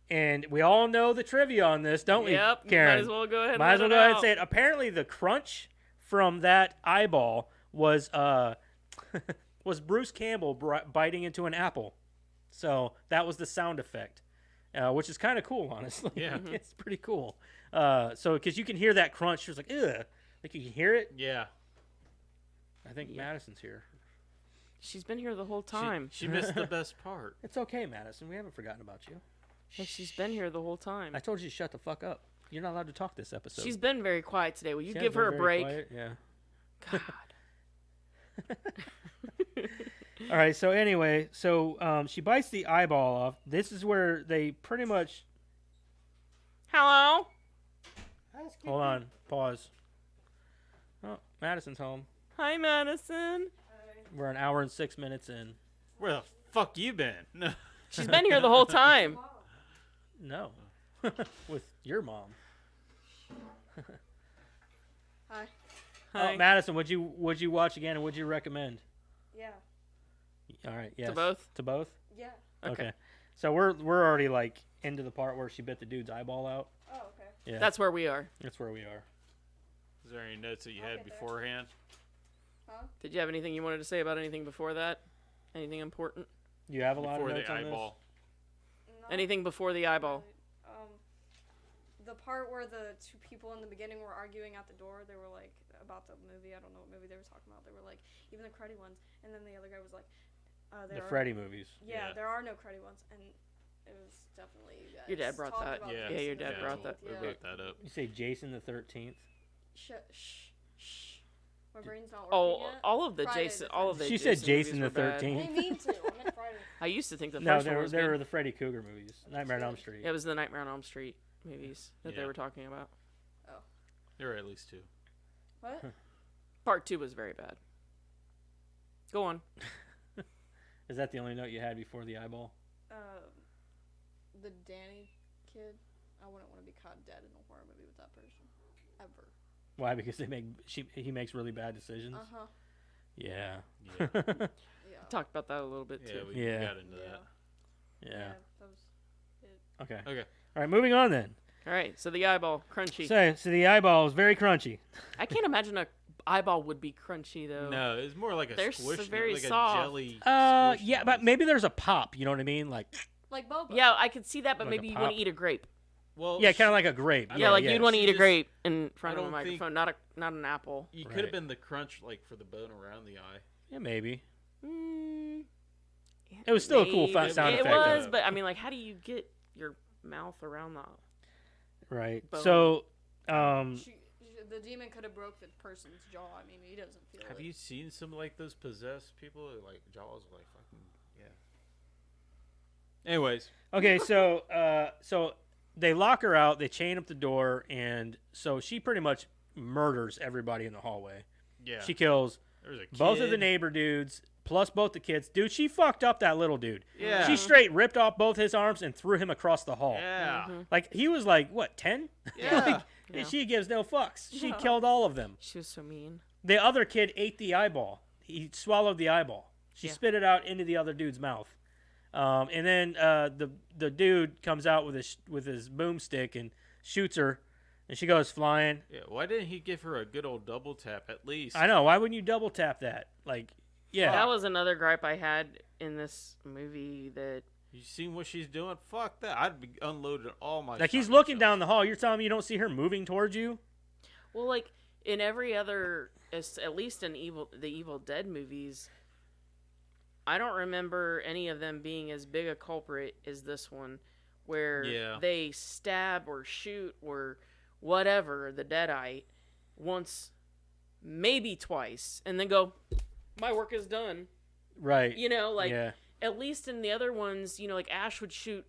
[SPEAKER 1] And we all know the trivia on this, don't we,
[SPEAKER 3] Yep.
[SPEAKER 1] Karen?
[SPEAKER 3] Might as well go ahead.
[SPEAKER 1] Might as well go ahead and say
[SPEAKER 3] it.
[SPEAKER 1] it. Apparently, the crunch from that eyeball was was Bruce Campbell biting into an apple. So that was the sound effect, which is kind of cool, honestly.
[SPEAKER 2] Yeah.
[SPEAKER 1] It's pretty cool. So because you can hear that crunch, she was like, "Ugh," like you can hear it.
[SPEAKER 2] Yeah.
[SPEAKER 1] I think Madison's here.
[SPEAKER 3] She's been here the whole time.
[SPEAKER 2] She missed the best part.
[SPEAKER 1] It's okay, Madison. We haven't forgotten about you.
[SPEAKER 3] Yeah, she's been here the whole time.
[SPEAKER 1] I told you to shut the fuck up. You're not allowed to talk this episode.
[SPEAKER 3] She's been very quiet today. Will you
[SPEAKER 1] She
[SPEAKER 3] give
[SPEAKER 1] has been
[SPEAKER 3] her a
[SPEAKER 1] very
[SPEAKER 3] break?
[SPEAKER 1] quiet, yeah.
[SPEAKER 3] God.
[SPEAKER 1] All right. So anyway, she bites the eyeball off. This is where they pretty much.
[SPEAKER 3] Hello?
[SPEAKER 1] Hold on. Pause. Oh, Madison's home.
[SPEAKER 3] Hi, Madison.
[SPEAKER 1] We're an hour and 6 minutes in.
[SPEAKER 2] Where the fuck you been? No.
[SPEAKER 3] She's been here the whole time.
[SPEAKER 1] No, with your mom.
[SPEAKER 6] Hi.
[SPEAKER 3] Hi.
[SPEAKER 1] Oh, Madison, would you watch again, and would you recommend?
[SPEAKER 6] Yeah.
[SPEAKER 1] All right. Yes.
[SPEAKER 3] both?
[SPEAKER 1] To both.
[SPEAKER 6] Yeah.
[SPEAKER 3] Okay.
[SPEAKER 1] So we're already like into the part where she bit the dude's eyeball out.
[SPEAKER 6] Oh, okay.
[SPEAKER 1] Yeah.
[SPEAKER 3] That's where we are.
[SPEAKER 1] that's where we are.
[SPEAKER 2] Is there any notes that you
[SPEAKER 6] I'll
[SPEAKER 2] had
[SPEAKER 6] get there.
[SPEAKER 2] beforehand?
[SPEAKER 6] Huh?
[SPEAKER 3] Did you have anything you wanted to say about anything before that? Anything important?
[SPEAKER 1] You have a lot
[SPEAKER 2] Before
[SPEAKER 1] of
[SPEAKER 2] the
[SPEAKER 1] notes on
[SPEAKER 2] eyeball.
[SPEAKER 6] No,
[SPEAKER 3] Anything before the eyeball?
[SPEAKER 6] The part where the two people in the beginning were arguing at the door, they were like about the movie. I don't know what movie they were talking about. They were like even the cruddy ones, and then the other guy was like,
[SPEAKER 1] The Freddy movies.
[SPEAKER 6] Yeah,
[SPEAKER 2] Yeah.
[SPEAKER 6] there are no cruddy ones, and it was definitely you guys.
[SPEAKER 3] Your dad brought
[SPEAKER 6] talked
[SPEAKER 3] that.
[SPEAKER 6] about
[SPEAKER 2] Yeah.
[SPEAKER 6] this
[SPEAKER 3] your
[SPEAKER 6] in the
[SPEAKER 3] dad brought that.
[SPEAKER 6] 13th,
[SPEAKER 2] We
[SPEAKER 6] Yeah.
[SPEAKER 2] brought that up.
[SPEAKER 1] You say Jason the 13th.
[SPEAKER 6] Shh. My brain's not working
[SPEAKER 3] Oh,
[SPEAKER 6] yet.
[SPEAKER 3] all of the
[SPEAKER 6] Friday
[SPEAKER 3] Jason,
[SPEAKER 6] the
[SPEAKER 3] all of the.
[SPEAKER 1] She said Jason
[SPEAKER 3] movies
[SPEAKER 1] the
[SPEAKER 3] were bad.
[SPEAKER 1] 13th.
[SPEAKER 6] I didn't mean to. I meant Friday.
[SPEAKER 3] I used to think the
[SPEAKER 1] No,
[SPEAKER 3] first one was
[SPEAKER 1] they
[SPEAKER 3] good.
[SPEAKER 1] were the Freddy Krueger movies. Nightmare on Elm Street.
[SPEAKER 3] It was the Nightmare on Elm Street movies that they
[SPEAKER 2] Yeah.
[SPEAKER 3] were talking about.
[SPEAKER 2] There were at least two.
[SPEAKER 6] What?
[SPEAKER 3] Part 2 was very bad. Go on.
[SPEAKER 1] Is that the only note you had before the eyeball?
[SPEAKER 6] The Danny kid. I wouldn't want to be caught dead in a horror movie with that person, ever.
[SPEAKER 1] Why? Because he makes really bad decisions.
[SPEAKER 6] Uh huh.
[SPEAKER 1] Yeah.
[SPEAKER 2] Yeah.
[SPEAKER 6] Yeah.
[SPEAKER 3] Talked about that a little bit
[SPEAKER 2] Yeah,
[SPEAKER 3] too.
[SPEAKER 2] we
[SPEAKER 1] Yeah.
[SPEAKER 2] got into that.
[SPEAKER 1] Yeah.
[SPEAKER 6] That was it.
[SPEAKER 1] Okay.
[SPEAKER 2] Okay.
[SPEAKER 1] All right. Moving on then.
[SPEAKER 3] All right, so the eyeball, crunchy.
[SPEAKER 1] So the eyeball is very crunchy.
[SPEAKER 3] I can't imagine a eyeball would be crunchy though.
[SPEAKER 2] No, it's more like a
[SPEAKER 3] They're
[SPEAKER 2] squish,
[SPEAKER 3] very
[SPEAKER 2] like
[SPEAKER 3] soft.
[SPEAKER 2] a jelly.
[SPEAKER 1] Yeah,
[SPEAKER 2] squish
[SPEAKER 1] but
[SPEAKER 2] noise.
[SPEAKER 1] maybe there's a pop. You know what I mean? Like,
[SPEAKER 6] Like Boba.
[SPEAKER 3] Yeah, I could see that, but
[SPEAKER 1] Like a
[SPEAKER 3] maybe you want
[SPEAKER 1] pop?
[SPEAKER 3] to eat a grape.
[SPEAKER 2] Well,
[SPEAKER 1] yeah, kind of like a grape.
[SPEAKER 2] I
[SPEAKER 3] Yeah, like
[SPEAKER 1] yes.
[SPEAKER 3] you'd want to
[SPEAKER 2] She
[SPEAKER 3] eat a
[SPEAKER 2] just-
[SPEAKER 3] grape in front of a
[SPEAKER 2] don't think-
[SPEAKER 3] microphone, not an apple.
[SPEAKER 2] You could
[SPEAKER 1] Right.
[SPEAKER 2] have been the crunch, like for the bone around the eye.
[SPEAKER 1] Yeah, maybe.
[SPEAKER 3] Mm,
[SPEAKER 1] It was still a cool
[SPEAKER 3] maybe.
[SPEAKER 1] sound
[SPEAKER 3] It
[SPEAKER 1] effect, though.
[SPEAKER 3] was, but I mean, like, how do you get your mouth around the?
[SPEAKER 1] Right.
[SPEAKER 3] Bone.
[SPEAKER 1] So,
[SPEAKER 6] The demon could have broke the person's jaw. I mean, he doesn't feel
[SPEAKER 2] Have
[SPEAKER 6] it.
[SPEAKER 2] you seen some like those possessed people? Like jaws, like fucking yeah. Anyways,
[SPEAKER 1] okay, so they lock her out. They chain up the door, and so she pretty much murders everybody in the hallway.
[SPEAKER 2] yeah.
[SPEAKER 1] She kills
[SPEAKER 2] There's a kid.
[SPEAKER 1] both of the neighbor dudes, plus both the kids. Dude, she fucked up that little dude.
[SPEAKER 2] Yeah.
[SPEAKER 1] She straight ripped off both his arms and threw him across the hall.
[SPEAKER 2] Yeah.
[SPEAKER 3] Mm-hmm.
[SPEAKER 1] Like, he was like, what, 10?
[SPEAKER 2] Yeah.
[SPEAKER 3] Yeah.
[SPEAKER 1] She gives no fucks. She
[SPEAKER 6] No.
[SPEAKER 1] killed all of them.
[SPEAKER 3] She was so mean.
[SPEAKER 1] The other kid ate the eyeball. He swallowed the eyeball. She
[SPEAKER 3] Yeah.
[SPEAKER 1] spit it out into the other dude's mouth. And then the dude comes out with his boomstick and shoots her, and she goes flying.
[SPEAKER 2] Yeah. Why didn't he give her a good old double tap at least?
[SPEAKER 1] I know. Why wouldn't you double tap that? Like, yeah.
[SPEAKER 3] That was another gripe I had in this movie that
[SPEAKER 2] You seen what she's doing? Fuck that. I'd be unloading all my.
[SPEAKER 1] Like, he's
[SPEAKER 2] shotgun
[SPEAKER 1] looking
[SPEAKER 2] shells.
[SPEAKER 1] down the hall. You're telling me you don't see her moving towards you?
[SPEAKER 3] well, like in every other, at least in the Evil Dead movies, I don't remember any of them being as big a culprit as this one, where
[SPEAKER 2] Yeah.
[SPEAKER 3] they stab or shoot or whatever the Deadite once, maybe twice, and then go, my work is done.
[SPEAKER 1] Right.
[SPEAKER 3] You know, like,
[SPEAKER 1] yeah.
[SPEAKER 3] at least in the other ones, you know, like Ash would shoot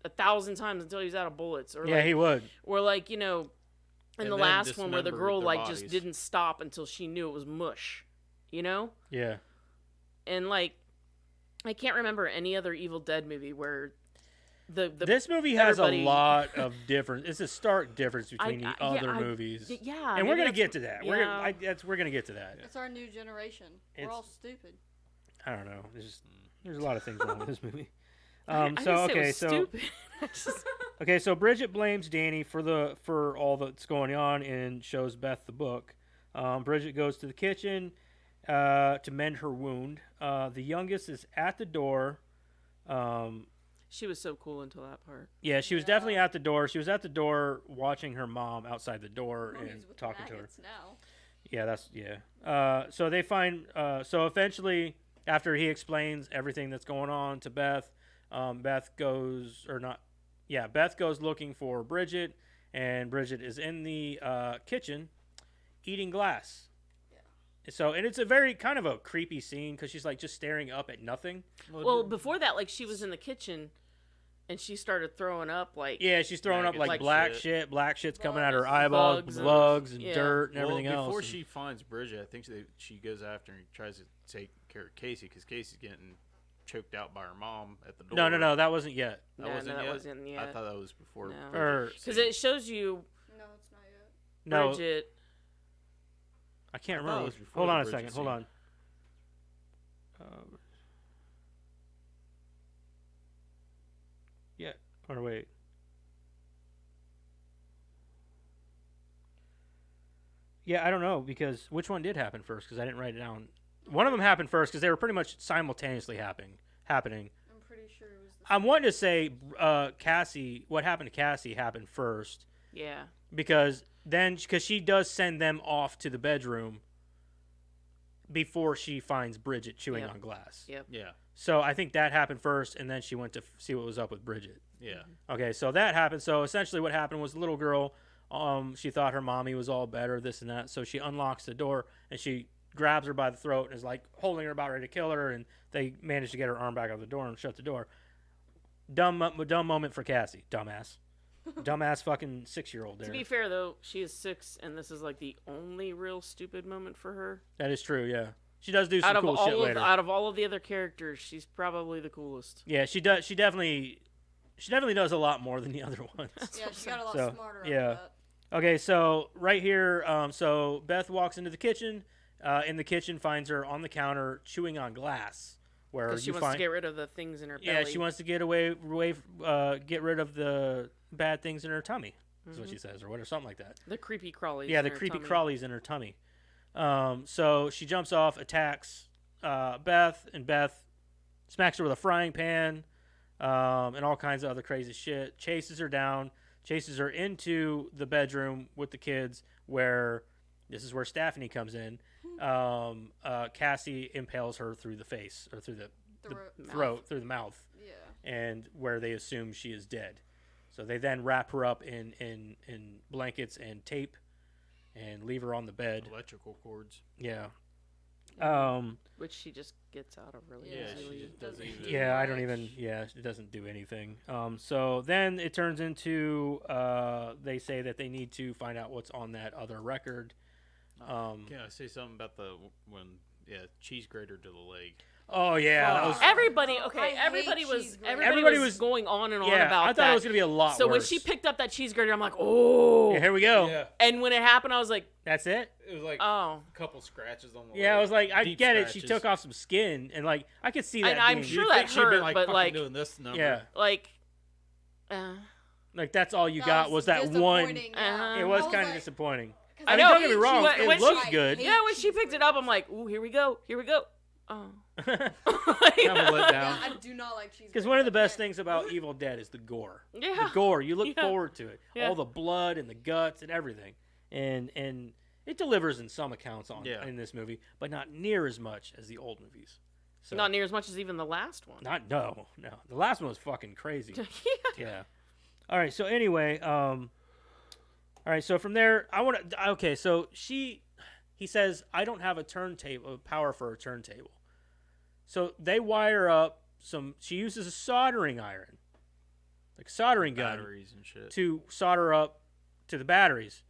[SPEAKER 3] 1,000 times until he's out of bullets. Or
[SPEAKER 1] Yeah,
[SPEAKER 3] like,
[SPEAKER 1] he would.
[SPEAKER 3] or like, you know, in
[SPEAKER 2] And
[SPEAKER 3] the
[SPEAKER 2] then
[SPEAKER 3] last one where the
[SPEAKER 2] dismembered
[SPEAKER 3] girl,
[SPEAKER 2] their
[SPEAKER 3] like, just
[SPEAKER 2] bodies.
[SPEAKER 3] didn't stop until she knew it was mush. You know?
[SPEAKER 1] Yeah.
[SPEAKER 3] And, like, I can't remember any other Evil Dead movie where the
[SPEAKER 1] This movie has a
[SPEAKER 3] everybody-
[SPEAKER 1] lot of difference. It's a stark difference between
[SPEAKER 3] I-
[SPEAKER 1] the
[SPEAKER 3] yeah,
[SPEAKER 1] other
[SPEAKER 3] I-
[SPEAKER 1] movies.
[SPEAKER 3] yeah,
[SPEAKER 1] and we're
[SPEAKER 3] maybe
[SPEAKER 1] gonna
[SPEAKER 3] that's-
[SPEAKER 1] get to that.
[SPEAKER 3] yeah.
[SPEAKER 1] We're gonna get to that.
[SPEAKER 6] It's our new generation. We're
[SPEAKER 1] It's-
[SPEAKER 6] all stupid.
[SPEAKER 1] I don't know. There's a lot of things wrong with this movie.
[SPEAKER 3] I
[SPEAKER 1] So
[SPEAKER 3] didn't say it
[SPEAKER 1] okay,
[SPEAKER 3] was
[SPEAKER 1] so
[SPEAKER 3] stupid. I just-
[SPEAKER 1] okay, so Bridget blames Danny for all that's going on and shows Beth the book. Bridget goes to the kitchen to mend her wound. The youngest is at the door.
[SPEAKER 3] she was so cool until that part.
[SPEAKER 1] Yeah, she was definitely at the door. She was at the door watching her mom outside the door
[SPEAKER 6] Oh,
[SPEAKER 1] and
[SPEAKER 6] he's with
[SPEAKER 1] talking to her.
[SPEAKER 6] maggots now.
[SPEAKER 1] Yeah. So they find. So eventually, after he explains everything that's going on to Beth, Beth goes or not. Yeah, Beth goes looking for Bridget, and Bridget is in the kitchen, eating glass. Yeah. So and it's a very kind of a creepy scene because she's like just staring up at nothing.
[SPEAKER 3] Well, before that, like, she was in the kitchen and she started throwing up, like,
[SPEAKER 1] Yeah, she's throwing up
[SPEAKER 2] Maggots
[SPEAKER 1] like
[SPEAKER 3] and
[SPEAKER 1] black
[SPEAKER 2] shit.
[SPEAKER 1] shit. Black shit's coming out her
[SPEAKER 6] Bugs.
[SPEAKER 1] eyeballs,
[SPEAKER 3] Bugs and-
[SPEAKER 1] bugs and
[SPEAKER 3] yeah.
[SPEAKER 1] dirt and
[SPEAKER 2] Well,
[SPEAKER 1] everything else.
[SPEAKER 2] before
[SPEAKER 1] and-
[SPEAKER 2] she finds Bridget, I think she goes after and tries to take care of Casey because Casey's getting choked out by her mom at the door.
[SPEAKER 1] no, that wasn't yet.
[SPEAKER 2] That
[SPEAKER 3] No,
[SPEAKER 2] wasn't
[SPEAKER 3] that
[SPEAKER 2] yet?
[SPEAKER 3] wasn't
[SPEAKER 2] I
[SPEAKER 3] yet.
[SPEAKER 2] thought that was before.
[SPEAKER 3] No.
[SPEAKER 2] Bridget
[SPEAKER 1] Or-
[SPEAKER 3] because it shows you
[SPEAKER 6] No, it's not yet.
[SPEAKER 1] No,
[SPEAKER 3] Bridget.
[SPEAKER 1] I can't
[SPEAKER 2] I thought it
[SPEAKER 1] remember.
[SPEAKER 2] was before
[SPEAKER 1] Hold
[SPEAKER 2] the
[SPEAKER 1] on a
[SPEAKER 2] Bridget
[SPEAKER 1] second. Hold
[SPEAKER 2] scene.
[SPEAKER 1] on. Yeah. Or wait. Yeah, I don't know because which one did happen first? Because I didn't write it down. One of them happened first because they were pretty much simultaneously happening.
[SPEAKER 6] I'm pretty sure it was the
[SPEAKER 1] I'm wanting to say Cassie. What happened to Cassie happened first
[SPEAKER 3] Yeah.
[SPEAKER 1] because she does send them off to the bedroom before she finds Bridget chewing
[SPEAKER 3] Yep.
[SPEAKER 1] on glass.
[SPEAKER 3] Yep.
[SPEAKER 2] Yeah,
[SPEAKER 1] So I think that happened first, and then she went to see what was up with Bridget.
[SPEAKER 2] yeah.
[SPEAKER 1] Okay, so that happened. So essentially, what happened was the little girl, she thought her mommy was all better, this and that. So she unlocks the door and she grabs her by the throat and is like holding her about ready to kill her. And they manage to get her arm back out of the door and shut the door. Dumb moment for Cassie, dumbass, dumbass fucking 6-year-old.
[SPEAKER 3] To
[SPEAKER 1] There,
[SPEAKER 3] be fair, though, she is 6, and this is like the only real stupid moment for her.
[SPEAKER 1] that is true. Yeah, she does do some
[SPEAKER 3] Out of
[SPEAKER 1] cool shit
[SPEAKER 3] all of
[SPEAKER 1] later.
[SPEAKER 3] out of all of the other characters, she's probably the coolest.
[SPEAKER 1] Yeah, she does. She definitely does a lot more than the other ones.
[SPEAKER 6] Yeah, she got a lot
[SPEAKER 1] So,
[SPEAKER 6] smarter
[SPEAKER 1] yeah.
[SPEAKER 6] after that.
[SPEAKER 1] Okay, so right here, so Beth walks into the kitchen. In the kitchen, finds her on the counter chewing on glass. Where
[SPEAKER 3] Because she
[SPEAKER 1] you
[SPEAKER 3] wants
[SPEAKER 1] find,
[SPEAKER 3] to get rid of the things in her
[SPEAKER 1] yeah,
[SPEAKER 3] belly.
[SPEAKER 1] she wants to get get rid of the bad things in her tummy. Is what she says, or whatever, something like that.
[SPEAKER 3] The creepy crawlies.
[SPEAKER 1] Yeah,
[SPEAKER 3] in
[SPEAKER 1] the
[SPEAKER 3] her
[SPEAKER 1] creepy
[SPEAKER 3] tummy.
[SPEAKER 1] crawlies in her tummy. So she jumps off, attacks Beth, and Beth smacks her with a frying pan, and all kinds of other crazy shit. Chases her down, chases her into the bedroom with the kids, where this is where Stephanie comes in. Cassie impales her through the face or through the throat, through the mouth,
[SPEAKER 6] Yeah.
[SPEAKER 1] and where they assume she is dead. So they then wrap her up in blankets and tape, and leave her on the bed.
[SPEAKER 2] Electrical cords.
[SPEAKER 1] Yeah.
[SPEAKER 3] Which she just gets out of really
[SPEAKER 6] Yeah,
[SPEAKER 2] she
[SPEAKER 3] easily.
[SPEAKER 2] just doesn't even.
[SPEAKER 1] Yeah, I don't
[SPEAKER 6] much.
[SPEAKER 1] even. Yeah, it doesn't do anything. So then it turns into they say that they need to find out what's on that other record.
[SPEAKER 2] Can I say something about cheese grater to the leg?
[SPEAKER 1] Oh yeah, that was,
[SPEAKER 3] Everybody,
[SPEAKER 6] Oh,
[SPEAKER 3] okay,
[SPEAKER 6] I hate
[SPEAKER 3] everybody
[SPEAKER 6] cheese
[SPEAKER 3] was
[SPEAKER 6] grater.
[SPEAKER 3] everybody was going on and on
[SPEAKER 1] yeah.
[SPEAKER 3] about
[SPEAKER 1] I thought
[SPEAKER 3] that.
[SPEAKER 1] it was gonna be a lot
[SPEAKER 3] so
[SPEAKER 1] worse.
[SPEAKER 3] when she picked up that cheese grater, I'm like, oh.
[SPEAKER 1] yeah, here we go.
[SPEAKER 2] Yeah,
[SPEAKER 3] And when it happened, I was like,
[SPEAKER 1] That's it.
[SPEAKER 2] it was like
[SPEAKER 3] oh.
[SPEAKER 2] a couple scratches on the.
[SPEAKER 1] Yeah, I
[SPEAKER 2] leg.
[SPEAKER 1] was like, I
[SPEAKER 2] Deep
[SPEAKER 1] get it. She
[SPEAKER 2] scratches.
[SPEAKER 1] took off some skin, and like I could see that.
[SPEAKER 3] And I'm
[SPEAKER 1] being-
[SPEAKER 3] sure
[SPEAKER 2] You'd
[SPEAKER 3] that
[SPEAKER 2] think she'd been,
[SPEAKER 3] hurt,
[SPEAKER 2] like,
[SPEAKER 3] but
[SPEAKER 2] fucking
[SPEAKER 3] like,
[SPEAKER 2] doing this number.
[SPEAKER 1] Yeah,
[SPEAKER 3] like,
[SPEAKER 1] like that's all you
[SPEAKER 6] That
[SPEAKER 1] got was that one.
[SPEAKER 6] disappointing, yeah.
[SPEAKER 3] Uh-huh.
[SPEAKER 1] It was
[SPEAKER 6] I
[SPEAKER 1] kind of
[SPEAKER 6] like-
[SPEAKER 1] disappointing.
[SPEAKER 6] 'cause
[SPEAKER 3] I
[SPEAKER 1] I mean,
[SPEAKER 3] know.
[SPEAKER 1] don't get me wrong,
[SPEAKER 3] When
[SPEAKER 1] it
[SPEAKER 3] she-
[SPEAKER 1] looks
[SPEAKER 6] I
[SPEAKER 1] good.
[SPEAKER 6] hate
[SPEAKER 3] yeah, when she
[SPEAKER 6] cheese
[SPEAKER 3] picked it up,
[SPEAKER 6] graters.
[SPEAKER 3] I'm like, ooh, here we go. Oh.
[SPEAKER 2] Kind of
[SPEAKER 6] Yeah,
[SPEAKER 2] let down.
[SPEAKER 6] I do not like cheese.
[SPEAKER 1] Because one of the
[SPEAKER 6] graters.
[SPEAKER 1] best things about Evil Dead is the gore.
[SPEAKER 3] Yeah.
[SPEAKER 1] The gore. You look
[SPEAKER 3] Yeah.
[SPEAKER 1] forward to it.
[SPEAKER 3] Yeah.
[SPEAKER 1] All the blood and the guts and everything. And it delivers in some accounts
[SPEAKER 2] Yeah.
[SPEAKER 1] in this movie, but not near as much as the old movies. So
[SPEAKER 3] Not near as much as even the last one.
[SPEAKER 1] no. The last one was fucking crazy.
[SPEAKER 3] Yeah.
[SPEAKER 1] Yeah. All right. So anyway, all right. So from there, okay. So he says, I don't have a turntable power for a turntable. So they wire up she uses a soldering iron, like a soldering gun,
[SPEAKER 2] Batteries and shit.
[SPEAKER 1] to solder up to the batteries.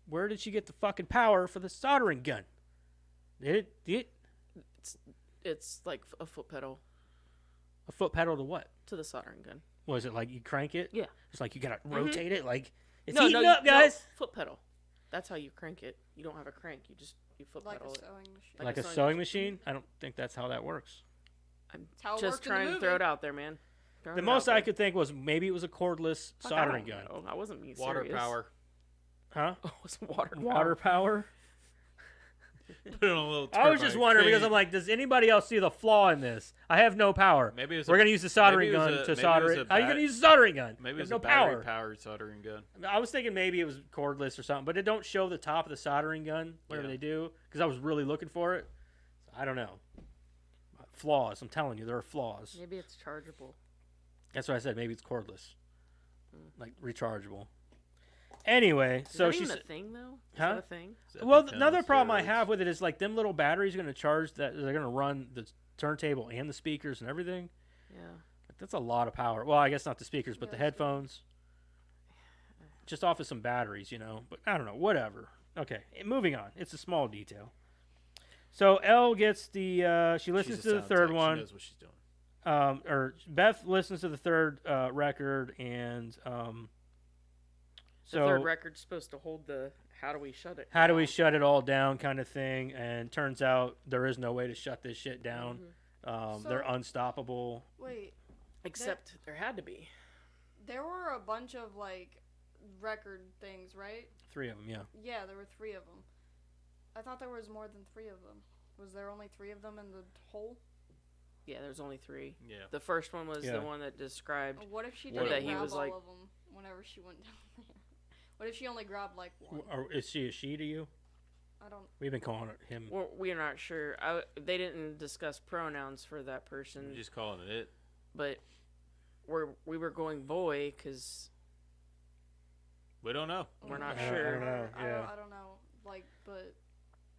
[SPEAKER 1] Where did she get the fucking power for the soldering gun?
[SPEAKER 3] It's like a foot pedal
[SPEAKER 1] A foot pedal to what?
[SPEAKER 3] to the soldering gun.
[SPEAKER 1] Was it like you crank it?
[SPEAKER 3] Yeah.
[SPEAKER 1] It's like you gotta rotate it. Like it's
[SPEAKER 3] no,
[SPEAKER 1] heating
[SPEAKER 3] no,
[SPEAKER 1] up, guys.
[SPEAKER 3] foot pedal. That's how you crank it. You don't have a crank. You foot
[SPEAKER 6] Like
[SPEAKER 3] pedal
[SPEAKER 6] a
[SPEAKER 3] it.
[SPEAKER 6] sewing machine.
[SPEAKER 3] like
[SPEAKER 1] Like
[SPEAKER 3] a
[SPEAKER 1] a
[SPEAKER 3] sewing
[SPEAKER 1] sewing machine? I don't think that's how that works.
[SPEAKER 3] I'm
[SPEAKER 6] how it
[SPEAKER 3] just
[SPEAKER 6] worked in the
[SPEAKER 3] trying to throw
[SPEAKER 6] movie.
[SPEAKER 3] it out there, man. Throwing
[SPEAKER 1] The
[SPEAKER 3] it
[SPEAKER 1] most
[SPEAKER 3] out
[SPEAKER 1] I
[SPEAKER 3] there.
[SPEAKER 1] could think was maybe it was a cordless
[SPEAKER 3] Fuck,
[SPEAKER 1] soldering
[SPEAKER 3] I
[SPEAKER 1] gun.
[SPEAKER 3] don't know. I wasn't being
[SPEAKER 2] Water
[SPEAKER 3] serious.
[SPEAKER 2] power.
[SPEAKER 1] Huh?
[SPEAKER 3] Oh, it's water.
[SPEAKER 1] Water power?
[SPEAKER 2] Put it on a little
[SPEAKER 1] I was just
[SPEAKER 2] turbine.
[SPEAKER 1] wondering because
[SPEAKER 2] Crazy.
[SPEAKER 1] I'm like, does anybody else see the flaw in this? I have no power.
[SPEAKER 2] Maybe it was
[SPEAKER 1] We're
[SPEAKER 2] a-
[SPEAKER 1] gonna use the soldering
[SPEAKER 2] maybe it was
[SPEAKER 1] gun
[SPEAKER 2] a-
[SPEAKER 1] to
[SPEAKER 2] maybe it
[SPEAKER 1] solder
[SPEAKER 2] was
[SPEAKER 1] it.
[SPEAKER 2] a
[SPEAKER 1] How are you
[SPEAKER 2] bat-
[SPEAKER 1] gonna use a soldering gun?
[SPEAKER 2] Maybe it
[SPEAKER 1] There's
[SPEAKER 2] was
[SPEAKER 1] no
[SPEAKER 2] a battery
[SPEAKER 1] power.
[SPEAKER 2] powered soldering gun.
[SPEAKER 1] I was thinking maybe it was cordless or something, but it don't show the top of the soldering gun whenever
[SPEAKER 2] Yeah.
[SPEAKER 1] they do because I was really looking for it. So I don't know. Flaws. I'm telling you, there are flaws.
[SPEAKER 3] Maybe it's chargeable.
[SPEAKER 1] That's what I said. Maybe it's cordless, like rechargeable. Anyway,
[SPEAKER 3] Is
[SPEAKER 1] so
[SPEAKER 3] that
[SPEAKER 1] she's
[SPEAKER 3] even a thing though? Is
[SPEAKER 1] Huh?
[SPEAKER 3] that a thing?
[SPEAKER 1] well.
[SPEAKER 2] Epiphen
[SPEAKER 1] Another problem I
[SPEAKER 2] steroids.
[SPEAKER 1] have with it is like them little batteries are going to charge that they're going to run the turntable and the speakers and everything.
[SPEAKER 3] Yeah.
[SPEAKER 1] Like, that's a lot of power. Well, I guess not the speakers, but
[SPEAKER 6] Yeah,
[SPEAKER 1] the
[SPEAKER 6] that's true.
[SPEAKER 1] headphones. Just off of some batteries, you know. But I don't know. Whatever. Okay, moving on. It's a small detail. So Elle gets the. She listens
[SPEAKER 2] She's a
[SPEAKER 1] to the
[SPEAKER 2] sound
[SPEAKER 1] third
[SPEAKER 2] tech.
[SPEAKER 1] one.
[SPEAKER 2] She knows what she's doing.
[SPEAKER 1] Or Beth listens to the third record, and
[SPEAKER 3] The third record's supposed to hold the how do we shut it?
[SPEAKER 1] how do we
[SPEAKER 3] down?
[SPEAKER 1] shut it all down kind of thing. And turns out there is no way to shut this shit down. They're
[SPEAKER 6] So-
[SPEAKER 1] unstoppable.
[SPEAKER 6] Wait,
[SPEAKER 3] Except there had to be.
[SPEAKER 6] there were a bunch of like record things, right?
[SPEAKER 1] 3 of them, yeah.
[SPEAKER 6] Yeah, there were 3 of them. I thought there was more than 3 of them. Was there only 3 of them in the whole?
[SPEAKER 3] Yeah, there's only 3.
[SPEAKER 2] Yeah.
[SPEAKER 3] The first one was
[SPEAKER 1] Yeah.
[SPEAKER 3] the one that described.
[SPEAKER 6] What if she
[SPEAKER 3] What
[SPEAKER 6] didn't
[SPEAKER 3] if he
[SPEAKER 6] grab
[SPEAKER 3] was
[SPEAKER 6] all
[SPEAKER 3] like-
[SPEAKER 6] of them whenever she went down there? What if she only grabbed like one?
[SPEAKER 1] Or is she a she to you?
[SPEAKER 6] I don't.
[SPEAKER 1] We've been calling it him.
[SPEAKER 3] We're not sure. They didn't discuss pronouns for that person,
[SPEAKER 2] You're just calling it.
[SPEAKER 3] but we were going boy because
[SPEAKER 2] We don't know.
[SPEAKER 3] we're not
[SPEAKER 1] I don't
[SPEAKER 3] sure.
[SPEAKER 1] know. Yeah.
[SPEAKER 6] I don't know. Like, but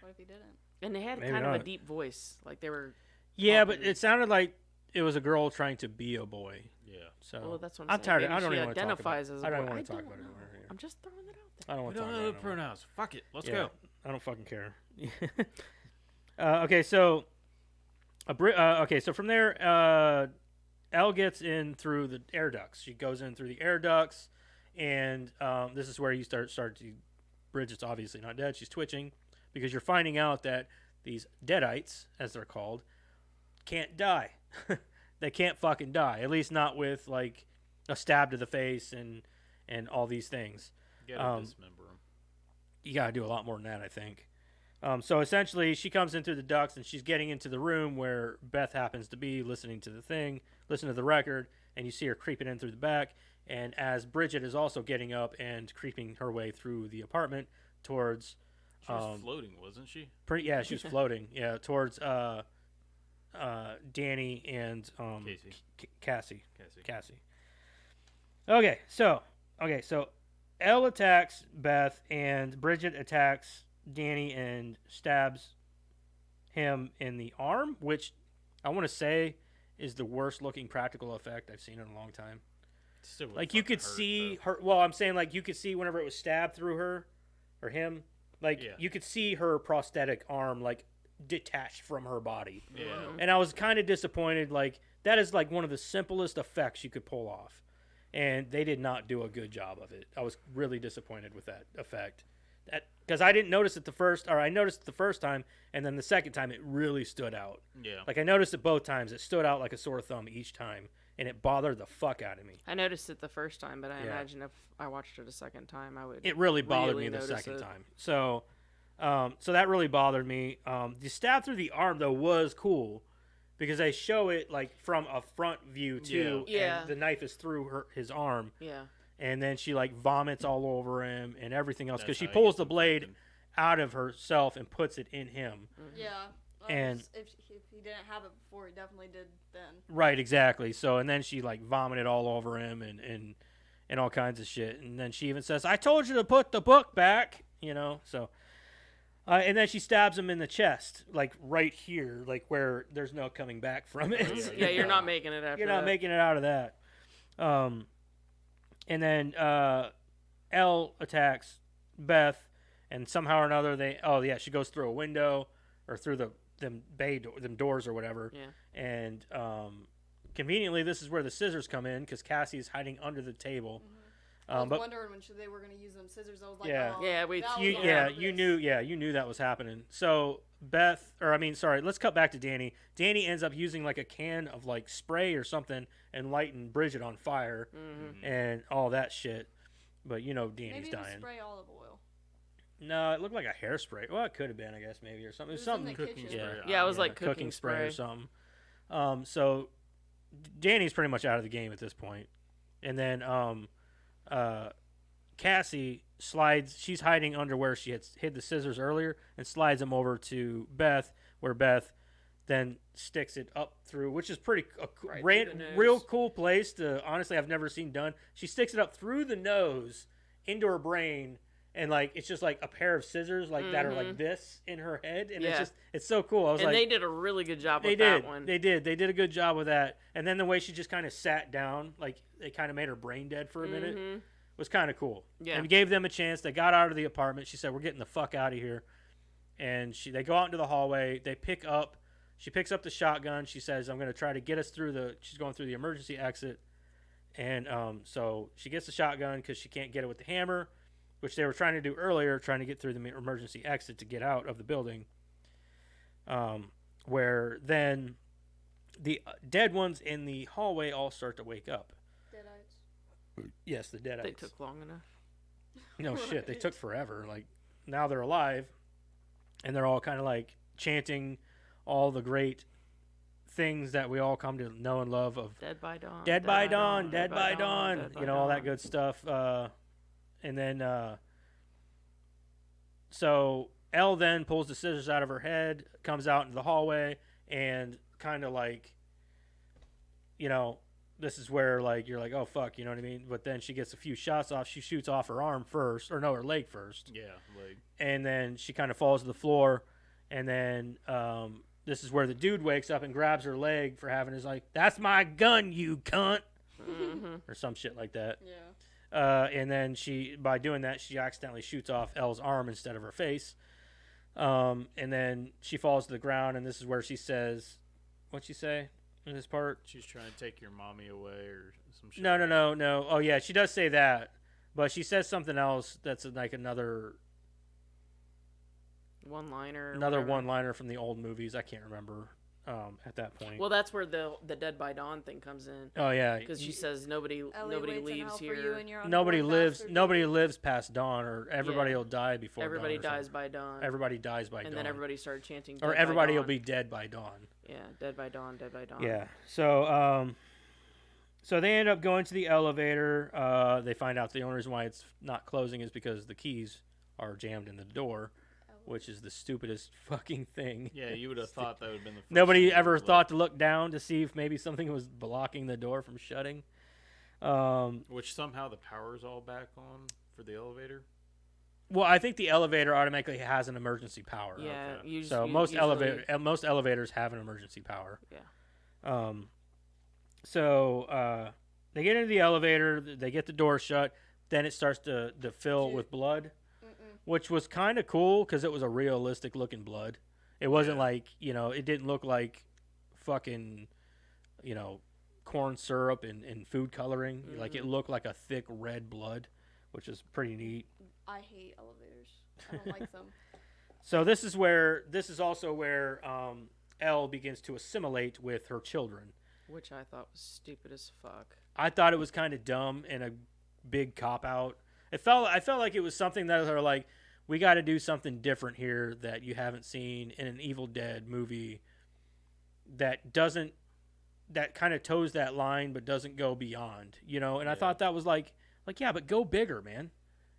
[SPEAKER 6] what if he didn't?
[SPEAKER 3] And they had
[SPEAKER 1] Maybe
[SPEAKER 3] kind of a
[SPEAKER 1] not.
[SPEAKER 3] deep voice, like they were.
[SPEAKER 1] Yeah, but
[SPEAKER 3] talking.
[SPEAKER 1] it sounded like it was a girl trying to be a boy.
[SPEAKER 2] Yeah.
[SPEAKER 1] So
[SPEAKER 3] Well, that's what
[SPEAKER 1] I'm
[SPEAKER 3] I'm saying.
[SPEAKER 1] tired.
[SPEAKER 3] Maybe
[SPEAKER 1] I don't
[SPEAKER 3] she
[SPEAKER 1] even want to talk about
[SPEAKER 3] identifies
[SPEAKER 1] it.
[SPEAKER 3] as a
[SPEAKER 1] I don't
[SPEAKER 3] boy.
[SPEAKER 1] want
[SPEAKER 3] I
[SPEAKER 1] to talk
[SPEAKER 3] don't
[SPEAKER 1] about it
[SPEAKER 3] know.
[SPEAKER 1] anymore here.
[SPEAKER 3] I'm just throwing it out there.
[SPEAKER 1] I don't
[SPEAKER 2] We
[SPEAKER 1] want to
[SPEAKER 2] don't
[SPEAKER 1] talk
[SPEAKER 2] know
[SPEAKER 1] about
[SPEAKER 2] the
[SPEAKER 1] it anymore.
[SPEAKER 2] pronouns. Fuck it. Let's
[SPEAKER 1] Yeah,
[SPEAKER 2] go.
[SPEAKER 1] I don't fucking care. Okay, so okay, so from there, Elle gets in through the air ducts. She goes in through the air ducts, and this is where you start to. Bridget's obviously not dead. She's twitching because you're finding out that these deadites, as they're called, can't die. They can't fucking die. At least not with like a stab to the face and all these things.
[SPEAKER 2] You gotta
[SPEAKER 1] Um,
[SPEAKER 2] dismember them.
[SPEAKER 1] You got to do a lot more than that, I think. So essentially, she comes in through the ducts and she's getting into the room where Beth happens to be listening to the thing, listening to the record, and you see her creeping in through the back. And as Bridget is also getting up and creeping her way through the apartment towards,
[SPEAKER 2] She was floating, wasn't she?
[SPEAKER 1] yeah, she was floating, yeah, towards Danny and
[SPEAKER 2] Casey.
[SPEAKER 1] Cassie.
[SPEAKER 2] Cassie.
[SPEAKER 1] Cassie. Okay, so Elle attacks Beth and Bridget attacks Danny and stabs him in the arm, which I want to say is the worst looking practical effect I've seen in a long time.
[SPEAKER 2] Still really
[SPEAKER 1] Like you
[SPEAKER 2] fucking
[SPEAKER 1] could
[SPEAKER 2] hurt,
[SPEAKER 1] see
[SPEAKER 2] though.
[SPEAKER 1] her. Well, I'm saying like you could see whenever it was stabbed through her or him. Like
[SPEAKER 2] Yeah.
[SPEAKER 1] you could see her prosthetic arm like detached from her body.
[SPEAKER 2] Yeah.
[SPEAKER 1] And I was kind of disappointed. Like that is like one of the simplest effects you could pull off, and they did not do a good job of it. I was really disappointed with that effect. That because I didn't notice it I noticed it the first time, and then the second time it really stood out.
[SPEAKER 2] Yeah.
[SPEAKER 1] Like I noticed it both times. It stood out like a sore thumb each time, and it bothered the fuck out of me.
[SPEAKER 3] I noticed it the first time, but I
[SPEAKER 1] Yeah.
[SPEAKER 3] imagine if I watched it a second time, I would.
[SPEAKER 1] It really bothered
[SPEAKER 3] really
[SPEAKER 1] me the
[SPEAKER 3] notice
[SPEAKER 1] second
[SPEAKER 3] it.
[SPEAKER 1] time. So that really bothered me. The stab through the arm though was cool because they show it like from a front view too.
[SPEAKER 3] Yeah.
[SPEAKER 1] And the knife is through his arm,
[SPEAKER 3] Yeah.
[SPEAKER 1] and then she like vomits all over him and everything else because
[SPEAKER 2] That's
[SPEAKER 1] she
[SPEAKER 2] how he
[SPEAKER 1] pulls
[SPEAKER 2] gets
[SPEAKER 1] the
[SPEAKER 2] him
[SPEAKER 1] blade
[SPEAKER 2] thinking.
[SPEAKER 1] out of herself and puts it in him.
[SPEAKER 6] Yeah.
[SPEAKER 1] And
[SPEAKER 6] if he didn't have it before, he definitely did then.
[SPEAKER 1] right, exactly. So and then she like vomited all over him and all kinds of shit. And then she even says, "I told you to put the book back," you know. So and then she stabs him in the chest, like right here, like where there's no coming back from it.
[SPEAKER 3] Yeah, you're not making it after
[SPEAKER 1] You're not
[SPEAKER 3] that.
[SPEAKER 1] making it out of that. And then Elle attacks Beth, and somehow or another she goes through a window or through them doors or whatever.
[SPEAKER 3] Yeah.
[SPEAKER 1] And conveniently, this is where the scissors come in because Cassie is hiding under the table.
[SPEAKER 6] I was
[SPEAKER 1] But
[SPEAKER 6] wondering when they were going to use them scissors. I was like,
[SPEAKER 1] Yeah.
[SPEAKER 6] oh,
[SPEAKER 3] Yeah, wait,
[SPEAKER 6] that
[SPEAKER 3] you-
[SPEAKER 6] was all
[SPEAKER 1] yeah,
[SPEAKER 6] over
[SPEAKER 1] you
[SPEAKER 6] this.
[SPEAKER 1] knew that was happening. So let's cut back to Danny. Danny ends up using like a can of like spray or something and lighting Bridget on fire and all that shit. But you know Danny's
[SPEAKER 6] Maybe it was
[SPEAKER 1] dying.
[SPEAKER 6] spray olive oil.
[SPEAKER 1] No, it looked like a hairspray. Well, it could have been, I guess, maybe or something. It was
[SPEAKER 6] It was in
[SPEAKER 1] something
[SPEAKER 6] the
[SPEAKER 2] Cooking
[SPEAKER 6] kitchen.
[SPEAKER 2] spray.
[SPEAKER 3] Yeah, it was
[SPEAKER 1] yeah,
[SPEAKER 3] like cooking
[SPEAKER 1] spray or
[SPEAKER 3] spray.
[SPEAKER 1] something. So Danny's pretty much out of the game at this point. And then Cassie slides. She's hiding under where she had hid the scissors earlier, and slides them over to Beth, where Beth then sticks it up through, which is pretty
[SPEAKER 3] Right through the nose.
[SPEAKER 1] real cool place to honestly I've never seen done. She sticks it up through the nose into her brain, and like it's just like a pair of scissors like that are like this in her head, and
[SPEAKER 3] Yeah.
[SPEAKER 1] it's so cool. I was
[SPEAKER 3] And
[SPEAKER 1] like,
[SPEAKER 3] they did a really good job
[SPEAKER 1] they
[SPEAKER 3] with
[SPEAKER 1] did.
[SPEAKER 3] that one.
[SPEAKER 1] They did a good job with that. And then the way she just kind of sat down, like it kind of made her brain dead for a minute, was kind of cool.
[SPEAKER 3] Yeah.
[SPEAKER 1] And gave them a chance. They got out of the apartment. She said, "We're getting the fuck out of here." And they go out into the hallway. She picks up the shotgun. She says, "I'm going to try to get us through she's going through the emergency exit." And so she gets the shotgun because she can't get it with the hammer, which they were trying to do earlier, trying to get through the emergency exit to get out of the building. Where then the dead ones in the hallway all start to wake up.
[SPEAKER 6] Deadites.
[SPEAKER 1] Yes, the dead.
[SPEAKER 3] They took long enough.
[SPEAKER 1] No shit, they
[SPEAKER 6] Right.
[SPEAKER 1] took forever. Like now they're alive, and they're all kind of like chanting all the great things that we all come to know and love of
[SPEAKER 3] Dead by dawn.
[SPEAKER 1] Dead by Dawn, Dead by Dawn,
[SPEAKER 3] Dead by
[SPEAKER 1] you know, all that
[SPEAKER 3] Dawn.
[SPEAKER 1] good stuff. And then, so Elle then pulls the scissors out of her head, comes out into the hallway, and kind of like, you know, this is where like you're like, oh fuck, you know what I mean? But then she gets a few shots off. She shoots off her arm first, or no, her leg first,
[SPEAKER 2] Yeah, like
[SPEAKER 1] and then she kind of falls to the floor, and then this is where the dude wakes up and grabs her leg for having his like, "That's my gun, you cunt," or some shit like that.
[SPEAKER 6] Yeah.
[SPEAKER 1] And then by doing that, she accidentally shoots off Elle's arm instead of her face. And then she falls to the ground, and this is where she says, what'd she say in this part?
[SPEAKER 2] she's trying to take your mommy away or some shit.
[SPEAKER 1] No. Oh, yeah, she does say that. But she says something else that's like another
[SPEAKER 3] One-liner.
[SPEAKER 1] another
[SPEAKER 3] whatever.
[SPEAKER 1] one-liner from the old movies. I can't remember at that point.
[SPEAKER 3] Well, that's where the Dead by Dawn thing comes in.
[SPEAKER 1] oh, yeah.
[SPEAKER 3] Because she says nobody
[SPEAKER 6] Ellie
[SPEAKER 3] nobody
[SPEAKER 6] waits in
[SPEAKER 3] leaves
[SPEAKER 6] hell for
[SPEAKER 3] here.
[SPEAKER 6] you and your
[SPEAKER 1] Nobody
[SPEAKER 6] unborn
[SPEAKER 1] lives.
[SPEAKER 6] bastard.
[SPEAKER 1] Nobody lives past dawn, or everybody
[SPEAKER 3] Yeah.
[SPEAKER 1] will die before.
[SPEAKER 3] Everybody
[SPEAKER 1] dawn or
[SPEAKER 3] dies
[SPEAKER 1] something.
[SPEAKER 3] by dawn.
[SPEAKER 1] Everybody dies by
[SPEAKER 3] and
[SPEAKER 1] dawn.
[SPEAKER 3] then everybody started chanting.
[SPEAKER 1] or
[SPEAKER 3] Dead by
[SPEAKER 1] everybody will
[SPEAKER 3] Dawn.
[SPEAKER 1] be dead by dawn.
[SPEAKER 3] Yeah, Dead by Dawn, Dead by Dawn.
[SPEAKER 1] Yeah. So so they end up going to the elevator. They find out the only reason why it's not closing is because the keys are jammed in the door, which is the stupidest fucking thing.
[SPEAKER 2] Yeah, you would have thought that would have been the first
[SPEAKER 1] Nobody
[SPEAKER 2] thing
[SPEAKER 1] ever
[SPEAKER 2] you
[SPEAKER 1] thought to look down to see if maybe something was blocking the door from shutting.
[SPEAKER 2] Which somehow the power's all back on for the elevator.
[SPEAKER 1] Well, I think the elevator automatically has an emergency power.
[SPEAKER 3] Yeah.
[SPEAKER 2] Okay.
[SPEAKER 1] So most elevators have an emergency power.
[SPEAKER 3] Yeah.
[SPEAKER 1] So they get into the elevator. They get the door shut. Then it starts to fill
[SPEAKER 6] Dude.
[SPEAKER 1] with blood, which was kind of cool because it was a realistic looking blood. It wasn't like, you know, it didn't look like fucking, you know, corn syrup and food coloring. Like it looked like a thick red blood, which is pretty neat.
[SPEAKER 6] I hate elevators. I don't like them.
[SPEAKER 1] So this is also where Elle begins to assimilate with her children.
[SPEAKER 3] Which I thought was stupid as fuck.
[SPEAKER 1] I thought it was kind of dumb and a big cop out. I felt like it was something that are like, we got to do something different here that you haven't seen in an Evil Dead movie that kind of toes that line but doesn't go beyond, you know. And I thought that was like yeah, but go bigger, man.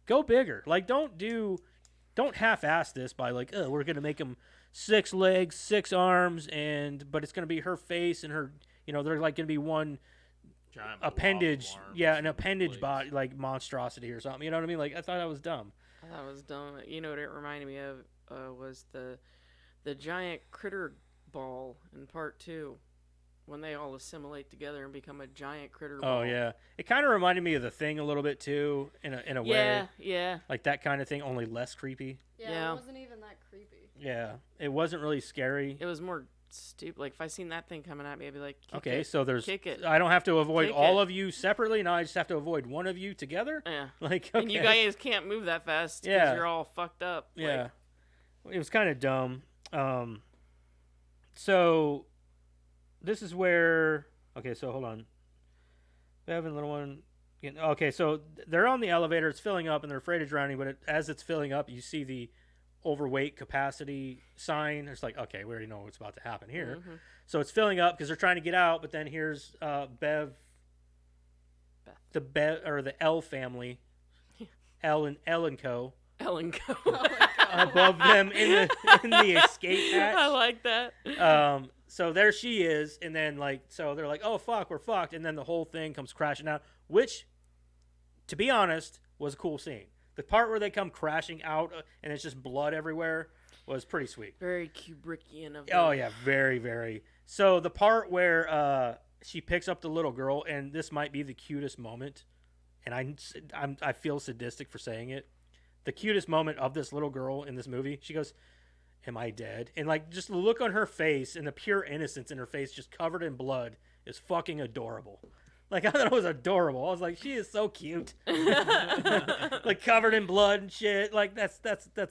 [SPEAKER 1] Go bigger. Like don't do don't half-ass this by like, oh, we're gonna make him 6 legs, 6 arms, but it's gonna be her face and her, they're like gonna be one
[SPEAKER 2] Giant
[SPEAKER 1] appendage,
[SPEAKER 2] blob of arms
[SPEAKER 1] an
[SPEAKER 2] and
[SPEAKER 1] appendage
[SPEAKER 2] legs.
[SPEAKER 1] body, like monstrosity or something. You know what I mean? Like I thought that was dumb.
[SPEAKER 3] That was dumb. You know what it reminded me of was the giant critter ball in part 2, when they all assimilate together and become a giant critter ball.
[SPEAKER 1] Oh yeah, it kind of reminded me of The Thing a little bit too, in a way,
[SPEAKER 3] Yeah.
[SPEAKER 1] like that kind of thing, only less creepy.
[SPEAKER 3] Yeah.
[SPEAKER 6] It wasn't even that creepy.
[SPEAKER 1] Yeah, it wasn't really scary.
[SPEAKER 3] It was more stupid. Like if I seen that thing coming at me, I'd be like, kick
[SPEAKER 1] Okay,
[SPEAKER 3] it.
[SPEAKER 1] so there's
[SPEAKER 3] Kick it.
[SPEAKER 1] I don't have to avoid
[SPEAKER 3] Kick
[SPEAKER 1] all
[SPEAKER 3] it.
[SPEAKER 1] of you separately. Now I just have to avoid one of you together.
[SPEAKER 3] Yeah.
[SPEAKER 1] Like okay.
[SPEAKER 3] And you guys can't move that fast because
[SPEAKER 1] Yeah.
[SPEAKER 3] you're all fucked up. Like,
[SPEAKER 1] Yeah, it was kind of dumb. So this is where so hold on. Bevan, little one. Okay, so they're on the elevator. It's filling up, and they're afraid of drowning. But as it's filling up, you see the overweight capacity sign. It's like, okay, we already know what's about to happen here.
[SPEAKER 3] Mhm.
[SPEAKER 1] So it's filling up because they're trying to get out. But then here's Bev, the L family, L and Co.
[SPEAKER 3] Ellen go.
[SPEAKER 1] above them in the escape hatch.
[SPEAKER 3] I like that.
[SPEAKER 1] So there she is, and then so they're like, oh fuck, we're fucked, and then the whole thing comes crashing out, which, to be honest, was a cool scene. The part where they come crashing out and it's just blood everywhere was pretty sweet.
[SPEAKER 3] Very Kubrickian of
[SPEAKER 1] Oh
[SPEAKER 3] them.
[SPEAKER 1] yeah, very very. So the part where she picks up the little girl, and this might be the cutest moment, and I feel sadistic for saying it. The cutest moment of this little girl in this movie, she goes, am I dead? And just the look on her face and the pure innocence in her face, just covered in blood, is fucking adorable. I thought it was adorable. I was like, she is so cute. Covered in blood and shit. That's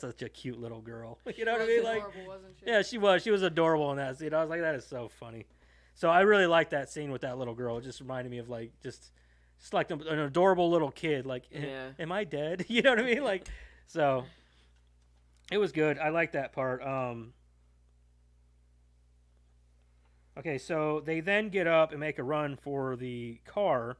[SPEAKER 1] such a cute little girl. You know what I mean?
[SPEAKER 6] Adorable, wasn't she?
[SPEAKER 1] Yeah, she was. She was adorable in that scene. I was like, that is so funny. So I really liked that scene with that little girl. It just reminded me of just like an adorable little kid.
[SPEAKER 3] Yeah.
[SPEAKER 1] Am I dead? You know what I mean? So it was good. I like that part. Okay, so they then get up and make a run for the car.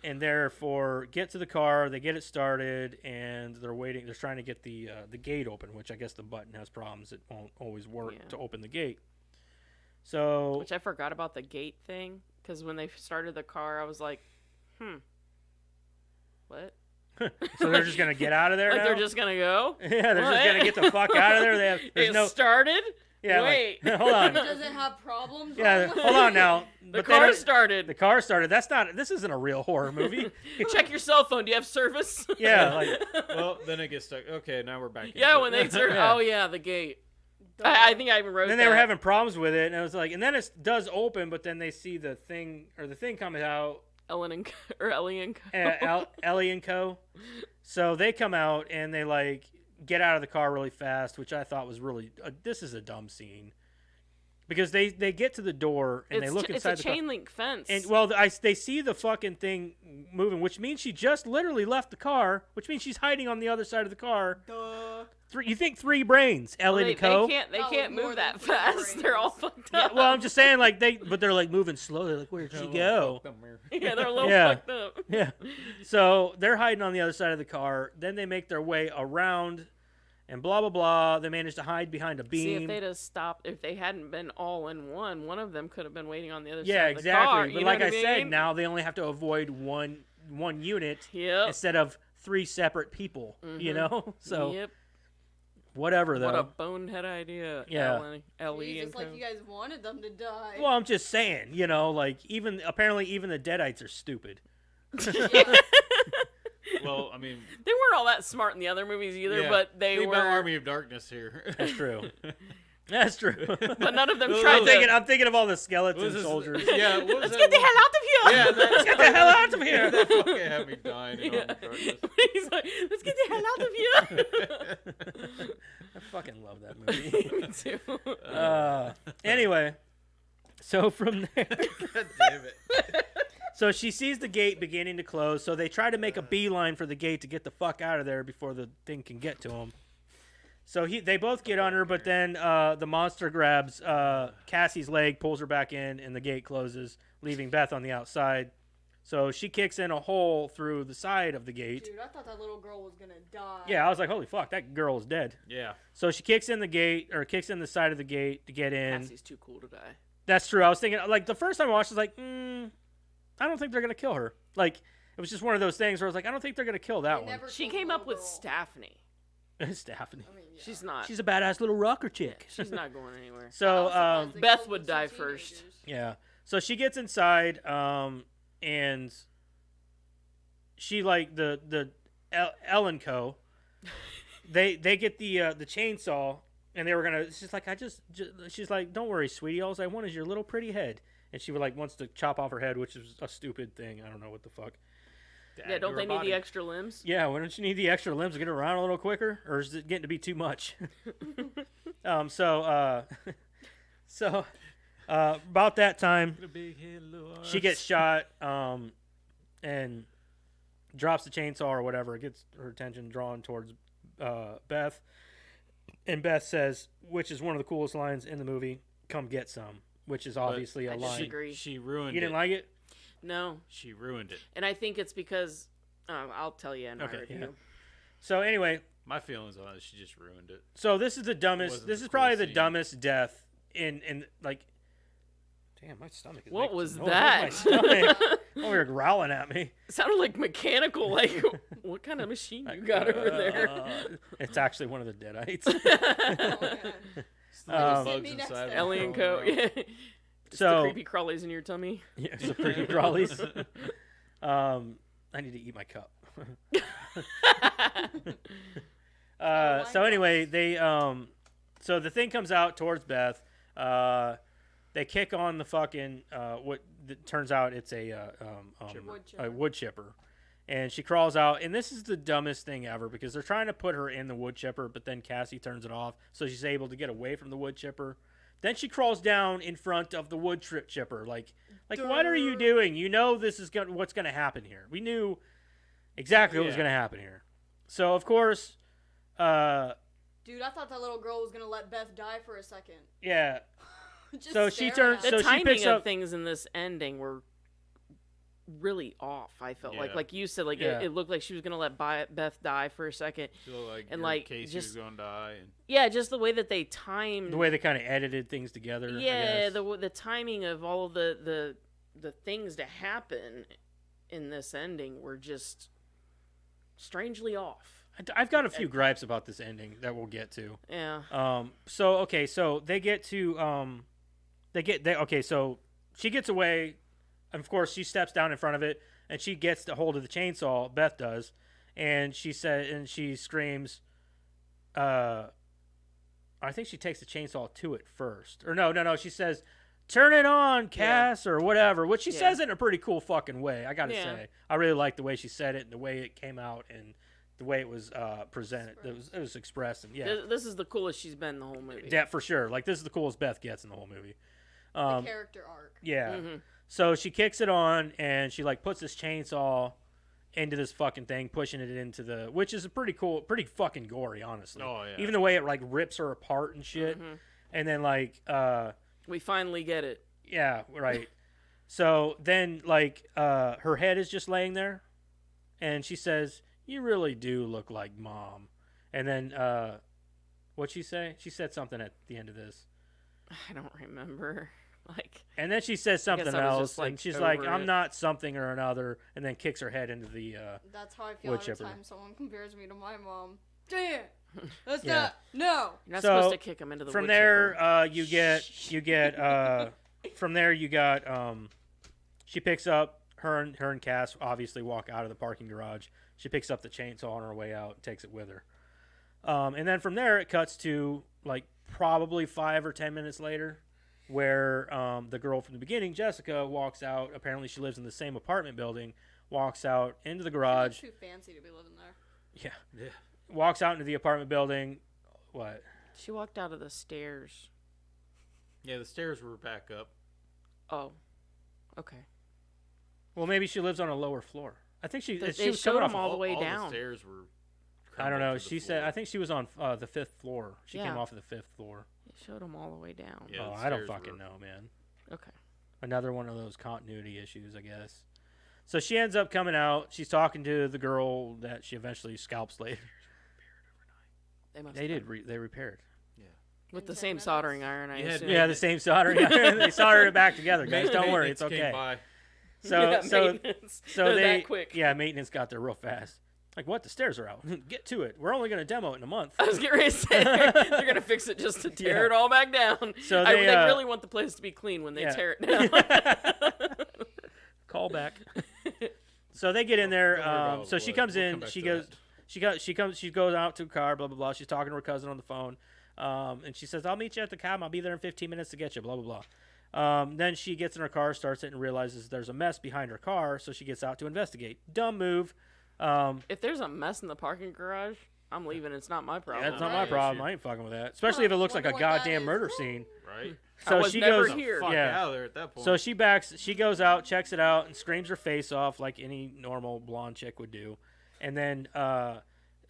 [SPEAKER 1] And therefore get to the car, they get it started, and they're waiting. They're trying to get the gate open, which I guess the button has problems. It won't always work
[SPEAKER 3] Yeah.
[SPEAKER 1] to open the gate. So
[SPEAKER 3] Which I forgot about the gate thing, because when they started the car, I was like, what?
[SPEAKER 1] so they're just gonna get out of there
[SPEAKER 3] Like
[SPEAKER 1] now?
[SPEAKER 3] they're just gonna go?
[SPEAKER 1] yeah, they're just
[SPEAKER 3] What?
[SPEAKER 1] gonna get the fuck out of there. There's
[SPEAKER 3] It
[SPEAKER 1] no
[SPEAKER 3] started?
[SPEAKER 1] yeah.
[SPEAKER 3] Wait.
[SPEAKER 1] Hold on.
[SPEAKER 6] Does it have problems?
[SPEAKER 1] Yeah, hold on now.
[SPEAKER 3] The
[SPEAKER 1] But they
[SPEAKER 3] car
[SPEAKER 1] don't-
[SPEAKER 3] started.
[SPEAKER 1] The car started. This isn't a real horror movie.
[SPEAKER 3] Check your cell phone. Do you have service?
[SPEAKER 1] Yeah,
[SPEAKER 2] Well, then it gets stuck. Okay, now we're back.
[SPEAKER 3] Yeah,
[SPEAKER 2] into
[SPEAKER 3] when
[SPEAKER 2] it.
[SPEAKER 3] they turn.
[SPEAKER 1] Yeah.
[SPEAKER 3] Oh yeah, the gate. I think I even wrote.
[SPEAKER 1] then they were having problems with it, and it was like, and then it does open, but then they see the thing coming out.
[SPEAKER 3] Ellen and Ellie and Co.
[SPEAKER 1] Ellie and Co. So they come out and they get out of the car really fast, which I thought was really. This is a dumb scene because they get to the door and they look inside
[SPEAKER 3] it's
[SPEAKER 1] the
[SPEAKER 3] a
[SPEAKER 1] car.
[SPEAKER 3] chain link fence.
[SPEAKER 1] And they see the fucking thing moving, which means she just literally left the car, which means she's hiding on the other side of the car.
[SPEAKER 6] Duh.
[SPEAKER 1] You think 3 brains, Ellie
[SPEAKER 3] they,
[SPEAKER 1] and Co.
[SPEAKER 3] they can't. They
[SPEAKER 6] Oh,
[SPEAKER 3] can't
[SPEAKER 6] more
[SPEAKER 3] move
[SPEAKER 6] than
[SPEAKER 3] that
[SPEAKER 6] three
[SPEAKER 3] fast.
[SPEAKER 6] brains.
[SPEAKER 3] They're all fucked
[SPEAKER 1] Yeah,
[SPEAKER 3] up.
[SPEAKER 1] well, I'm just saying, but they're moving slowly. Like, where'd she go?
[SPEAKER 3] Yeah, they're a little
[SPEAKER 1] Yeah.
[SPEAKER 3] fucked up.
[SPEAKER 1] Yeah. So they're hiding on the other side of the car. Then they make their way around, and blah blah blah. They manage to hide behind a
[SPEAKER 3] See, if
[SPEAKER 1] beam.
[SPEAKER 3] they'd have stopped, if they hadn't been all in one of them could have been waiting on the other
[SPEAKER 1] Yeah,
[SPEAKER 3] side of the
[SPEAKER 1] exactly.
[SPEAKER 3] car.
[SPEAKER 1] But
[SPEAKER 3] You know
[SPEAKER 1] like
[SPEAKER 3] what
[SPEAKER 1] I said,
[SPEAKER 3] mean?
[SPEAKER 1] now they only have to avoid one unit
[SPEAKER 3] Yep.
[SPEAKER 1] instead of 3 separate people. You know. So
[SPEAKER 3] Yep.
[SPEAKER 1] whatever though.
[SPEAKER 3] What a bonehead idea.
[SPEAKER 1] Yeah.
[SPEAKER 3] Ellie
[SPEAKER 6] Jeez,
[SPEAKER 3] and
[SPEAKER 6] it's like
[SPEAKER 3] Co.
[SPEAKER 6] you guys wanted them to die.
[SPEAKER 1] Well, I'm just saying, apparently even the Deadites are stupid.
[SPEAKER 2] Well, I mean,
[SPEAKER 3] They weren't all that smart in the other movies either,
[SPEAKER 2] yeah,
[SPEAKER 3] but they
[SPEAKER 2] think
[SPEAKER 3] were.
[SPEAKER 2] about Army of Darkness here.
[SPEAKER 1] That's true. That's true.
[SPEAKER 3] But none of them
[SPEAKER 2] Well,
[SPEAKER 3] tried to.
[SPEAKER 1] I'm thinking of all the
[SPEAKER 2] What
[SPEAKER 1] skeleton
[SPEAKER 2] was this-
[SPEAKER 1] soldiers.
[SPEAKER 2] Yeah, what was
[SPEAKER 3] Let's
[SPEAKER 2] that
[SPEAKER 3] get the
[SPEAKER 2] one-
[SPEAKER 3] hell out of here!
[SPEAKER 2] Yeah,
[SPEAKER 1] Let's get the hell out of here.
[SPEAKER 2] that fucking had me dying in
[SPEAKER 3] Yeah.
[SPEAKER 2] Army of Darkness.
[SPEAKER 3] He's like, let's get the hell out of here!
[SPEAKER 1] I fucking love that movie.
[SPEAKER 3] Me too.
[SPEAKER 1] Anyway, so from there,
[SPEAKER 2] God damn it.
[SPEAKER 1] so she sees the gate beginning to close. So they try to make a beeline for the gate to get the fuck out of there before the thing can get to them. So they both get on her, but then the monster grabs Cassie's leg, pulls her back in, and the gate closes, leaving Beth on the outside. So she kicks in a hole through the side of the gate.
[SPEAKER 6] Dude, I thought that little girl was gonna die.
[SPEAKER 1] Yeah, I was like, holy fuck, that girl is dead.
[SPEAKER 2] Yeah.
[SPEAKER 1] So she kicks in the gate, or kicks in the side of the gate to get in.
[SPEAKER 3] Cassie's too cool to die.
[SPEAKER 1] That's true. I was thinking, like, the first time I watched, I was like, I don't think they're gonna kill her. Like, it was just one of those things where I was like, I don't think they're gonna kill that
[SPEAKER 6] They
[SPEAKER 1] one.
[SPEAKER 6] never
[SPEAKER 3] She
[SPEAKER 6] killed the
[SPEAKER 3] came up
[SPEAKER 6] little
[SPEAKER 3] with
[SPEAKER 6] girl.
[SPEAKER 3] Staphne.
[SPEAKER 1] Stephanie.
[SPEAKER 6] I mean, yeah.
[SPEAKER 3] She's not.
[SPEAKER 1] She's a badass little rocker chick.
[SPEAKER 3] She's not going anywhere.
[SPEAKER 1] So,
[SPEAKER 6] I was surprised they
[SPEAKER 3] Beth
[SPEAKER 6] killed
[SPEAKER 3] would
[SPEAKER 6] some
[SPEAKER 3] die first.
[SPEAKER 6] teenagers.
[SPEAKER 1] yeah. So she gets inside, and she like the Ellen Co. They get the chainsaw, and they were gonna. She's like, she's like, don't worry, sweetie. All I want is your little pretty head. And she would like wants to chop off her head, which is a stupid thing. I don't know what the fuck.
[SPEAKER 3] Yeah, don't they need the extra limbs?
[SPEAKER 1] Yeah, why don't you need the extra limbs to get around a little quicker, or is it getting to be too much? So about that time, she gets shot, and drops the chainsaw or whatever. It gets her attention drawn towards Beth, and Beth says, which is one of the coolest lines in the movie, "Come get some," which is obviously a
[SPEAKER 3] I
[SPEAKER 1] line.
[SPEAKER 3] disagree.
[SPEAKER 2] She ruined
[SPEAKER 1] You
[SPEAKER 2] it.
[SPEAKER 1] didn't like it?
[SPEAKER 3] No,
[SPEAKER 2] She ruined it.
[SPEAKER 3] and I think it's because I'll tell you in my
[SPEAKER 1] Okay,
[SPEAKER 3] review.
[SPEAKER 1] yeah. So anyway,
[SPEAKER 2] My feelings on it, she just ruined it.
[SPEAKER 1] so this is the dumbest.
[SPEAKER 2] Wasn't
[SPEAKER 1] This
[SPEAKER 2] the
[SPEAKER 1] is probably
[SPEAKER 2] coolest
[SPEAKER 1] the
[SPEAKER 2] scene.
[SPEAKER 1] dumbest death in like. Damn, my stomach is.
[SPEAKER 3] What
[SPEAKER 1] making
[SPEAKER 3] was
[SPEAKER 1] some noise.
[SPEAKER 3] that?
[SPEAKER 1] What's my stomach? Oh, you're growling at me.
[SPEAKER 3] It sounded like mechanical. Like, what kind of machine you got over there?
[SPEAKER 1] It's actually one of the Deadites.
[SPEAKER 6] Oh, God.
[SPEAKER 2] It's the little
[SPEAKER 1] Um,
[SPEAKER 2] bugs
[SPEAKER 6] Me next
[SPEAKER 2] inside.
[SPEAKER 6] time.
[SPEAKER 3] Ellie and Co.
[SPEAKER 2] crawling
[SPEAKER 3] Yeah.
[SPEAKER 2] around.
[SPEAKER 3] It's
[SPEAKER 1] So-
[SPEAKER 3] the creepy crawlies in your tummy.
[SPEAKER 1] Yeah, it's a pretty crawlies. I need to eat my cup. So anyway, they so the thing comes out towards Beth. They kick on the fucking turns out it's a wood chipper, and she crawls out. And this is the dumbest thing ever because they're trying to put her in the wood chipper, but then Cassie turns it off, so she's able to get away from the wood chipper. Then she crawls down in front of the wood chipper. Like what are you doing? You know this is what's going to happen here. We knew exactly what was
[SPEAKER 2] Yeah.
[SPEAKER 1] going to happen here. So of course,
[SPEAKER 6] Dude, I thought that little girl was gonna let Beth die for a second.
[SPEAKER 1] yeah.
[SPEAKER 6] Just
[SPEAKER 1] So she
[SPEAKER 6] staring
[SPEAKER 1] turns-
[SPEAKER 6] at
[SPEAKER 3] The
[SPEAKER 6] her.
[SPEAKER 1] So she picks
[SPEAKER 3] timing of
[SPEAKER 1] up-
[SPEAKER 3] things in this ending were really off. I felt
[SPEAKER 2] Yeah.
[SPEAKER 3] like you said, like
[SPEAKER 1] Yeah.
[SPEAKER 3] it looked like she was gonna let Beth die for a second.
[SPEAKER 2] She looked like
[SPEAKER 3] And,
[SPEAKER 2] your
[SPEAKER 3] like,
[SPEAKER 2] Casey
[SPEAKER 3] just-
[SPEAKER 2] was going to die. And
[SPEAKER 3] Yeah, just the way that they timed.
[SPEAKER 1] The way they kind of edited things together. I
[SPEAKER 3] yeah,
[SPEAKER 1] guess.
[SPEAKER 3] the timing of all of the things to happen in this ending were just strangly off.
[SPEAKER 1] I've got a few gripes about this ending that we'll get to.
[SPEAKER 3] Yeah.
[SPEAKER 1] So okay, so they get to okay, so she gets away. Of course, she steps down in front of it, and she gets the hold of the chainsaw. Beth does, and she screams. I think she takes the chainsaw to it first, or no. She says, "Turn it on, Cass," or whatever. Which she
[SPEAKER 3] Yeah.
[SPEAKER 1] says it in a pretty cool fucking way. I gotta
[SPEAKER 3] Yeah.
[SPEAKER 1] say, I really like the way she said it, and the way it came out, and the way it was presented. It was expressed, and yeah,
[SPEAKER 3] This is the coolest she's been the whole movie.
[SPEAKER 1] yeah, for sure. Like this is the coolest Beth gets in the whole movie.
[SPEAKER 6] The character arc.
[SPEAKER 1] Yeah.
[SPEAKER 3] Mm-hmm.
[SPEAKER 1] So she kicks it on and she like puts this chainsaw into this fucking thing, pushing it into which is a pretty cool, pretty fucking gory, honestly.
[SPEAKER 2] Oh, yeah.
[SPEAKER 1] Even the way it like rips her apart and shit.
[SPEAKER 3] Mm-hmm.
[SPEAKER 1] And then like
[SPEAKER 3] We finally get it.
[SPEAKER 1] yeah, right. So then like her head is just laying there and she says, "You really do look like Mom." And then what'd she say? She said something at the end of this.
[SPEAKER 3] I don't remember. Like,
[SPEAKER 1] And then she says something
[SPEAKER 3] I was
[SPEAKER 1] else,
[SPEAKER 3] just, like,
[SPEAKER 1] and she's like,
[SPEAKER 3] over
[SPEAKER 1] "I'm
[SPEAKER 3] it.
[SPEAKER 1] not something or another," and then kicks her head into the.
[SPEAKER 6] That's how I feel
[SPEAKER 1] Wood
[SPEAKER 6] every
[SPEAKER 1] chipper.
[SPEAKER 6] time someone compares me to my mom. Damn. That's
[SPEAKER 1] Yeah.
[SPEAKER 6] not. No.
[SPEAKER 3] you're not
[SPEAKER 1] So,
[SPEAKER 3] supposed to kick him into the
[SPEAKER 1] From
[SPEAKER 3] wood
[SPEAKER 1] there,
[SPEAKER 3] chipper.
[SPEAKER 1] you get. From there, you got. She picks up her and Cass obviously walk out of the parking garage. She picks up the chainsaw on her way out and takes it with her. And then from there, it cuts to like probably 5 or 10 minutes later, where the girl from the beginning, Jessica, walks out. Apparently, she lives in the same apartment building. Walks out into the
[SPEAKER 6] She
[SPEAKER 1] garage.
[SPEAKER 6] looks too fancy to be living there.
[SPEAKER 1] Yeah.
[SPEAKER 2] Yeah.
[SPEAKER 1] Walks out into the apartment building. What?
[SPEAKER 3] She walked out of the stairs.
[SPEAKER 2] Yeah, the stairs were back up.
[SPEAKER 3] Oh, okay.
[SPEAKER 1] Well, maybe she lives on a lower floor. I think she.
[SPEAKER 3] They
[SPEAKER 1] she was
[SPEAKER 3] showed
[SPEAKER 1] coming
[SPEAKER 3] them
[SPEAKER 1] off.
[SPEAKER 3] all the way
[SPEAKER 2] all
[SPEAKER 3] down.
[SPEAKER 2] The stairs were.
[SPEAKER 1] I don't
[SPEAKER 2] crumbled
[SPEAKER 1] know.
[SPEAKER 2] to the
[SPEAKER 1] She said.
[SPEAKER 2] floor.
[SPEAKER 1] I think she was on the 5th floor. She came
[SPEAKER 3] Yeah.
[SPEAKER 1] off of the 5th floor.
[SPEAKER 3] It showed them all the way down.
[SPEAKER 2] Yeah,
[SPEAKER 1] oh,
[SPEAKER 2] the
[SPEAKER 1] I don't
[SPEAKER 2] stairs
[SPEAKER 1] fucking
[SPEAKER 2] were-
[SPEAKER 1] know, man.
[SPEAKER 3] Okay.
[SPEAKER 1] Another one of those continuity issues, I guess. So she ends up coming out. She's talking to the girl that she eventually scalps later.
[SPEAKER 3] They must
[SPEAKER 1] They
[SPEAKER 3] have.
[SPEAKER 1] did. They repaired.
[SPEAKER 3] With
[SPEAKER 6] In
[SPEAKER 3] the
[SPEAKER 6] 10
[SPEAKER 3] same
[SPEAKER 6] minutes?
[SPEAKER 3] soldering iron, I
[SPEAKER 2] You had
[SPEAKER 3] assume.
[SPEAKER 1] Yeah, the same soldering iron. They soldered it back together, guys. Don't worry, it's
[SPEAKER 2] Maintenance came
[SPEAKER 1] okay.
[SPEAKER 2] by.
[SPEAKER 1] So
[SPEAKER 3] Yeah,
[SPEAKER 1] so
[SPEAKER 3] maintenance.
[SPEAKER 1] so
[SPEAKER 3] They're
[SPEAKER 1] they
[SPEAKER 3] that quick.
[SPEAKER 1] yeah, maintenance got there real fast. Like what? The stairs are out. Get to it. We're only gonna demo it in a month.
[SPEAKER 3] I was getting ready to say they're gonna fix it just to tear
[SPEAKER 1] Yeah.
[SPEAKER 3] it all back down.
[SPEAKER 1] So
[SPEAKER 3] they
[SPEAKER 1] they,
[SPEAKER 3] really want the place to be clean when they
[SPEAKER 1] yeah.
[SPEAKER 3] tear it down.
[SPEAKER 1] Call back. So they get in there.
[SPEAKER 2] Don't worry about
[SPEAKER 1] So
[SPEAKER 2] it,
[SPEAKER 1] she
[SPEAKER 2] we'll
[SPEAKER 1] comes
[SPEAKER 2] come
[SPEAKER 1] in.
[SPEAKER 2] back
[SPEAKER 1] She
[SPEAKER 2] to
[SPEAKER 1] goes.
[SPEAKER 2] that.
[SPEAKER 1] She goes out to a car. Blah blah blah. She's talking to her cousin on the phone. And she says, "I'll meet you at the cab. I'll be there in 15 minutes to get you." Blah blah blah. Then she gets in her car, starts it, and realizes there's a mess behind her car. So she gets out to investigate. Dumb move.
[SPEAKER 3] If there's a mess in the parking garage, I'm leaving. It's not my problem.
[SPEAKER 1] That's not my
[SPEAKER 6] Right.
[SPEAKER 1] problem. I ain't fucking with that. Especially if it looks like a
[SPEAKER 6] Wonder what that
[SPEAKER 1] goddamn
[SPEAKER 6] is.
[SPEAKER 1] murder scene.
[SPEAKER 2] Right?
[SPEAKER 1] So
[SPEAKER 3] was
[SPEAKER 1] she
[SPEAKER 3] never
[SPEAKER 1] goes.
[SPEAKER 3] here.
[SPEAKER 2] Fuck
[SPEAKER 1] Yeah.
[SPEAKER 2] out of there at that point.
[SPEAKER 1] So she backs. She goes out, checks it out, and screams her face off like any normal blonde chick would do. And then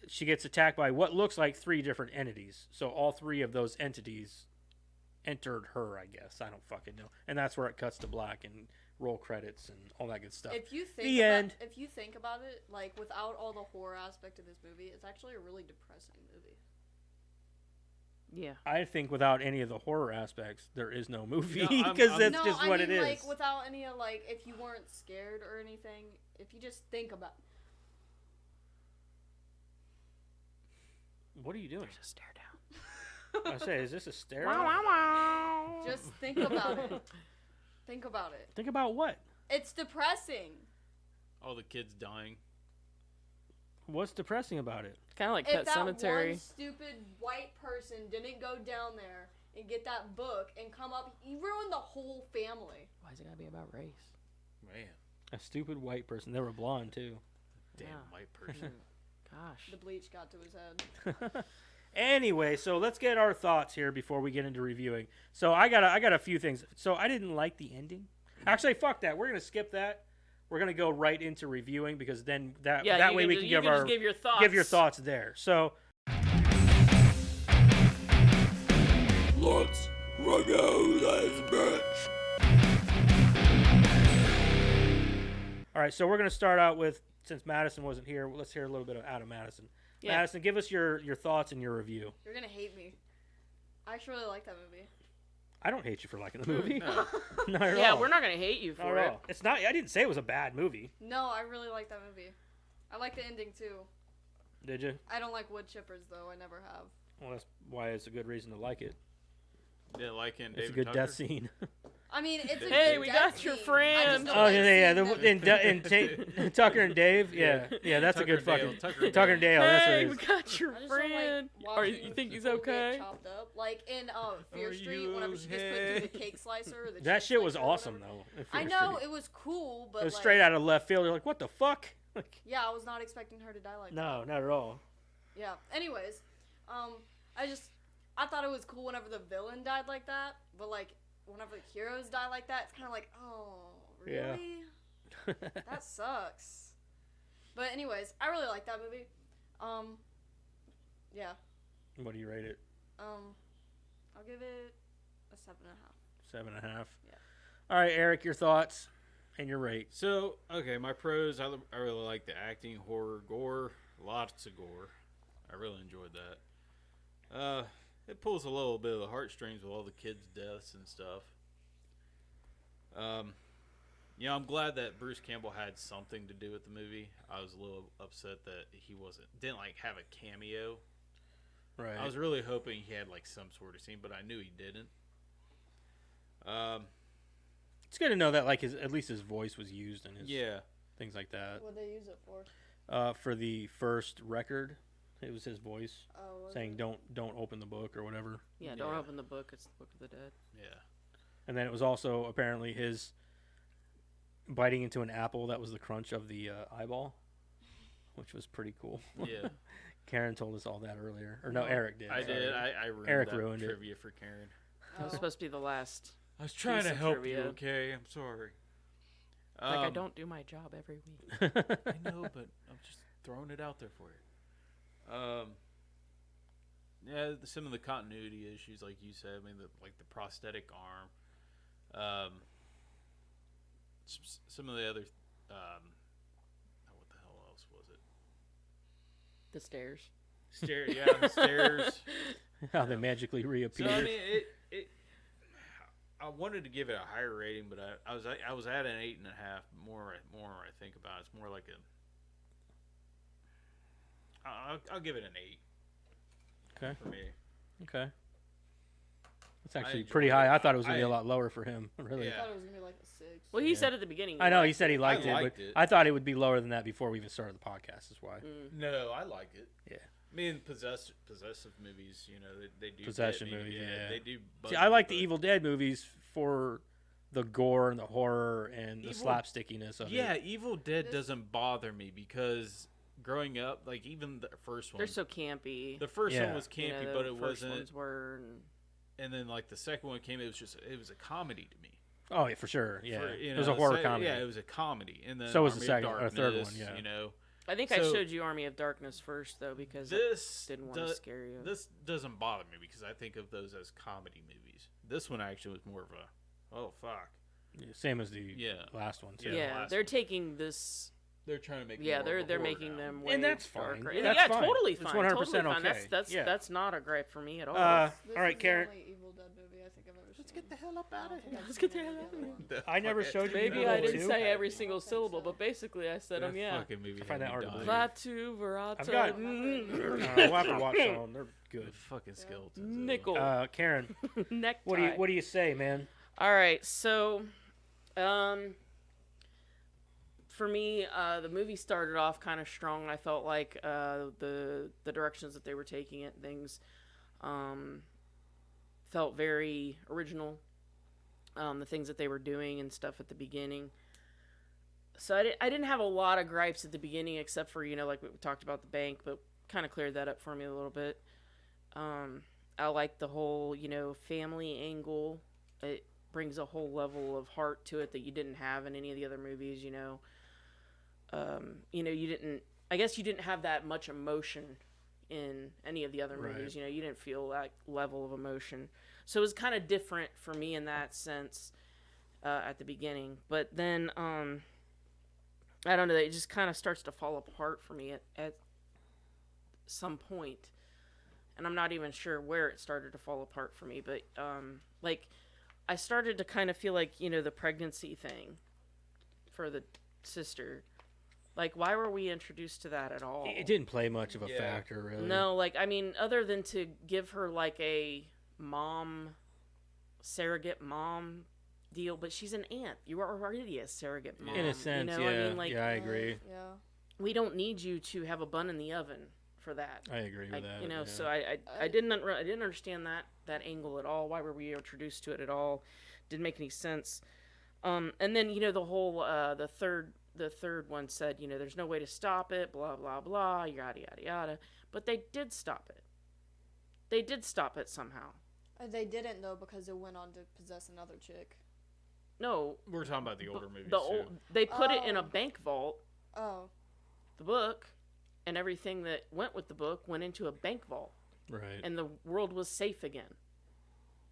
[SPEAKER 1] she gets attacked by what looks like 3 different entities. So all 3 of those entities entered her, I guess. I don't fucking know. And that's where it cuts to black and roll credits and all that good stuff.
[SPEAKER 6] If you think
[SPEAKER 1] The end.
[SPEAKER 6] If you think about it, like without all the horror aspect of this movie, it's actually a really depressing movie.
[SPEAKER 3] Yeah.
[SPEAKER 1] I think without any of the horror aspects, there is no movie
[SPEAKER 2] No, I'm-
[SPEAKER 1] because
[SPEAKER 2] I'm-
[SPEAKER 1] that's
[SPEAKER 6] no,
[SPEAKER 1] just
[SPEAKER 6] I
[SPEAKER 1] what
[SPEAKER 6] mean,
[SPEAKER 1] it is.
[SPEAKER 6] like without any of like if you weren't scared or anything, if you just think about
[SPEAKER 1] What are you doing?
[SPEAKER 3] Just stare down.
[SPEAKER 1] I say, is this a stare?
[SPEAKER 6] just think about it. Think about it.
[SPEAKER 1] Think about what?
[SPEAKER 6] It's depressing.
[SPEAKER 2] all the kids dying.
[SPEAKER 1] What's depressing about it?
[SPEAKER 3] Kind of like
[SPEAKER 6] If
[SPEAKER 3] Pet
[SPEAKER 6] that
[SPEAKER 3] Cemetery.
[SPEAKER 6] one stupid white person didn't go down there and get that book and come up, he ruined the whole family.
[SPEAKER 3] Why is it gotta be about race?
[SPEAKER 2] Man,
[SPEAKER 1] A stupid white person. They were blonde too.
[SPEAKER 2] damn
[SPEAKER 3] Yeah.
[SPEAKER 2] white person.
[SPEAKER 3] Gosh.
[SPEAKER 6] The bleach got to his head.
[SPEAKER 1] Anyway, so let's get our thoughts here before we get into reviewing. So I got a few things. So I didn't like the ending. Actually, fuck that. We're gonna skip that. We're gonna go right into reviewing because then that
[SPEAKER 3] Yeah,
[SPEAKER 1] that
[SPEAKER 3] you
[SPEAKER 1] way
[SPEAKER 3] can
[SPEAKER 1] we
[SPEAKER 3] just-
[SPEAKER 1] can
[SPEAKER 3] you
[SPEAKER 1] give
[SPEAKER 3] can
[SPEAKER 1] our
[SPEAKER 3] just give your thoughts.
[SPEAKER 1] give your thoughts there. So
[SPEAKER 7] Let's go this bitch.
[SPEAKER 1] all right, so we're gonna start out with since Madison wasn't here. Let's hear a little bit out of Madison.
[SPEAKER 3] Yeah.
[SPEAKER 1] Madison, give us your thoughts and your review.
[SPEAKER 6] You're gonna hate me. I actually really like that movie.
[SPEAKER 1] I don't hate you for liking the movie.
[SPEAKER 2] No.
[SPEAKER 1] Not at
[SPEAKER 3] Yeah,
[SPEAKER 1] all.
[SPEAKER 3] we're not gonna hate you
[SPEAKER 1] Not
[SPEAKER 3] for
[SPEAKER 1] at
[SPEAKER 3] it.
[SPEAKER 1] all. It's not. I didn't say it was a bad movie.
[SPEAKER 6] No, I really like that movie. I like the ending too.
[SPEAKER 1] Did you?
[SPEAKER 6] I don't like wood chippers though. I never have.
[SPEAKER 1] Well, that's why it's a good reason to like it.
[SPEAKER 2] Didn't like it.
[SPEAKER 1] It's a good death scene.
[SPEAKER 6] I mean, it's a
[SPEAKER 3] Hey,
[SPEAKER 6] good
[SPEAKER 3] we
[SPEAKER 6] death
[SPEAKER 3] got your
[SPEAKER 6] scene. I
[SPEAKER 3] friend.
[SPEAKER 6] just don't
[SPEAKER 1] Oh
[SPEAKER 6] like
[SPEAKER 1] yeah,
[SPEAKER 6] seeing them-
[SPEAKER 1] in Tucker and Dave. Yeah, yeah, that's a good
[SPEAKER 2] Tucker and
[SPEAKER 1] fucking
[SPEAKER 2] Dale,
[SPEAKER 1] Tucker and Dale. That's what
[SPEAKER 3] Hey,
[SPEAKER 1] it
[SPEAKER 3] we
[SPEAKER 1] is.
[SPEAKER 3] got your
[SPEAKER 6] I just don't
[SPEAKER 3] friend.
[SPEAKER 6] like
[SPEAKER 3] Or
[SPEAKER 6] watching
[SPEAKER 3] you think he's
[SPEAKER 6] people get
[SPEAKER 3] okay?
[SPEAKER 6] chopped up. Like in Fear
[SPEAKER 2] Are
[SPEAKER 6] Street,
[SPEAKER 2] you
[SPEAKER 6] whenever she gets put through the
[SPEAKER 2] okay?
[SPEAKER 6] cake slicer. Or the
[SPEAKER 1] That
[SPEAKER 6] cheese
[SPEAKER 1] shit was
[SPEAKER 6] slicer or
[SPEAKER 1] awesome
[SPEAKER 6] whatever.
[SPEAKER 1] though. in
[SPEAKER 6] I
[SPEAKER 1] Fear
[SPEAKER 6] know
[SPEAKER 1] Street.
[SPEAKER 6] it was cool, but
[SPEAKER 1] It was
[SPEAKER 6] like,
[SPEAKER 1] straight out of left field. You're like, what the fuck? Like,
[SPEAKER 6] Yeah, I was not expecting her to die like that.
[SPEAKER 1] no, not at all.
[SPEAKER 6] Yeah. Anyways, I thought it was cool whenever the villain died like that, but like whenever the heroes die like that, it's kind of like, oh,
[SPEAKER 1] Yeah.
[SPEAKER 6] really? That sucks. But anyways, I really like that movie. Yeah.
[SPEAKER 1] What do you rate it?
[SPEAKER 6] I'll give it a 7.5.
[SPEAKER 1] 7.5.
[SPEAKER 6] Yeah.
[SPEAKER 1] All right, Eric, your thoughts and your rate.
[SPEAKER 2] So, okay, my pros, I really like the acting, horror, gore, lots of gore. I really enjoyed that. It pulls a little bit of the heartstrings with all the kids' deaths and stuff. I'm glad that Bruce Campbell had something to do with the movie. I was a little upset that he didn't like have a cameo.
[SPEAKER 1] Right.
[SPEAKER 2] I was really hoping he had like some sort of scene, but I knew he didn't.
[SPEAKER 1] It's good to know that like at least his voice was used in his
[SPEAKER 2] Yeah.
[SPEAKER 1] things like that.
[SPEAKER 6] What they use it for?
[SPEAKER 1] For the first record, it was his voice
[SPEAKER 6] Oh, was
[SPEAKER 1] saying
[SPEAKER 6] it?
[SPEAKER 1] don't open the book or whatever.
[SPEAKER 3] Yeah, don't
[SPEAKER 2] Yeah.
[SPEAKER 3] open the book. It's the Book of the Dead.
[SPEAKER 2] Yeah.
[SPEAKER 1] And then it was also apparently his biting into an apple that was the crunch of the eyeball, which was pretty cool.
[SPEAKER 2] Yeah.
[SPEAKER 1] Karen told us all that earlier. Or no, Eric did.
[SPEAKER 2] I
[SPEAKER 1] sorry.
[SPEAKER 2] did. I ruined
[SPEAKER 1] Eric
[SPEAKER 2] that
[SPEAKER 1] ruined it.
[SPEAKER 2] trivia for Karen.
[SPEAKER 3] That was
[SPEAKER 6] Oh.
[SPEAKER 3] supposed to be the last.
[SPEAKER 2] I was trying
[SPEAKER 3] Piece
[SPEAKER 2] to
[SPEAKER 3] of
[SPEAKER 2] help
[SPEAKER 3] trivia.
[SPEAKER 2] you, okay? I'm sorry.
[SPEAKER 3] Like I don't do my job every week.
[SPEAKER 2] I know, but I'm just throwing it out there for you. Yeah, some of the continuity issues, like you said. I mean, the prosthetic arm. Some of the other what the hell else was it?
[SPEAKER 3] The stairs.
[SPEAKER 2] The stairs.
[SPEAKER 1] How they magically reappear.
[SPEAKER 2] So I mean, I wanted to give it a higher rating, but I was at an 8.5. More I think about it, it's more like I'll give it an 8.
[SPEAKER 1] Okay.
[SPEAKER 2] For me.
[SPEAKER 1] Okay. That's actually
[SPEAKER 2] enjoyed
[SPEAKER 1] pretty
[SPEAKER 2] it.
[SPEAKER 1] high. I thought it was going to be a
[SPEAKER 2] I-
[SPEAKER 1] lot lower for him. Really.
[SPEAKER 2] Yeah.
[SPEAKER 6] I thought it was gonna be like a 6.
[SPEAKER 3] Well, he
[SPEAKER 1] Yeah.
[SPEAKER 3] said at the beginning.
[SPEAKER 1] I know he
[SPEAKER 3] liked
[SPEAKER 1] said he
[SPEAKER 3] it.
[SPEAKER 1] liked it,
[SPEAKER 2] liked
[SPEAKER 1] but
[SPEAKER 2] it.
[SPEAKER 1] I thought it would be lower than that before we even started the podcast. Is why.
[SPEAKER 3] Mm.
[SPEAKER 2] No, I like it.
[SPEAKER 1] Yeah.
[SPEAKER 2] I mean, possessive movies, they do
[SPEAKER 1] Possession
[SPEAKER 2] get me.
[SPEAKER 1] movies, yeah.
[SPEAKER 2] They do.
[SPEAKER 1] See,
[SPEAKER 2] bug
[SPEAKER 1] I
[SPEAKER 2] me,
[SPEAKER 1] like the
[SPEAKER 2] but-
[SPEAKER 1] Evil Dead movies for the gore and the horror and the
[SPEAKER 2] Evil-
[SPEAKER 1] slapstickiness of
[SPEAKER 2] Yeah,
[SPEAKER 1] it.
[SPEAKER 2] Evil Dead
[SPEAKER 6] This-
[SPEAKER 2] doesn't bother me because growing up, like even the first one,
[SPEAKER 3] They're so campy.
[SPEAKER 2] the first
[SPEAKER 1] Yeah.
[SPEAKER 2] one was
[SPEAKER 3] You know,
[SPEAKER 2] campy,
[SPEAKER 3] the
[SPEAKER 2] but it
[SPEAKER 3] first
[SPEAKER 2] wasn't.
[SPEAKER 3] ones were.
[SPEAKER 2] And then like the second one came, it was a comedy to me.
[SPEAKER 1] Oh yeah, for sure. Yeah,
[SPEAKER 2] For,
[SPEAKER 1] it was a horror comedy.
[SPEAKER 2] Yeah, it was a comedy, and then
[SPEAKER 1] So was the
[SPEAKER 2] Army of
[SPEAKER 1] second or third one,
[SPEAKER 2] Darkness,
[SPEAKER 1] yeah.
[SPEAKER 2] You know,
[SPEAKER 3] I think I
[SPEAKER 2] So-
[SPEAKER 3] showed you Army of Darkness first though because
[SPEAKER 2] this
[SPEAKER 3] I didn't want to
[SPEAKER 2] does-
[SPEAKER 3] scare you.
[SPEAKER 2] This doesn't bother me because I think of those as comedy movies. This one actually was more of a, oh fuck.
[SPEAKER 1] Yeah, same as the
[SPEAKER 2] Yeah.
[SPEAKER 1] last one too.
[SPEAKER 2] Yeah.
[SPEAKER 3] yeah,
[SPEAKER 2] last
[SPEAKER 3] they're
[SPEAKER 2] one.
[SPEAKER 3] taking this.
[SPEAKER 2] They're trying to make. it
[SPEAKER 3] Yeah,
[SPEAKER 2] more of a
[SPEAKER 3] they're
[SPEAKER 2] horror
[SPEAKER 3] making
[SPEAKER 2] now.
[SPEAKER 3] them way
[SPEAKER 1] And that's fine.
[SPEAKER 3] darker.
[SPEAKER 1] Yeah,
[SPEAKER 3] And
[SPEAKER 1] that's
[SPEAKER 3] yeah,
[SPEAKER 1] fine.
[SPEAKER 3] totally
[SPEAKER 1] It's
[SPEAKER 3] fine.
[SPEAKER 1] 100%
[SPEAKER 3] totally fine.
[SPEAKER 1] okay.
[SPEAKER 3] That's
[SPEAKER 1] Yeah.
[SPEAKER 3] that's not a gripe for me at all.
[SPEAKER 6] This
[SPEAKER 1] All right,
[SPEAKER 6] is
[SPEAKER 1] Karen.
[SPEAKER 6] the only Evil Dead movie I think I've ever seen.
[SPEAKER 2] Let's get the hell up out of here.
[SPEAKER 3] Let's get the hell out of here.
[SPEAKER 2] The
[SPEAKER 1] I never
[SPEAKER 2] fucking-
[SPEAKER 1] showed you
[SPEAKER 3] Maybe
[SPEAKER 1] Evil
[SPEAKER 3] I
[SPEAKER 1] Dead
[SPEAKER 3] didn't
[SPEAKER 1] 2?
[SPEAKER 3] say every single syllable, but basically I said
[SPEAKER 2] That
[SPEAKER 3] them. Yeah.
[SPEAKER 2] fucking movie
[SPEAKER 1] I find
[SPEAKER 2] had
[SPEAKER 1] that hard
[SPEAKER 2] me
[SPEAKER 1] to
[SPEAKER 2] dying.
[SPEAKER 3] Latu, Verata,
[SPEAKER 1] I've got- we'll have to watch them. They're
[SPEAKER 2] The
[SPEAKER 1] good.
[SPEAKER 2] fucking skeletons.
[SPEAKER 3] Nickel,
[SPEAKER 1] Karen,
[SPEAKER 3] necktie.
[SPEAKER 1] what do you say, man?
[SPEAKER 3] All right, so, for me, the movie started off kind of strong. I felt like the directions that they were taking it, things, felt very original. The things that they were doing and stuff at the beginning. So I didn't have a lot of gripes at the beginning, except for like we talked about the bank, but kind of cleared that up for me a little bit. I like the whole family angle. It brings a whole level of heart to it that you didn't have in any of the other movies. You didn't. I guess you didn't have that much emotion in any of the other
[SPEAKER 1] Right.
[SPEAKER 3] movies. You didn't feel that level of emotion. So it was kind of different for me in that sense at the beginning. But then I don't know. It just kind of starts to fall apart for me at some point. And I'm not even sure where it started to fall apart for me. But, I started to kind of feel like, the pregnancy thing for the sister. Like, why were we introduced to that at all?
[SPEAKER 1] It didn't play much of a
[SPEAKER 2] Yeah.
[SPEAKER 1] factor, really.
[SPEAKER 3] No, other than to give her, a surrogate mom deal. But she's an aunt. You are already a surrogate mom.
[SPEAKER 1] In a sense,
[SPEAKER 3] You know?
[SPEAKER 1] yeah.
[SPEAKER 3] I mean,
[SPEAKER 1] yeah, I agree.
[SPEAKER 6] Yeah.
[SPEAKER 3] we don't need you to have a bun in the oven for that.
[SPEAKER 1] I agree with that. yeah.
[SPEAKER 3] So I didn't understand that angle at all. Why were we introduced to it at all? Didn't make any sense. And then the whole the third one said there's no way to stop it. Blah blah blah. Yada yada yada. But they did stop it. They did stop it somehow.
[SPEAKER 6] They didn't though because it went on to possess another chick.
[SPEAKER 3] No,
[SPEAKER 2] We're talking about the older movies
[SPEAKER 3] the
[SPEAKER 2] too.
[SPEAKER 3] old, they put it in a
[SPEAKER 6] Oh.
[SPEAKER 3] bank vault.
[SPEAKER 6] Oh.
[SPEAKER 3] The book and everything that went with the book went into a bank vault.
[SPEAKER 1] Right.
[SPEAKER 3] And the world was safe again.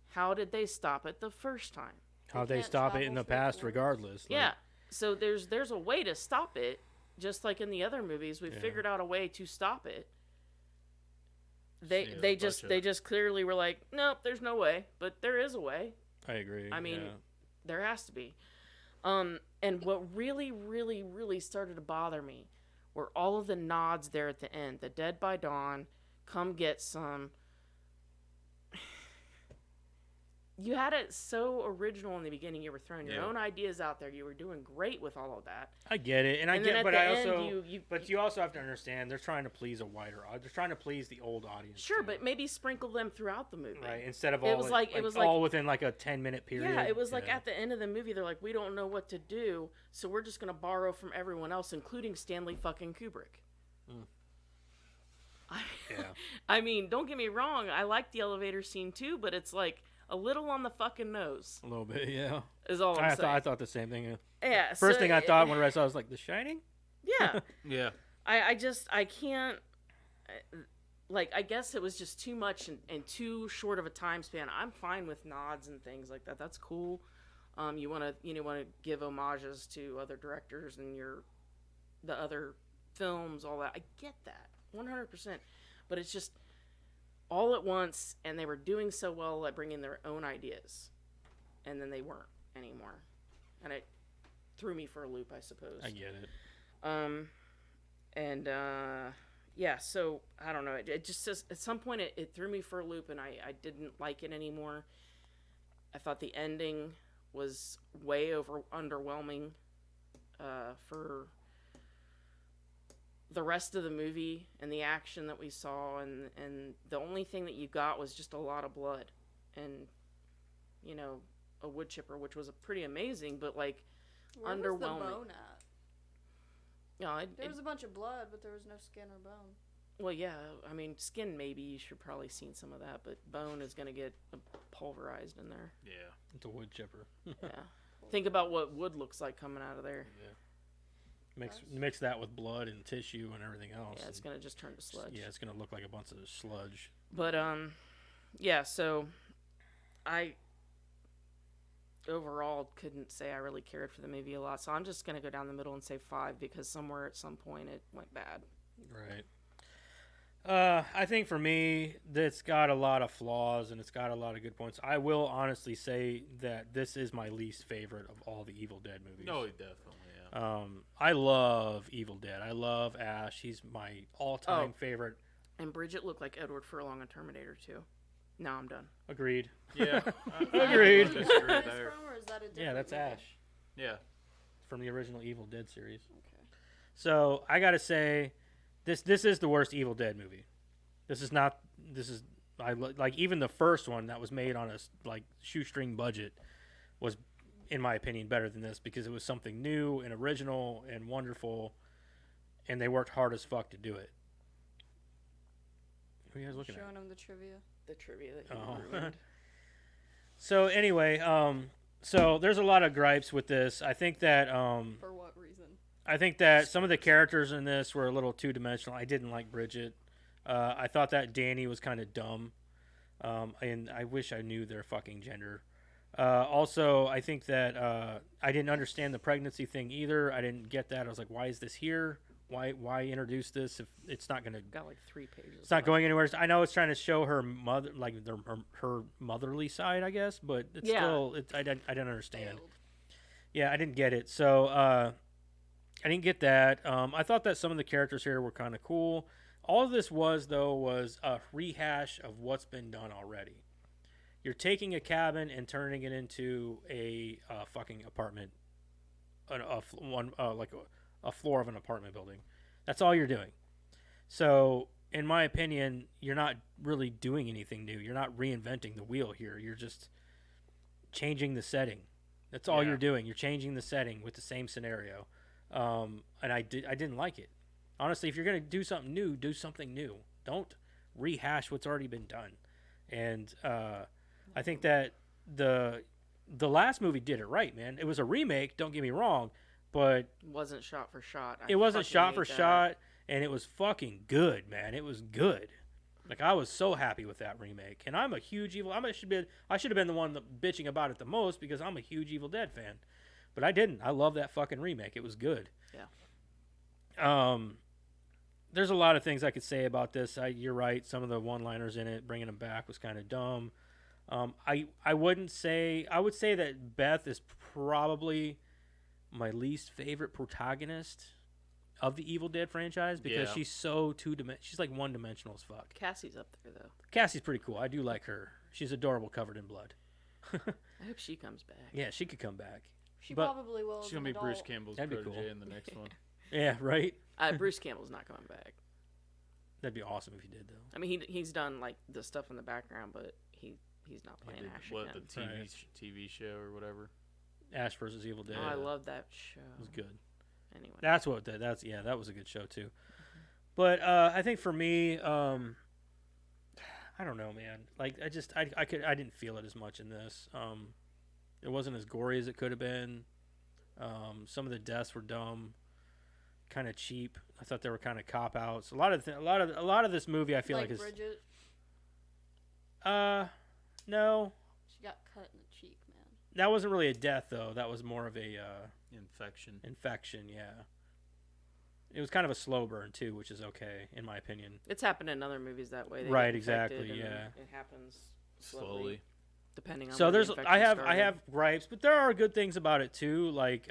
[SPEAKER 3] How did they stop it the first time?
[SPEAKER 1] How they
[SPEAKER 6] can't
[SPEAKER 1] stop it
[SPEAKER 6] travel
[SPEAKER 1] in the
[SPEAKER 6] through
[SPEAKER 1] past,
[SPEAKER 6] force.
[SPEAKER 1] regardless. like-
[SPEAKER 3] Yeah. So there's a way to stop it, just like in the other movies. We
[SPEAKER 1] Yeah.
[SPEAKER 3] figured out a way to stop it.
[SPEAKER 2] Yeah,
[SPEAKER 3] They
[SPEAKER 2] bunch of-
[SPEAKER 3] just clearly were like, nope, there's no way, but there is a way.
[SPEAKER 1] I agree.
[SPEAKER 3] I mean,
[SPEAKER 1] yeah.
[SPEAKER 3] there has to be. And what really, really, really started to bother me were all of the nods there at the end. The Dead by Dawn, Come Get Some. You had it so original in the beginning. You were throwing your
[SPEAKER 2] Yeah.
[SPEAKER 3] own ideas out there. You were doing great with all of that.
[SPEAKER 1] I get it, and I
[SPEAKER 3] And then
[SPEAKER 1] get,
[SPEAKER 3] at
[SPEAKER 1] but
[SPEAKER 3] the
[SPEAKER 1] I
[SPEAKER 3] end,
[SPEAKER 1] also, but you also have to understand they're trying to please a wider audience. They're trying to please the old audience.
[SPEAKER 3] Sure,
[SPEAKER 1] too,
[SPEAKER 3] but maybe sprinkle them throughout the movie.
[SPEAKER 1] right, instead of
[SPEAKER 3] It
[SPEAKER 1] all,
[SPEAKER 3] was
[SPEAKER 1] it
[SPEAKER 3] like- it was like-
[SPEAKER 1] all within like a 10-minute period.
[SPEAKER 3] Yeah, it was like
[SPEAKER 1] Yeah.
[SPEAKER 3] at the end of the movie, they're like, we don't know what to do, so we're just gonna borrow from everyone else, including Stanley fucking Kubrick.
[SPEAKER 1] Yeah.
[SPEAKER 3] I mean, don't get me wrong, I like the elevator scene too, but it's like a little on the fucking nose,
[SPEAKER 1] a little bit. Yeah,
[SPEAKER 3] is all I'm
[SPEAKER 1] I
[SPEAKER 3] saying.
[SPEAKER 1] thought the same thing.
[SPEAKER 3] Yeah.
[SPEAKER 1] First
[SPEAKER 3] so
[SPEAKER 1] thing I thought when I saw it was like The Shining.
[SPEAKER 3] Yeah.
[SPEAKER 2] Yeah.
[SPEAKER 3] I can't. Like, I guess it was just too much and too short of a time span. I'm fine with nods and things like that. That's cool. You want to give homages to other directors and the other films, all that. I get that 100%, but it's just all at once, and they were doing so well at bringing their own ideas, and then they weren't anymore, and it threw me for a loop, I suppose.
[SPEAKER 1] I get it.
[SPEAKER 3] Yeah, so I don't know. It just says at some point it threw me for a loop, and I didn't like it anymore. I thought the ending was way underwhelming for the rest of the movie and the action that we saw, and the only thing that you got was just a lot of blood and a wood chipper, which was pretty amazing, but like
[SPEAKER 6] Where
[SPEAKER 3] underwhelming.
[SPEAKER 6] was the bone at?
[SPEAKER 3] Yeah,
[SPEAKER 6] There was a bunch of blood, but there was no skin or bone.
[SPEAKER 3] well, yeah. I mean, skin maybe you should probably seen some of that, but bone is gonna get pulverized in there.
[SPEAKER 2] Yeah.
[SPEAKER 1] It's a wood chipper.
[SPEAKER 3] Yeah. Think about what wood looks like coming out of there.
[SPEAKER 1] Mix that with blood and tissue and everything else.
[SPEAKER 3] Yeah, it's gonna just turn to sludge.
[SPEAKER 1] Yeah, it's gonna look like a bunch of sludge.
[SPEAKER 3] But yeah. So I overall couldn't say I really cared for the movie a lot. So I'm just gonna go down the middle and say 5 because somewhere at some point it went bad.
[SPEAKER 1] Right. I think for me, it's got a lot of flaws and it's got a lot of good points. I will honestly say that this is my least favorite of all the Evil Dead movies.
[SPEAKER 2] No, definitely. Yeah.
[SPEAKER 1] I love Evil Dead. I love Ash. He's my all-time favorite.
[SPEAKER 3] And Bridget looked like Edward Furlong in Terminator 2. Now I'm done.
[SPEAKER 1] Agreed.
[SPEAKER 2] Yeah.
[SPEAKER 1] Agreed.
[SPEAKER 6] Is that where that is from, or is that a different
[SPEAKER 1] Yeah, that's
[SPEAKER 6] movie?
[SPEAKER 1] Ash
[SPEAKER 2] Yeah.
[SPEAKER 1] from the original Evil Dead series.
[SPEAKER 6] Okay.
[SPEAKER 1] So I gotta say, this is the worst Evil Dead movie. This is not. This is like even the first one that was made on a like shoestring budget was, in my opinion, better than this because it was something new and original and wonderful, and they worked hard as fuck to do it. Who are you guys looking at?
[SPEAKER 6] Showing them the trivia.
[SPEAKER 3] The trivia that you
[SPEAKER 1] Oh.
[SPEAKER 3] ruined.
[SPEAKER 1] So anyway, so there's a lot of gripes with this. I think that
[SPEAKER 6] For what reason?
[SPEAKER 1] I think that some of the characters in this were a little two-dimensional. I didn't like Bridget. I thought that Danny was kind of dumb, and I wish I knew their fucking gender. Also, I think that I didn't understand the pregnancy thing either. I didn't get that. I was like, why is this here? Why introduce this if it's not going to...
[SPEAKER 3] Got like 3 pages.
[SPEAKER 1] It's not going anywhere. I know it's trying to show her mother, like her motherly side, I guess, but it's still... I didn't understand.
[SPEAKER 6] Failed.
[SPEAKER 1] Yeah, I didn't get it. So I didn't get that. I thought that some of the characters here were kind of cool. All of this was a rehash of what's been done already. You're taking a cabin and turning it into a fucking apartment, a floor of an apartment building. That's all you're doing. So, in my opinion, you're not really doing anything new. You're not reinventing the wheel here. You're just changing the setting. That's all you're doing. You're changing the setting with the same scenario. And I didn't like it. Honestly, if you're going to do something new, do something new. Don't rehash what's already been done. And I think that the last movie did it right, man. It was a remake, don't get me wrong, but
[SPEAKER 3] Wasn't shot for shot.
[SPEAKER 1] it wasn't shot for shot, and it was fucking good, man. It was good. Like, I was so happy with that remake. And I'm a huge I should have been the one bitching about it the most because I'm a huge Evil Dead fan. But I didn't. I love that fucking remake. It was good.
[SPEAKER 3] Yeah.
[SPEAKER 1] There's a lot of things I could say about this. You're right. Some of the one-liners in it, bringing them back, was kind of dumb. I would say that Beth is probably my least favorite protagonist of the Evil Dead franchise because
[SPEAKER 2] Yeah.
[SPEAKER 1] she's so she's like one-dimensional as fuck.
[SPEAKER 3] Cassie's up there though.
[SPEAKER 1] Cassie's pretty cool. I do like her. She's adorable, covered in blood.
[SPEAKER 3] I hope she comes back.
[SPEAKER 1] Yeah, she could come back.
[SPEAKER 6] She
[SPEAKER 1] But-
[SPEAKER 6] probably will.
[SPEAKER 2] She's
[SPEAKER 6] as
[SPEAKER 2] gonna
[SPEAKER 6] an
[SPEAKER 2] be Bruce
[SPEAKER 6] adult.
[SPEAKER 2] Campbell's
[SPEAKER 1] That'd be
[SPEAKER 2] protege
[SPEAKER 1] cool.
[SPEAKER 2] in the next one.
[SPEAKER 1] Yeah, right?
[SPEAKER 3] Bruce Campbell's not coming back.
[SPEAKER 1] That'd be awesome if you did, though.
[SPEAKER 3] I mean, he's done like the stuff in the background, but he's not
[SPEAKER 2] He
[SPEAKER 3] playing
[SPEAKER 2] did,
[SPEAKER 3] Ash
[SPEAKER 2] what,
[SPEAKER 3] again.
[SPEAKER 2] the
[SPEAKER 1] Right.
[SPEAKER 2] TV show or whatever.
[SPEAKER 1] Ash versus Evil Dead.
[SPEAKER 3] Oh, I love that show.
[SPEAKER 1] It was good.
[SPEAKER 3] Anyway,
[SPEAKER 1] That was a good show too. But I think for me, I don't know, man. Like I didn't feel it as much in this. It wasn't as gory as it could have been. Some of the deaths were dumb, kind of cheap. I thought they were kind of cop outs. A lot of this movie, I feel like is
[SPEAKER 6] Bridget.
[SPEAKER 1] no.
[SPEAKER 6] She got cut in the cheek, man.
[SPEAKER 1] That wasn't really a death though. That was more of a
[SPEAKER 2] Infection.
[SPEAKER 1] infection. Yeah. It was kind of a slow burn too, which is okay in my opinion.
[SPEAKER 3] It's happened in other movies that way. They
[SPEAKER 1] Right,
[SPEAKER 3] get infected
[SPEAKER 1] exactly,
[SPEAKER 3] and
[SPEAKER 1] yeah.
[SPEAKER 3] It happens
[SPEAKER 2] Slowly.
[SPEAKER 3] depending on.
[SPEAKER 1] So
[SPEAKER 3] where the
[SPEAKER 1] there's
[SPEAKER 3] infection
[SPEAKER 1] I
[SPEAKER 3] started.
[SPEAKER 1] have gripes, but there are good things about it too. Like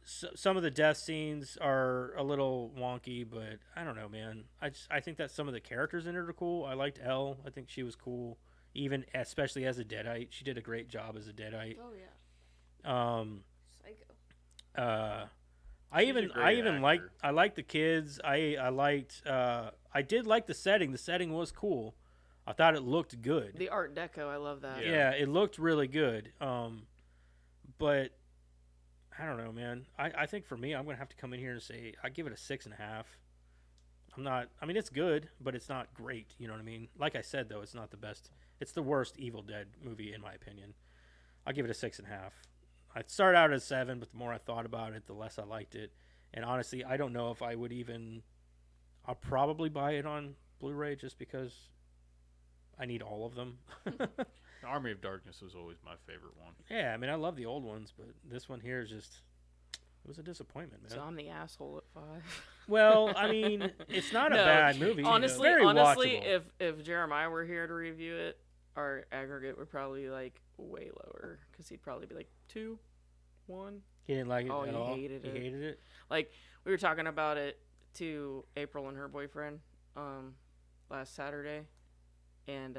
[SPEAKER 1] some of the death scenes are a little wonky, but I don't know, man. I think that some of the characters in it are cool. I liked Elle. I think she was cool, even especially as a Deadite. She did a great job as a Deadite.
[SPEAKER 6] Oh yeah.
[SPEAKER 1] I
[SPEAKER 6] Psycho.
[SPEAKER 2] She's a
[SPEAKER 1] even
[SPEAKER 2] great
[SPEAKER 1] liked
[SPEAKER 2] actor.
[SPEAKER 1] I liked the kids. I liked I did like the setting. The setting was cool. I thought it looked good.
[SPEAKER 3] The Art Deco, I love that.
[SPEAKER 1] Yeah, it looked really good. But I don't know, man. I think for me, I'm gonna have to come in here and say I give it a 6.5. I'm not. I mean, it's good, but it's not great. You know what I mean? Like I said, though, it's not the best. It's the worst Evil Dead movie in my opinion. I'll give it a 6.5. I started out at 7, but the more I thought about it, the less I liked it. And honestly, I don't know if I would even. I'll probably buy it on Blu-ray just because I need all of them.
[SPEAKER 2] Army of Darkness was always my favorite one.
[SPEAKER 1] Yeah, I mean, I love the old ones, but this one here is just. It was a disappointment, man.
[SPEAKER 3] So I'm the asshole at 5.
[SPEAKER 1] Well, I mean, it's not a
[SPEAKER 3] No,
[SPEAKER 1] bad movie.
[SPEAKER 3] Honestly,
[SPEAKER 1] it's very
[SPEAKER 3] honestly,
[SPEAKER 1] watchable.
[SPEAKER 3] if Jeremiah were here to review it, our aggregate would probably be like way lower because he'd probably be like 2, 1.
[SPEAKER 1] He didn't like it
[SPEAKER 3] Oh,
[SPEAKER 1] at
[SPEAKER 3] he
[SPEAKER 1] all.
[SPEAKER 3] hated
[SPEAKER 1] He
[SPEAKER 3] it.
[SPEAKER 1] hated it.
[SPEAKER 3] Like we were talking about it to April and her boyfriend last Saturday, and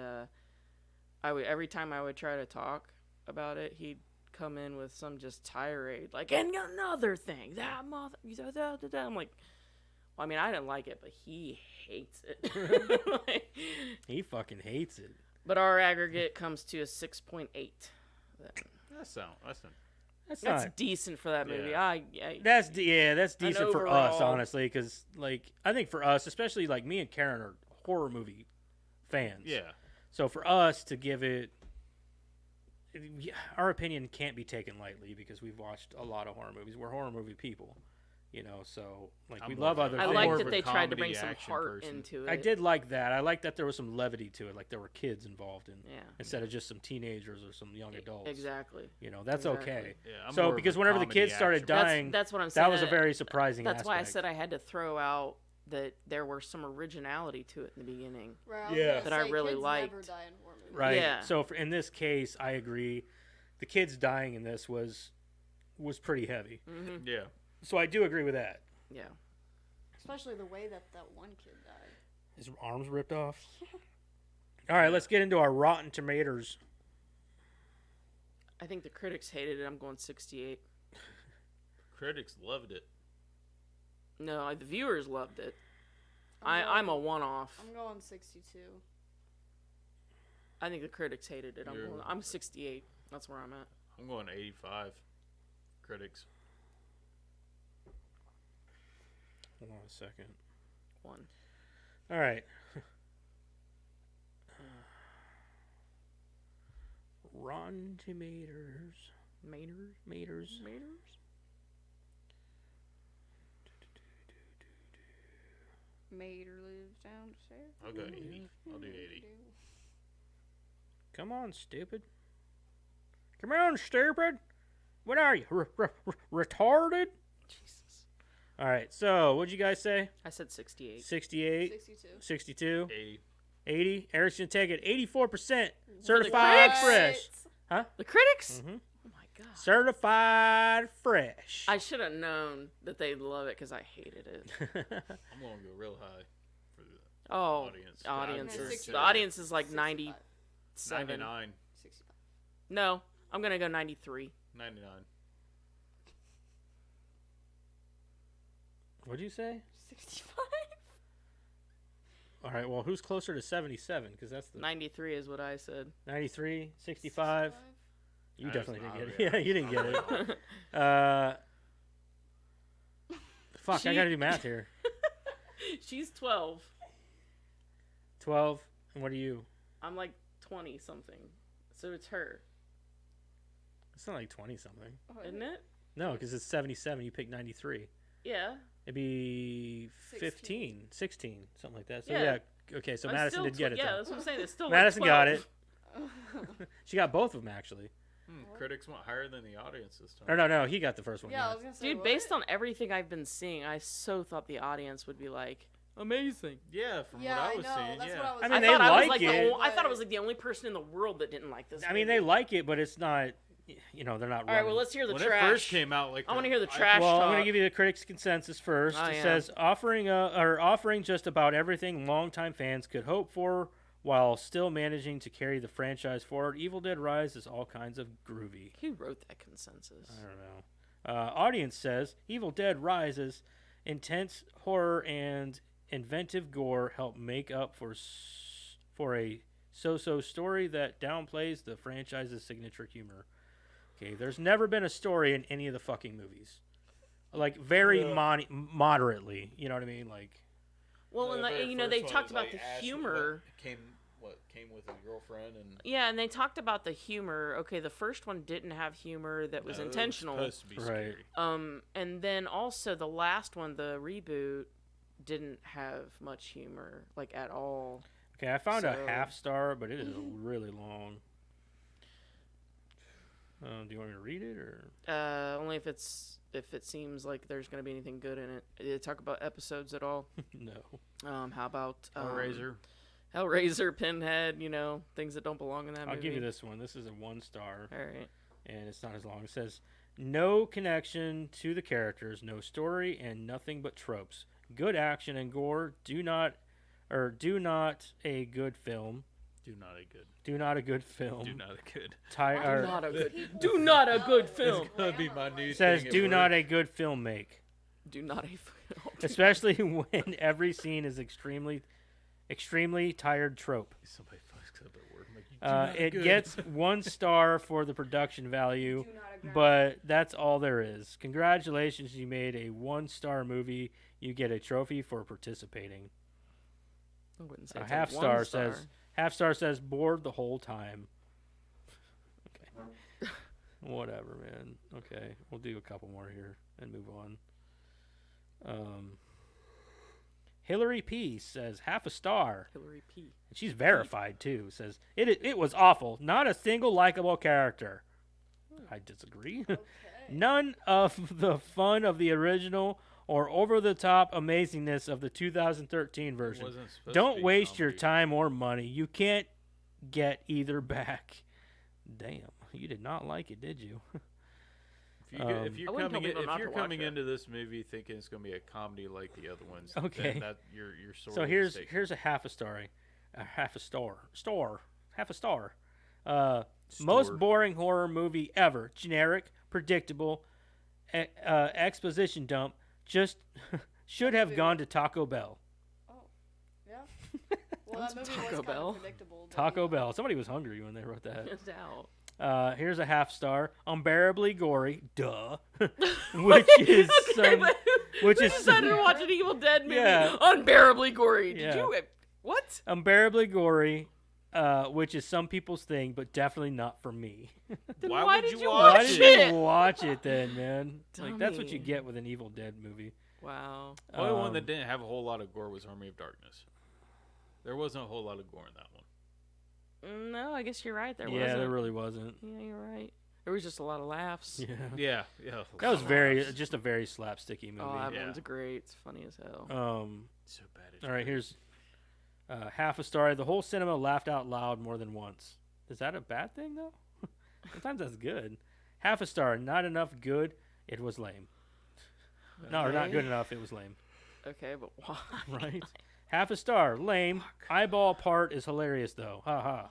[SPEAKER 3] every time I would try to talk about it, he'd come in with some just tirade, like, and another thing, that mother, I'm like, well, I mean, I didn't like it, but he hates it. Like,
[SPEAKER 1] He fucking hates it.
[SPEAKER 3] but our aggregate comes to a 6.8.
[SPEAKER 2] That's
[SPEAKER 1] That's
[SPEAKER 3] That's
[SPEAKER 1] not.
[SPEAKER 3] decent for that movie.
[SPEAKER 2] Yeah.
[SPEAKER 1] That's decent for us,
[SPEAKER 3] overall-
[SPEAKER 1] honestly, because like I think for us, especially like me and Karen are horror movie fans.
[SPEAKER 2] Yeah.
[SPEAKER 1] So for us to give it, our opinion can't be taken lightly because we've watched a lot of horror movies. We're horror movie people, you know. So like we
[SPEAKER 2] I'm
[SPEAKER 1] love
[SPEAKER 2] more
[SPEAKER 1] other
[SPEAKER 2] of
[SPEAKER 3] I
[SPEAKER 2] a-
[SPEAKER 1] things.
[SPEAKER 3] like
[SPEAKER 2] more
[SPEAKER 3] that
[SPEAKER 2] of a
[SPEAKER 3] they tried to bring
[SPEAKER 2] comedy
[SPEAKER 3] some
[SPEAKER 2] action
[SPEAKER 3] heart
[SPEAKER 2] person.
[SPEAKER 3] into it.
[SPEAKER 1] I did like that. I like that there was some levity to it, like there were kids involved in
[SPEAKER 3] Yeah.
[SPEAKER 1] instead of just some teenagers or some young adults.
[SPEAKER 3] Exactly.
[SPEAKER 1] You know, that's
[SPEAKER 3] Exactly.
[SPEAKER 1] okay.
[SPEAKER 2] Yeah. I'm
[SPEAKER 1] So
[SPEAKER 2] more of
[SPEAKER 1] because
[SPEAKER 2] a
[SPEAKER 1] whenever the
[SPEAKER 2] comedy
[SPEAKER 1] kids started
[SPEAKER 2] action
[SPEAKER 1] dying,
[SPEAKER 3] That's what I'm saying.
[SPEAKER 1] that was a very surprising
[SPEAKER 3] That's why I
[SPEAKER 1] aspect.
[SPEAKER 3] said I had to throw out that there were some originality to it in the beginning.
[SPEAKER 6] Right, was
[SPEAKER 1] Yeah.
[SPEAKER 6] gonna
[SPEAKER 3] That I
[SPEAKER 6] say,
[SPEAKER 3] really
[SPEAKER 6] kids
[SPEAKER 3] liked.
[SPEAKER 6] Never die in horror movies.
[SPEAKER 1] Right.
[SPEAKER 3] Yeah.
[SPEAKER 1] So in this case, I agree. The kids dying in this was pretty heavy.
[SPEAKER 3] Mm-hmm.
[SPEAKER 2] Yeah.
[SPEAKER 1] So I do agree with that.
[SPEAKER 3] Yeah.
[SPEAKER 6] Especially the way that one kid died.
[SPEAKER 1] His arms ripped off. All right, let's get into our Rotten Tomatoes.
[SPEAKER 3] I think the critics hated it. I'm going 68.
[SPEAKER 2] Critics loved it.
[SPEAKER 3] No, the viewers loved it.
[SPEAKER 6] I'm
[SPEAKER 3] I'm a
[SPEAKER 6] going-
[SPEAKER 3] one-off.
[SPEAKER 6] I'm going 62.
[SPEAKER 3] I think the critics hated it.
[SPEAKER 2] You're-
[SPEAKER 3] I'm 68. That's where I'm at.
[SPEAKER 2] I'm going 85. Critics.
[SPEAKER 1] Hold on a second.
[SPEAKER 3] 1.
[SPEAKER 1] All right. Rotten Tomatoes.
[SPEAKER 3] Maters.
[SPEAKER 1] Maters.
[SPEAKER 6] Mater lives downstairs.
[SPEAKER 2] I'll go 80. I'll do 80.
[SPEAKER 1] Come on, stupid. Come on, stupid. What are you? Retarded?
[SPEAKER 3] Jesus.
[SPEAKER 1] All right. So, what'd you guys say?
[SPEAKER 3] I said 68.
[SPEAKER 1] 68,
[SPEAKER 6] 62.
[SPEAKER 1] 62,
[SPEAKER 2] 80.
[SPEAKER 1] 80. Eric's gonna take it. 84%
[SPEAKER 3] critics?
[SPEAKER 1] certified fresh.
[SPEAKER 3] The critics?
[SPEAKER 1] Mhm.
[SPEAKER 3] Oh my god.
[SPEAKER 1] Certified fresh.
[SPEAKER 3] I should have known that they'd love it because I hated it.
[SPEAKER 2] I'm going to go real high for the
[SPEAKER 3] Oh,
[SPEAKER 2] audience.
[SPEAKER 3] audiences.
[SPEAKER 6] 65.
[SPEAKER 3] The audience is like
[SPEAKER 6] 65.
[SPEAKER 3] 97.
[SPEAKER 2] 99.
[SPEAKER 6] 65.
[SPEAKER 3] No, I'm gonna go 93.
[SPEAKER 2] 99.
[SPEAKER 1] What'd you say?
[SPEAKER 6] 65.
[SPEAKER 1] All right. Well, who's closer to 77? Because that's the
[SPEAKER 3] 93 is what I said.
[SPEAKER 1] 93, 65. You
[SPEAKER 2] That is
[SPEAKER 1] definitely didn't
[SPEAKER 2] not
[SPEAKER 1] get it.
[SPEAKER 2] real.
[SPEAKER 1] Yeah, you didn't get it. Fuck, I
[SPEAKER 3] She-
[SPEAKER 1] gotta do math here.
[SPEAKER 3] She's 12.
[SPEAKER 1] 12. And what are you?
[SPEAKER 3] I'm like 20 something. So it's her,
[SPEAKER 1] It's not like 20 something.
[SPEAKER 3] isn't it?
[SPEAKER 1] No, because it's 77. You picked 93.
[SPEAKER 3] Yeah.
[SPEAKER 1] It'd be 15, 16, something like that. So yeah.
[SPEAKER 3] Yeah.
[SPEAKER 1] Okay, so
[SPEAKER 3] I'm
[SPEAKER 1] Madison
[SPEAKER 3] still
[SPEAKER 1] did get it.
[SPEAKER 3] Yeah,
[SPEAKER 1] then.
[SPEAKER 3] that's what I'm saying. It's still
[SPEAKER 1] Madison
[SPEAKER 3] like
[SPEAKER 1] got
[SPEAKER 3] 12.
[SPEAKER 1] it. She got both of them actually.
[SPEAKER 2] Critics went higher than the audience this time.
[SPEAKER 1] Or no, he got the first one.
[SPEAKER 6] Yeah, I was gonna say.
[SPEAKER 3] Dude,
[SPEAKER 6] what?
[SPEAKER 3] based on everything I've been seeing, I so thought the audience would be like, amazing.
[SPEAKER 2] Yeah, from
[SPEAKER 6] Yeah,
[SPEAKER 2] what I
[SPEAKER 6] I
[SPEAKER 2] was
[SPEAKER 6] know.
[SPEAKER 2] seing,
[SPEAKER 6] That's
[SPEAKER 2] yeah.
[SPEAKER 6] what I was.
[SPEAKER 1] I mean,
[SPEAKER 3] I
[SPEAKER 1] they
[SPEAKER 3] thought I was
[SPEAKER 1] like
[SPEAKER 3] like
[SPEAKER 1] it.
[SPEAKER 3] I thought I was like the only person in the world that didn't like this.
[SPEAKER 1] I mean,
[SPEAKER 3] movie.
[SPEAKER 1] they like it, but it's not. You know, they're not.
[SPEAKER 3] All right,
[SPEAKER 1] running.
[SPEAKER 3] well, let's hear the
[SPEAKER 2] when
[SPEAKER 3] trash.
[SPEAKER 2] it first came out, like
[SPEAKER 3] I want to hear the trash
[SPEAKER 1] Well,
[SPEAKER 3] talk.
[SPEAKER 1] I'm going to give you the critics' consensus first.
[SPEAKER 3] Oh,
[SPEAKER 1] It
[SPEAKER 3] yeah.
[SPEAKER 1] says offering just about everything longtime fans could hope for, while still managing to carry the franchise forward. Evil Dead Rise is all kinds of groovy.
[SPEAKER 3] Who wrote that consensus?
[SPEAKER 1] I don't know. Audience says Evil Dead Rises intense horror and inventive gore help make up for a so-so story that downplays the franchise's signature humor. Okay, there's never been a story in any of the fucking movies. Like very moderately, you know what I mean? Like
[SPEAKER 3] Well, and
[SPEAKER 2] very
[SPEAKER 3] you know, they
[SPEAKER 2] first one
[SPEAKER 3] talked
[SPEAKER 2] was,
[SPEAKER 3] about
[SPEAKER 2] like,
[SPEAKER 3] the
[SPEAKER 2] Ash
[SPEAKER 3] humor.
[SPEAKER 2] came with his girlfriend and
[SPEAKER 3] Yeah, and they talked about the humor. Okay, the first one didn't have humor that was
[SPEAKER 2] No, it
[SPEAKER 3] intentional.
[SPEAKER 2] supposed to be
[SPEAKER 1] Right.
[SPEAKER 2] scary.
[SPEAKER 3] And then also the last one, the reboot, didn't have much humor, like at all.
[SPEAKER 1] okay, I found a
[SPEAKER 3] So-
[SPEAKER 1] half star, but it is really long. Do you want me to read it or?
[SPEAKER 3] Only if it seems like there's gonna be anything good in it. Did they talk about episodes at all?
[SPEAKER 1] No.
[SPEAKER 3] How about
[SPEAKER 2] Hellraiser.
[SPEAKER 3] Pinhead? You know, things that don't belong in that
[SPEAKER 1] I'll
[SPEAKER 3] movie.
[SPEAKER 1] give you this one. This is a 1 star.
[SPEAKER 3] All right.
[SPEAKER 1] And it's not as long. It says, no connection to the characters, no story, and nothing but tropes. Good action and gore. Do not a good film.
[SPEAKER 2] Do not a good.
[SPEAKER 1] Do not a good film.
[SPEAKER 2] Do not a good.
[SPEAKER 3] Not a good. Do not a good film.
[SPEAKER 2] It's gonna be my new
[SPEAKER 1] Says,
[SPEAKER 2] thing at
[SPEAKER 1] do not
[SPEAKER 2] work.
[SPEAKER 1] a good film make.
[SPEAKER 3] Do not a.
[SPEAKER 1] Especially when every scene is extremely tired trope.
[SPEAKER 2] Somebody fucks up at work. I'm like, you do not
[SPEAKER 1] It
[SPEAKER 2] good.
[SPEAKER 1] gets 1 star for the production value,
[SPEAKER 6] Do not agree.
[SPEAKER 1] but that's all there is. Congratulations, you made a 1-star movie. You get a trophy for participating.
[SPEAKER 3] I wouldn't say
[SPEAKER 1] A
[SPEAKER 3] it's
[SPEAKER 1] half
[SPEAKER 3] one
[SPEAKER 1] star says bored the whole time. Okay. Whatever, man. Okay, we'll do a couple more here and move on. Hillary P says half a star.
[SPEAKER 3] Hillary P.
[SPEAKER 1] And she's verified too. Says it was awful. Not a single likable character. I disagree.
[SPEAKER 6] Okay.
[SPEAKER 1] None of the fun of the original or over-the-top amazingness of the 2013 version.
[SPEAKER 2] Wasn't supposed to
[SPEAKER 1] Don't
[SPEAKER 2] be
[SPEAKER 1] waste your
[SPEAKER 2] comedy.
[SPEAKER 1] time or money. You can't get either back. Damn, you did not like it, did you?
[SPEAKER 2] If you're
[SPEAKER 3] I wouldn't tell
[SPEAKER 2] coming
[SPEAKER 3] people not to watch
[SPEAKER 2] coming
[SPEAKER 3] it.
[SPEAKER 2] into this movie thinking it's gonna be a comedy like the other ones,
[SPEAKER 1] Okay.
[SPEAKER 2] then that you're sort
[SPEAKER 1] So
[SPEAKER 2] of
[SPEAKER 1] here's
[SPEAKER 2] mistaken.
[SPEAKER 1] a half a star. Half a star. Most
[SPEAKER 2] Store.
[SPEAKER 1] boring horror movie ever. Generic, predictable, exposition dump. Just should have gone to Taco Bell.
[SPEAKER 6] Oh, yeah. Well, that movie
[SPEAKER 3] Taco
[SPEAKER 6] was kind
[SPEAKER 3] Bell.
[SPEAKER 6] of predictable. but
[SPEAKER 1] Taco
[SPEAKER 6] yeah.
[SPEAKER 1] Bell. Somebody was hungry when they wrote that.
[SPEAKER 3] Hands out.
[SPEAKER 1] Here's a half star. Unbearably gory. Duh. Which is
[SPEAKER 3] Who decided to watch an Evil Dead movie?
[SPEAKER 1] Yeah.
[SPEAKER 3] Unbearably gory.
[SPEAKER 1] Yeah.
[SPEAKER 3] Did you? What?
[SPEAKER 1] unbearably gory. Which is some people's thing, but definitely not for me.
[SPEAKER 3] Then
[SPEAKER 2] Why
[SPEAKER 3] why
[SPEAKER 2] would
[SPEAKER 3] did
[SPEAKER 2] you
[SPEAKER 3] you
[SPEAKER 2] watch
[SPEAKER 1] Why
[SPEAKER 3] watch
[SPEAKER 1] did
[SPEAKER 3] it?
[SPEAKER 1] you watch it then, man? Like that's what you
[SPEAKER 3] Dummy.
[SPEAKER 1] get with an Evil Dead movie.
[SPEAKER 3] Wow.
[SPEAKER 2] The only one that
[SPEAKER 1] Um,
[SPEAKER 2] didn't have a whole lot of gore was Army of Darkness. There wasn't a whole lot of gore in that one.
[SPEAKER 3] No, I guess you're right. There
[SPEAKER 1] yeah,
[SPEAKER 3] wasn't.
[SPEAKER 1] there really wasn't.
[SPEAKER 3] Yeah, you're right. There was just a lot of laughs.
[SPEAKER 1] Yeah.
[SPEAKER 2] Yeah.
[SPEAKER 1] That was just a very slapsticky movie.
[SPEAKER 3] Oh, that
[SPEAKER 2] Yeah.
[SPEAKER 3] one's great. It's funny as hell.
[SPEAKER 2] So bad. It's
[SPEAKER 1] All right,
[SPEAKER 2] great.
[SPEAKER 1] here's half a star. The whole cinema laughed out loud more than once. Is that a bad thing though? Sometimes that's good. Half a star. Not enough good. It was lame. No, or not
[SPEAKER 3] Okay.
[SPEAKER 1] good enough. It was lame.
[SPEAKER 3] Okay, but why?
[SPEAKER 1] Right. Half a star. Lame. Eyeball part is hilarious though. Ha ha.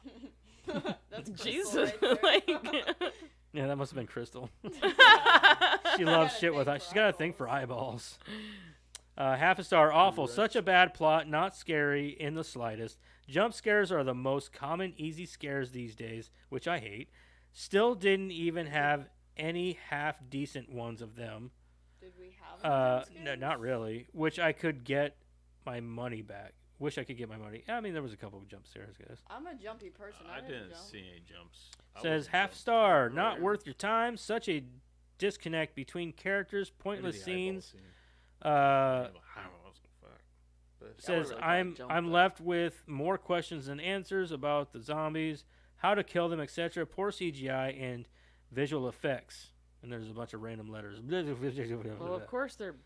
[SPEAKER 6] That's Crystal
[SPEAKER 3] Jesus.
[SPEAKER 6] right there.
[SPEAKER 3] Like,
[SPEAKER 1] Yeah, that must have been Crystal. She
[SPEAKER 6] I
[SPEAKER 1] loves
[SPEAKER 6] got a
[SPEAKER 1] shit with.
[SPEAKER 6] thing
[SPEAKER 1] She's
[SPEAKER 6] for
[SPEAKER 1] got a thing for eyeballs. Half a star. Awful. Such a bad plot. Not scary in the slightest. Jump scares are the most common easy scares these days, which I hate. Still didn't even have any half decent ones of them.
[SPEAKER 6] Did we have jump
[SPEAKER 1] No,
[SPEAKER 6] scares?
[SPEAKER 1] not really. Which I could get my money back. Wish I could get my money. I mean, there was a couple of jump scares, guys.
[SPEAKER 6] I'm a jumpy person.
[SPEAKER 2] I didn't
[SPEAKER 6] jump.
[SPEAKER 2] see any jumps. I
[SPEAKER 1] Says
[SPEAKER 2] wasn't
[SPEAKER 1] half
[SPEAKER 2] jumping
[SPEAKER 1] star. Not
[SPEAKER 2] earlier.
[SPEAKER 1] worth your time. Such a disconnect between characters.
[SPEAKER 2] Maybe
[SPEAKER 1] Pointless
[SPEAKER 2] the eyeball
[SPEAKER 1] scenes.
[SPEAKER 2] scene.
[SPEAKER 1] Uh,
[SPEAKER 2] I was like, fuck. But-
[SPEAKER 1] says
[SPEAKER 3] really tried to
[SPEAKER 1] I'm
[SPEAKER 3] jump
[SPEAKER 1] I'm
[SPEAKER 3] that.
[SPEAKER 1] left with more questions than answers about the zombies. how to kill them, etc. Poor CGI and visual effects. And there's a bunch of random letters.
[SPEAKER 3] Well, of course they're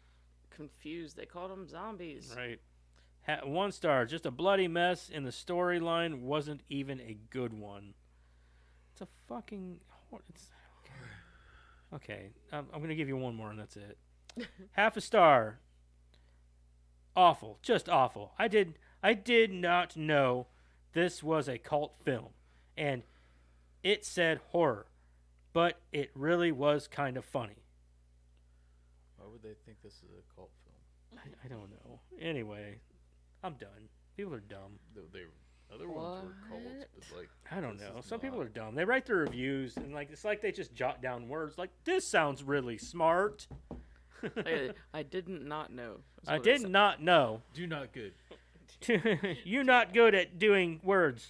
[SPEAKER 3] confused. They called them zombies.
[SPEAKER 1] Right. 1 star. Just a bloody mess, and the storyline wasn't even a good one. It's a fucking. It's, okay. I'm going to give you one more, and that's it. Half a star. Awful. Just awful. I did not know this was a cult film. And it said horror. But it really was kind of funny.
[SPEAKER 2] Why would they think this is a cult film?
[SPEAKER 1] I don't know. Anyway, I'm done. People are dumb.
[SPEAKER 2] Other ones were cults, but like
[SPEAKER 1] I don't
[SPEAKER 2] this
[SPEAKER 1] know.
[SPEAKER 2] is
[SPEAKER 1] Some people
[SPEAKER 2] not.
[SPEAKER 1] are dumb. They write their reviews and like it's like they just jot down words. Like this sounds really smart.
[SPEAKER 3] I didn't not know. That's
[SPEAKER 1] I
[SPEAKER 3] what it
[SPEAKER 1] did
[SPEAKER 3] said.
[SPEAKER 1] not know.
[SPEAKER 2] Do not good.
[SPEAKER 1] You're not good at doing words.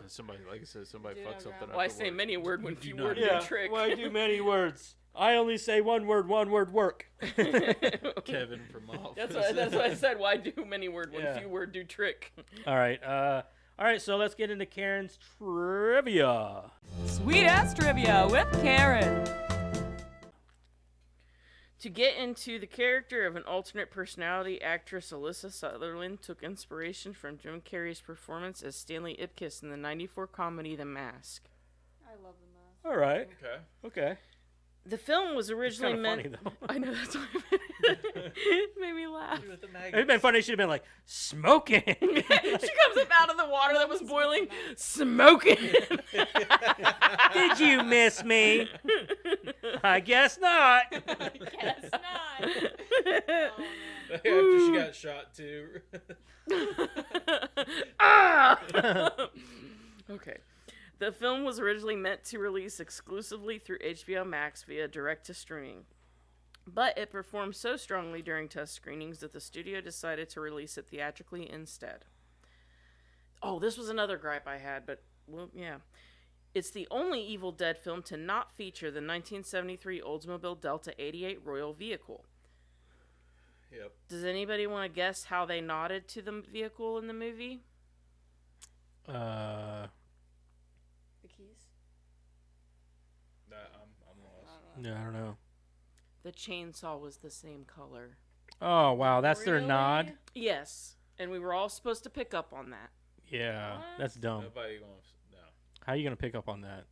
[SPEAKER 2] Somebody, like I said, somebody
[SPEAKER 6] Do
[SPEAKER 2] fucks
[SPEAKER 6] not
[SPEAKER 2] something
[SPEAKER 6] grab.
[SPEAKER 2] up.
[SPEAKER 3] Why
[SPEAKER 2] at
[SPEAKER 3] say
[SPEAKER 2] work.
[SPEAKER 3] many a word when
[SPEAKER 2] Do
[SPEAKER 3] few
[SPEAKER 2] not
[SPEAKER 3] words
[SPEAKER 2] good.
[SPEAKER 3] do
[SPEAKER 1] Yeah.
[SPEAKER 3] trick?
[SPEAKER 1] Why do many words? I only say one word work.
[SPEAKER 2] Kevin from Office.
[SPEAKER 3] That's what I said. Why do many word when
[SPEAKER 1] Yeah.
[SPEAKER 3] few word do trick?
[SPEAKER 1] All right, so let's get into Karen's trivia.
[SPEAKER 8] Sweet ass trivia with Karen.
[SPEAKER 3] To get into the character of an alternate personality, actress Alyssa Sutherland took inspiration from Jim Carrey's performance as Stanley Ipkiss in the '94 comedy The Mask.
[SPEAKER 6] I love the mask.
[SPEAKER 1] All right.
[SPEAKER 2] Okay.
[SPEAKER 1] Okay.
[SPEAKER 3] The film was
[SPEAKER 1] It's
[SPEAKER 3] originally
[SPEAKER 1] kind of
[SPEAKER 3] meant.
[SPEAKER 1] funny though.
[SPEAKER 3] I know that's why it made me laugh.
[SPEAKER 2] With the
[SPEAKER 1] It'd
[SPEAKER 2] maggots.
[SPEAKER 1] been funny. She'd have been like smoking.
[SPEAKER 3] She comes up out of the water that was boiling, smoking.
[SPEAKER 1] Did you miss me? I guess not.
[SPEAKER 6] Guess not.
[SPEAKER 2] After she got shot too.
[SPEAKER 3] Ah! Okay. The film was originally meant to release exclusively through HBO Max via direct-to-streaming. But it performed so strongly during test screenings that the studio decided to release it theatrically instead. Oh, this was another gripe I had, but, well, yeah. It's the only Evil Dead film to not feature the 1973 Oldsmobile Delta 88 Royal vehicle.
[SPEAKER 2] Yep.
[SPEAKER 3] Does anybody want to guess how they nodded to the vehicle in the movie?
[SPEAKER 6] The keys.
[SPEAKER 2] Nah, I'm lost.
[SPEAKER 1] Yeah, I don't know.
[SPEAKER 3] The chainsaw was the same color.
[SPEAKER 1] Oh wow, that's their nod.
[SPEAKER 6] Really?
[SPEAKER 3] Yes, and we were all supposed to pick up on that.
[SPEAKER 1] Yeah,
[SPEAKER 6] What?
[SPEAKER 1] that's dumb.
[SPEAKER 2] Nobody going. No.
[SPEAKER 1] How are you gonna pick up on that?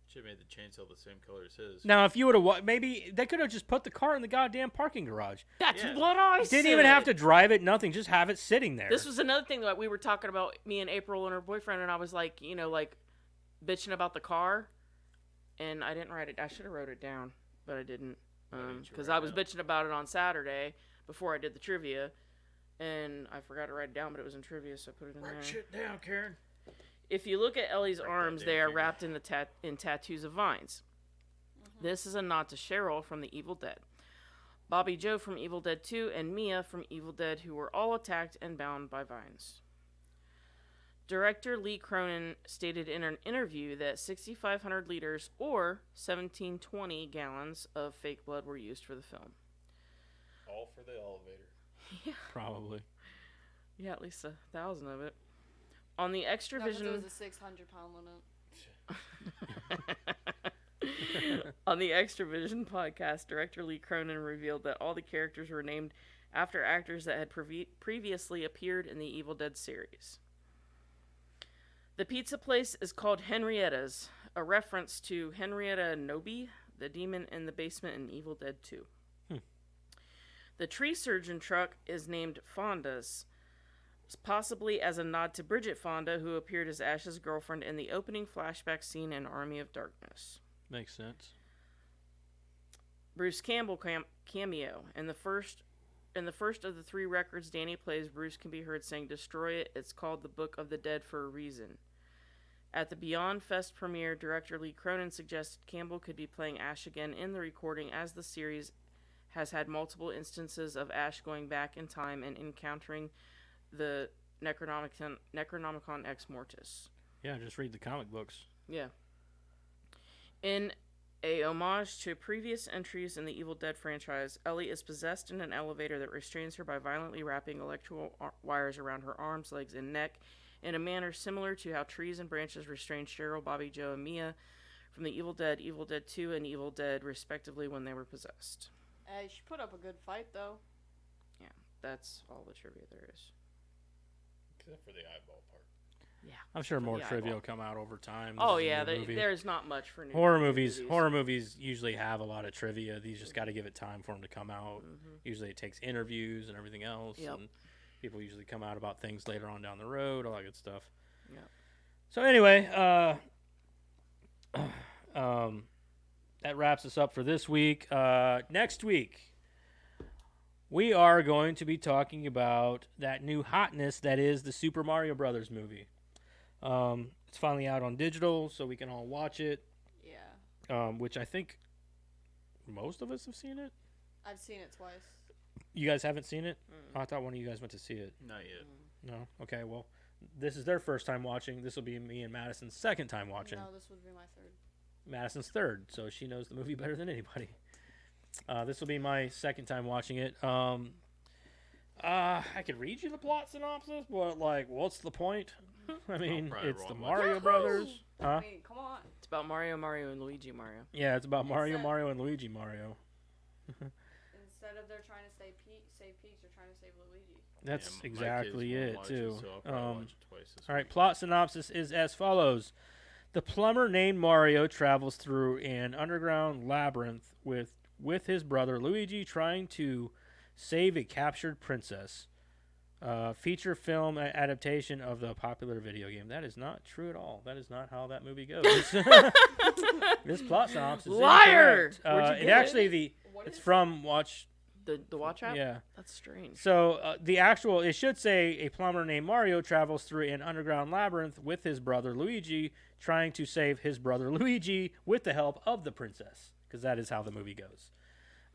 [SPEAKER 2] Should have made the chainsaw the same color as his.
[SPEAKER 1] Now, if you would have, maybe they could have just put the car in the goddamn parking garage.
[SPEAKER 3] That's
[SPEAKER 2] Yeah.
[SPEAKER 3] what I said.
[SPEAKER 1] Didn't even have to drive it. Nothing. Just have it sitting there.
[SPEAKER 3] This was another thing that we were talking about, me and April and her boyfriend, and I was like, bitching about the car, and I didn't write it. I should have wrote it down, but I didn't,
[SPEAKER 2] Why didn't you
[SPEAKER 3] because
[SPEAKER 2] write
[SPEAKER 3] I
[SPEAKER 2] it
[SPEAKER 3] was
[SPEAKER 2] down?
[SPEAKER 3] bitching about it on Saturday before I did the trivia, and I forgot to write it down, but it was in trivia, so I put it in there.
[SPEAKER 2] Write shit down, Karen.
[SPEAKER 3] If you look at Ellie's
[SPEAKER 2] Break that
[SPEAKER 3] arms,
[SPEAKER 2] damn
[SPEAKER 3] they are
[SPEAKER 2] finger.
[SPEAKER 3] wrapped in in tattoos of vines. This is a nod to Cheryl from The Evil Dead, Bobby Joe from Evil Dead 2, and Mia from Evil Dead, who were all attacked and bound by vines. Director Lee Cronin stated in an interview that 6,500 liters or 1,720 gallons of fake blood were used for the film.
[SPEAKER 2] All for the elevator.
[SPEAKER 1] Probably.
[SPEAKER 3] Yeah, at least 1,000 of it. On the Extra
[SPEAKER 6] No, 'cause
[SPEAKER 3] Vision.
[SPEAKER 6] it was a 600-pound limit.
[SPEAKER 3] On the Extra Vision podcast, director Lee Cronin revealed that all the characters were named after actors that had previously appeared in the Evil Dead series. The pizza place is called Henrietta's, a reference to Henrietta Nobi, the demon in the basement in Evil Dead 2. The tree surgeon truck is named Fonda's, possibly as a nod to Bridget Fonda, who appeared as Ash's girlfriend in the opening flashback scene in Army of Darkness.
[SPEAKER 1] Makes sense.
[SPEAKER 3] Bruce Campbell cameo. In the first of the 3 records Danny plays, Bruce can be heard saying, "Destroy it, it's called the Book of the Dead for a reason." At the Beyond Fest premiere, director Lee Cronin suggested Campbell could be playing Ash again in the recording, as the series has had multiple instances of Ash going back in time and encountering the Necronomicon Ex Mortis.
[SPEAKER 1] Yeah, just read the comic books.
[SPEAKER 3] Yeah. In a homage to previous entries in the Evil Dead franchise, Ellie is possessed in an elevator that restrains her by violently wrapping electrical wires around her arms, legs, and neck, in a manner similar to how trees and branches restrained Cheryl, Bobby, Joe, and Mia from the Evil Dead 2, and Evil Dead, respectively, when they were possessed.
[SPEAKER 6] Hey, she put up a good fight though.
[SPEAKER 3] Yeah, that's all the trivia there is.
[SPEAKER 2] Except for the eyeball part.
[SPEAKER 3] Yeah.
[SPEAKER 1] I'm sure more
[SPEAKER 3] the
[SPEAKER 1] trivia
[SPEAKER 3] eyeball.
[SPEAKER 1] will come out over time.
[SPEAKER 3] Oh
[SPEAKER 1] This is a
[SPEAKER 3] yeah,
[SPEAKER 1] new movie.
[SPEAKER 3] there's not much for new
[SPEAKER 1] Horror
[SPEAKER 3] new
[SPEAKER 1] movies. Horror movies usually have a lot of trivia. These just got to give it time for them to come out. Usually, it takes interviews and everything else.
[SPEAKER 3] Yep.
[SPEAKER 1] And people usually come out about things later on down the road, all that good stuff.
[SPEAKER 3] Yep.
[SPEAKER 1] So anyway, that wraps us up for this week. Next week, we are going to be talking about that new hotness that is the Super Mario Brothers movie. It's finally out on digital, so we can all watch it.
[SPEAKER 6] Yeah.
[SPEAKER 1] Which I think most of us have seen it.
[SPEAKER 6] I've seen it twice.
[SPEAKER 1] You guys haven't seen it? Oh, I thought one of you guys went to see it.
[SPEAKER 2] Not yet.
[SPEAKER 1] No? Okay, well, this is their first time watching. This will be me and Madison's second time watching.
[SPEAKER 6] No, this would be my third.
[SPEAKER 1] Madison's third, so she knows the movie better than anybody. This will be my second time watching it. I could read you the plot synopsis, but, like, what's the point? I mean,
[SPEAKER 2] probably
[SPEAKER 1] it's the
[SPEAKER 2] wrong.
[SPEAKER 1] Mario Brothers. Huh?
[SPEAKER 6] I mean, come on.
[SPEAKER 3] It's about Mario, and Luigi Mario.
[SPEAKER 1] Yeah, it's about Mario,
[SPEAKER 6] a-
[SPEAKER 1] Mario, and Luigi Mario.
[SPEAKER 6] Instead of they're trying to save Peach, they're trying to save Luigi.
[SPEAKER 1] That's
[SPEAKER 2] Yeah, my kids
[SPEAKER 1] exactly
[SPEAKER 2] won't
[SPEAKER 1] it,
[SPEAKER 2] watch
[SPEAKER 1] too.
[SPEAKER 2] so I'll probably watch it twice this
[SPEAKER 1] All right,
[SPEAKER 2] week.
[SPEAKER 1] plot synopsis is as follows. The plumber named Mario travels through an underground labyrinth with his brother Luigi trying to save a captured princess. Feature film adaptation of the popular video game. That is not true at all. That is not how that movie goes. This plot synopsis is
[SPEAKER 3] Liar!
[SPEAKER 1] incorrect.
[SPEAKER 3] Where'd you
[SPEAKER 1] It
[SPEAKER 3] get
[SPEAKER 1] actually
[SPEAKER 6] What
[SPEAKER 1] it's
[SPEAKER 6] is
[SPEAKER 1] from Watch.
[SPEAKER 3] The Watch app?
[SPEAKER 1] Yeah.
[SPEAKER 3] That's strange.
[SPEAKER 1] So it should say a plumber named Mario travels through an underground labyrinth with his brother Luigi, trying to save his brother Luigi with the help of the princess, because that is how the movie goes.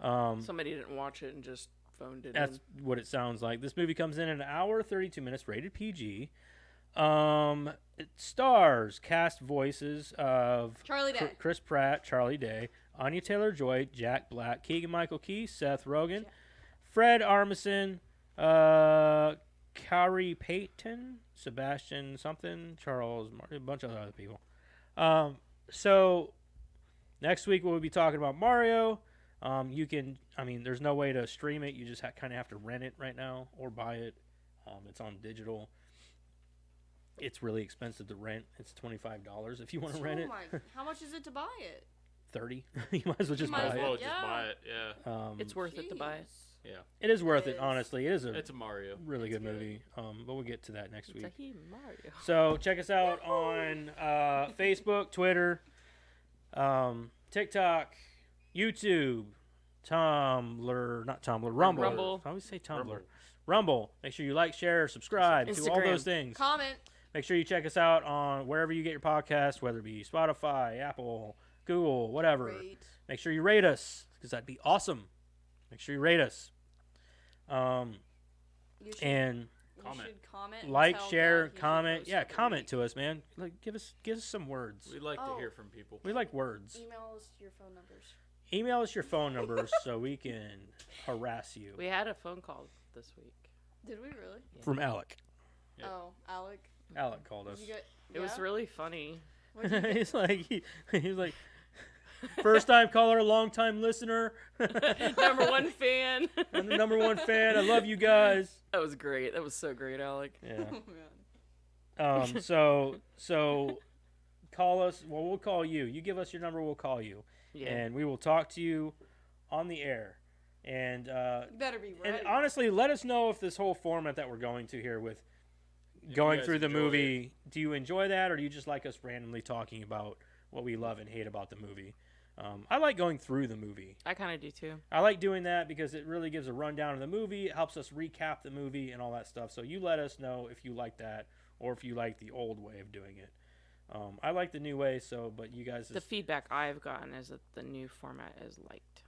[SPEAKER 3] Somebody didn't watch it and just phoned it
[SPEAKER 1] That's
[SPEAKER 3] in.
[SPEAKER 1] what it sounds like. This movie comes in an hour 32 minutes, rated PG. It stars cast voices of
[SPEAKER 6] Charlie Day.
[SPEAKER 1] Chris Pratt, Charlie Day, Anya Taylor-Joy, Jack Black, Keegan-Michael Key, Seth Rogen, Fred Armisen, Kari Payton, Sebastian something, Charles, a bunch of other people. So next week we'll be talking about Mario. There's no way to stream it. You just kind of have to rent it right now or buy it. It's on digital. It's really expensive to rent. It's $25 if you want to rent it.
[SPEAKER 6] How much is it to buy it?
[SPEAKER 1] 30. You might as well just
[SPEAKER 6] might
[SPEAKER 1] buy
[SPEAKER 6] as
[SPEAKER 1] it.
[SPEAKER 6] well.
[SPEAKER 2] Just
[SPEAKER 6] Yeah.
[SPEAKER 2] buy it. Yeah.
[SPEAKER 3] It's worth it to buy it.
[SPEAKER 6] Jeez.
[SPEAKER 2] Yeah.
[SPEAKER 1] It is worth
[SPEAKER 6] It
[SPEAKER 1] it,
[SPEAKER 6] is.
[SPEAKER 1] honestly. It is a
[SPEAKER 2] It's a Mario.
[SPEAKER 1] really
[SPEAKER 6] It's
[SPEAKER 1] good
[SPEAKER 6] good.
[SPEAKER 1] movie. But we'll get to that next
[SPEAKER 3] It's
[SPEAKER 1] week.
[SPEAKER 3] a he Mario.
[SPEAKER 1] So check us out on Facebook, Twitter, TikTok, YouTube, Tumblr, not Tumblr, Rumble.
[SPEAKER 3] Rumble.
[SPEAKER 1] I always say Tumblr.
[SPEAKER 2] Rumble.
[SPEAKER 1] Rumble. Make sure you like, share, subscribe, do all
[SPEAKER 3] Instagram.
[SPEAKER 1] those things.
[SPEAKER 6] Comment.
[SPEAKER 1] Make sure you check us out on wherever you get your podcast, whether it be Spotify, Apple, Google, whatever.
[SPEAKER 6] Rate.
[SPEAKER 1] Make sure you rate us, because that'd be awesome. Make sure you rate us.
[SPEAKER 6] You should,
[SPEAKER 1] And
[SPEAKER 6] you
[SPEAKER 2] Comment.
[SPEAKER 6] should comment. and
[SPEAKER 1] like,
[SPEAKER 6] tell
[SPEAKER 1] share,
[SPEAKER 6] God he should
[SPEAKER 1] comment.
[SPEAKER 6] host
[SPEAKER 1] Yeah,
[SPEAKER 6] every
[SPEAKER 1] comment
[SPEAKER 6] week.
[SPEAKER 1] to us, man. Like, give us some words.
[SPEAKER 2] We'd like to
[SPEAKER 6] Oh.
[SPEAKER 2] hear from people.
[SPEAKER 1] We like words.
[SPEAKER 6] Email us your phone numbers.
[SPEAKER 1] Email us your phone numbers so we can harass you.
[SPEAKER 3] We had a phone call this week.
[SPEAKER 6] Did we really?
[SPEAKER 1] From Alec.
[SPEAKER 2] Yep.
[SPEAKER 6] Oh, Alec.
[SPEAKER 1] Alec called
[SPEAKER 6] Did
[SPEAKER 1] us.
[SPEAKER 6] you get?
[SPEAKER 3] It was
[SPEAKER 6] yeah?
[SPEAKER 3] really funny.
[SPEAKER 6] What'd you get?
[SPEAKER 1] he's like, first time caller, long time listener.
[SPEAKER 3] Number one fan.
[SPEAKER 1] I'm the number one fan. I love you guys.
[SPEAKER 3] That was great. That was so great, Alec.
[SPEAKER 1] Yeah.
[SPEAKER 6] Oh, man.
[SPEAKER 1] So call us. Well, we'll call you. You give us your number, we'll call you,
[SPEAKER 3] Yeah.
[SPEAKER 1] and we will talk to you on the air. And
[SPEAKER 6] You better be ready.
[SPEAKER 1] and honestly, let us know if this whole format that we're going to here with
[SPEAKER 2] you
[SPEAKER 1] going
[SPEAKER 2] guys
[SPEAKER 1] through the
[SPEAKER 2] enjoy
[SPEAKER 1] movie, do you enjoy that, or do you just like us randomly talking about what we love and hate about the movie? I like going through the movie.
[SPEAKER 3] I kind of do too.
[SPEAKER 1] I like doing that because it really gives a rundown of the movie. It helps us recap the movie and all that stuff. So you let us know if you like that or if you like the old way of doing it. I like the new way, but you guys
[SPEAKER 3] The feedback I've gotten is that the new format is liked.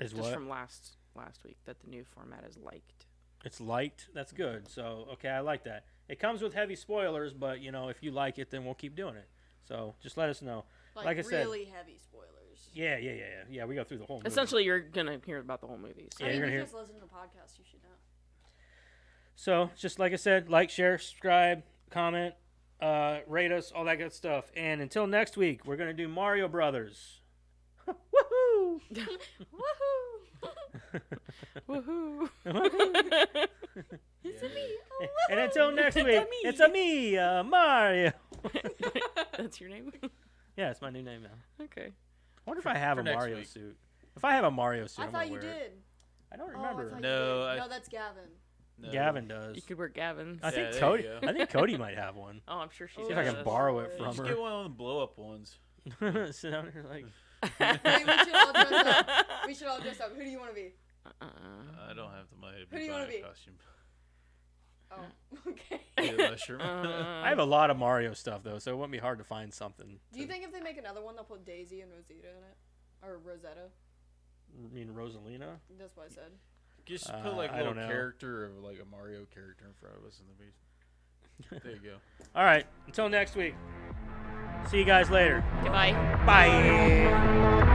[SPEAKER 1] is
[SPEAKER 3] Just
[SPEAKER 1] what?
[SPEAKER 3] from last week, that the new format is liked.
[SPEAKER 1] It's liked. That's good. So, okay, I like that. It comes with heavy spoilers, but, if you like it, then we'll keep doing it. So just let us know. like I said-
[SPEAKER 6] really heavy spoilers.
[SPEAKER 1] Yeah. We go through the whole movie.
[SPEAKER 3] Essentially, you're gonna hear about the whole movie. So.
[SPEAKER 1] Yeah,
[SPEAKER 6] I mean,
[SPEAKER 1] you're
[SPEAKER 6] you
[SPEAKER 1] gonna
[SPEAKER 6] just listen to the podcast. You should know.
[SPEAKER 1] So, just like I said, like, share, subscribe, comment, rate us, all that good stuff. And until next week, we're going to do Mario Brothers. Woohoo!
[SPEAKER 3] Woohoo!
[SPEAKER 6] It's a me. Oh,
[SPEAKER 1] And until next week, it's a me, Mario.
[SPEAKER 3] That's your name?
[SPEAKER 1] Yeah, it's my new name now.
[SPEAKER 3] Okay.
[SPEAKER 1] I wonder if I have
[SPEAKER 2] for
[SPEAKER 1] a
[SPEAKER 2] next
[SPEAKER 1] Mario
[SPEAKER 2] week.
[SPEAKER 1] suit. If I have a Mario suit,
[SPEAKER 6] I
[SPEAKER 1] I'm gonna
[SPEAKER 6] thought you
[SPEAKER 1] wear it.
[SPEAKER 6] did.
[SPEAKER 1] I don't
[SPEAKER 6] Oh, I
[SPEAKER 1] remember.
[SPEAKER 6] thought
[SPEAKER 2] No,
[SPEAKER 6] you did.
[SPEAKER 2] I-
[SPEAKER 6] No, that's Gavin.
[SPEAKER 2] No.
[SPEAKER 1] Gavin does.
[SPEAKER 3] You could wear Gavin's.
[SPEAKER 1] I think
[SPEAKER 2] there
[SPEAKER 1] Cody.
[SPEAKER 2] you go.
[SPEAKER 1] I think Cody might have one.
[SPEAKER 3] Oh, I'm sure she's.
[SPEAKER 6] Oh,
[SPEAKER 1] See if I can
[SPEAKER 6] yes.
[SPEAKER 1] borrow it
[SPEAKER 6] You
[SPEAKER 1] from
[SPEAKER 2] Just
[SPEAKER 1] her.
[SPEAKER 2] get one of the blow up ones.
[SPEAKER 1] Sit down here like.
[SPEAKER 6] Hey, we should all dress up. We should all dress up. Who do you want to be?
[SPEAKER 2] I don't have the money
[SPEAKER 6] Who do
[SPEAKER 2] to
[SPEAKER 6] you
[SPEAKER 2] buy
[SPEAKER 6] wanna
[SPEAKER 2] a
[SPEAKER 6] be?
[SPEAKER 2] costume.
[SPEAKER 6] Oh, okay.
[SPEAKER 2] Be a mushroom.
[SPEAKER 1] I have a lot of Mario stuff though, so it wouldn't be hard to find something.
[SPEAKER 6] Do you think if they make another one, they'll put Daisy and Rosita in it? Or Rosetta?
[SPEAKER 1] You mean Rosalina?
[SPEAKER 6] That's what I said.
[SPEAKER 2] Just put like a
[SPEAKER 1] I
[SPEAKER 2] little
[SPEAKER 1] don't know.
[SPEAKER 2] character of like a Mario character in front of us, and then there you go.
[SPEAKER 1] All right. Until next week. See you guys later.
[SPEAKER 3] Goodbye.
[SPEAKER 1] Bye.